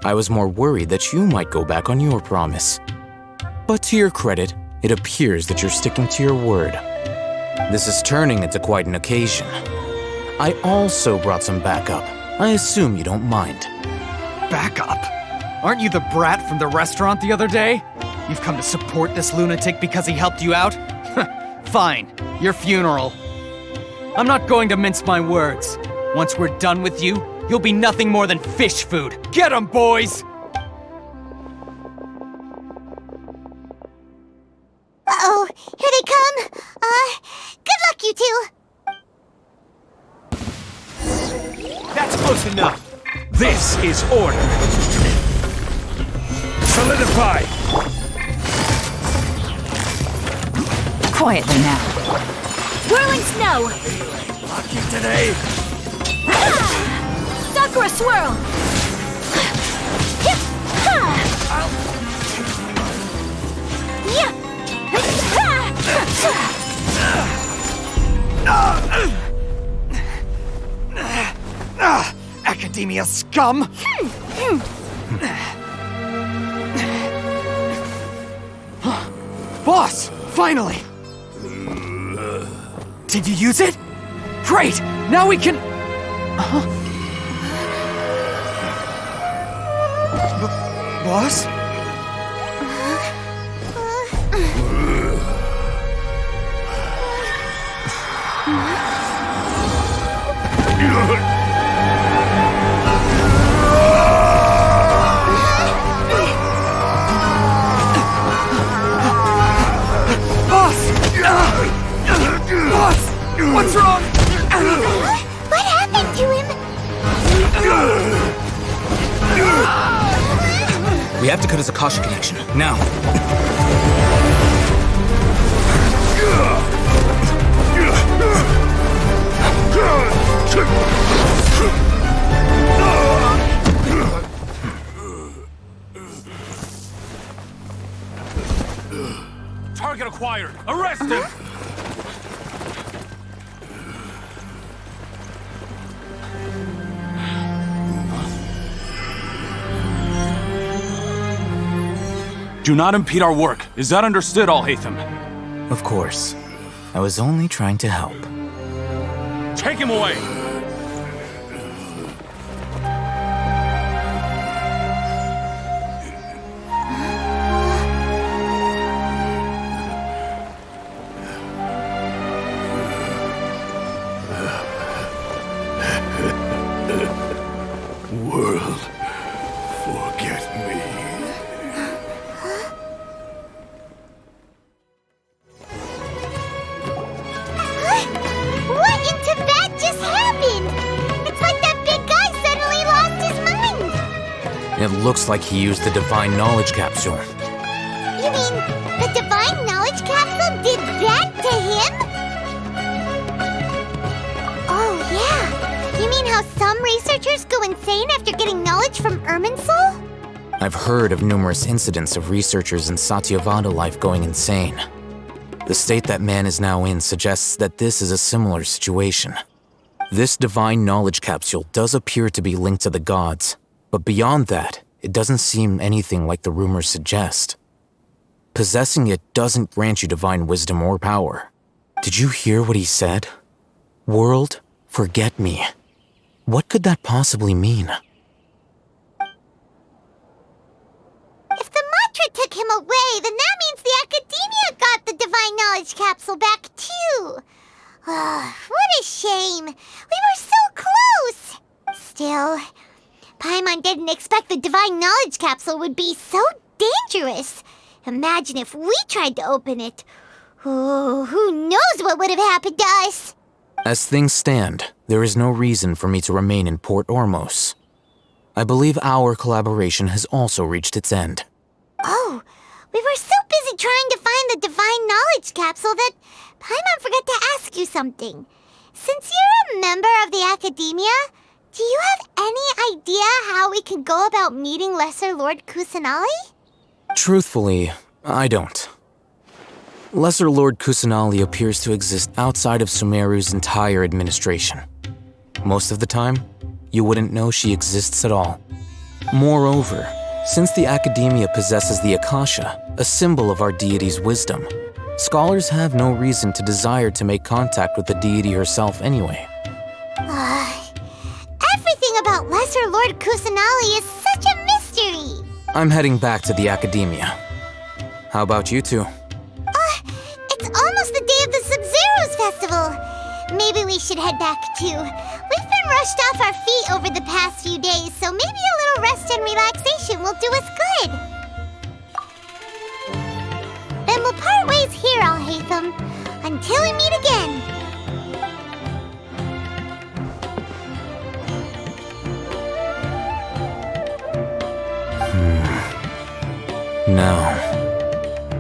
I was more worried that you might go back on your promise. But to your credit, it appears that you're sticking to your word. This is turning into quite an occasion. I also brought some backup. I assume you don't mind. Backup? Aren't you the brat from the restaurant the other day? You've come to support this lunatic because he helped you out? Fine, your funeral. I'm not going to mince my words. Once we're done with you, you'll be nothing more than fish food. Get 'em, boys! Uh-oh, here they come. Good luck, you two. That's close enough. This is order. Solidify. Quietly now. Whirling snow! Lucky today. Sakura swirl! Academia scum! Boss! Finally! Did you use it? Great! Now we can... Boss? Boss! What's wrong? What happened to him? We We have to cut his Akasha connection, now. Target acquired! Arrest him! Do not impede our work. Is that understood, Al-Haytham? Of course. I was only trying to help. Take him away! World, forget me. What in Tibet just happened? It's like that big guy suddenly lost his mind! It looks like he used the Divine Knowledge Capsule. You mean the Divine Knowledge Capsule did that to him? Oh, yeah. You mean how some researchers go insane after getting knowledge from Irminsul? I've heard of numerous incidents of researchers in Satyavada life going insane. The state that man is now in suggests that this is a similar situation. This Divine Knowledge Capsule does appear to be linked to the gods, but beyond that, it doesn't seem anything like the rumors suggest. Possessing it doesn't grant you divine wisdom or power. Did you hear what he said? World, forget me. What could that possibly mean? If the mantra took him away, then that means the Academia got the Divine Knowledge Capsule back too. What a shame. We were so close. Still, Paimon didn't expect the Divine Knowledge Capsule would be so dangerous. Imagine if we tried to open it. Oh, who knows what would have happened to us? As things stand, there is no reason for me to remain in Port Ormos. I believe our collaboration has also reached its end. Oh, we were so busy trying to find the Divine Knowledge Capsule that Paimon forgot to ask you something. Since you're a member of the Academia, do you have any idea how we can go about meeting Lesser Lord Kusanali? Truthfully, I don't. Lesser Lord Kusanali appears to exist outside of Sumeru's entire administration. Most of the time, you wouldn't know she exists at all. Moreover, since the Academia possesses the Akasha, a symbol of our deity's wisdom, scholars have no reason to desire to make contact with the deity herself anyway. Everything about Lesser Lord Kusanali is such a mystery! I'm heading back to the Academia. How about you two? It's almost the day of the Sub-Zero's festival. Maybe we should head back too. We've been rushed off our feet over the past few days, so maybe a little rest and relaxation will do us good. Then we'll part ways here, Al-Haytham, until we meet again. Now,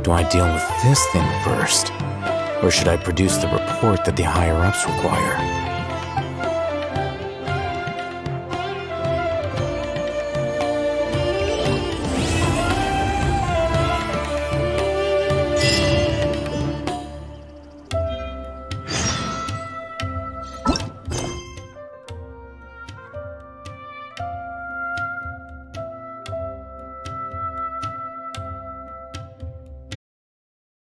do I deal with this thing first? Or should I produce the report that the higher-ups require?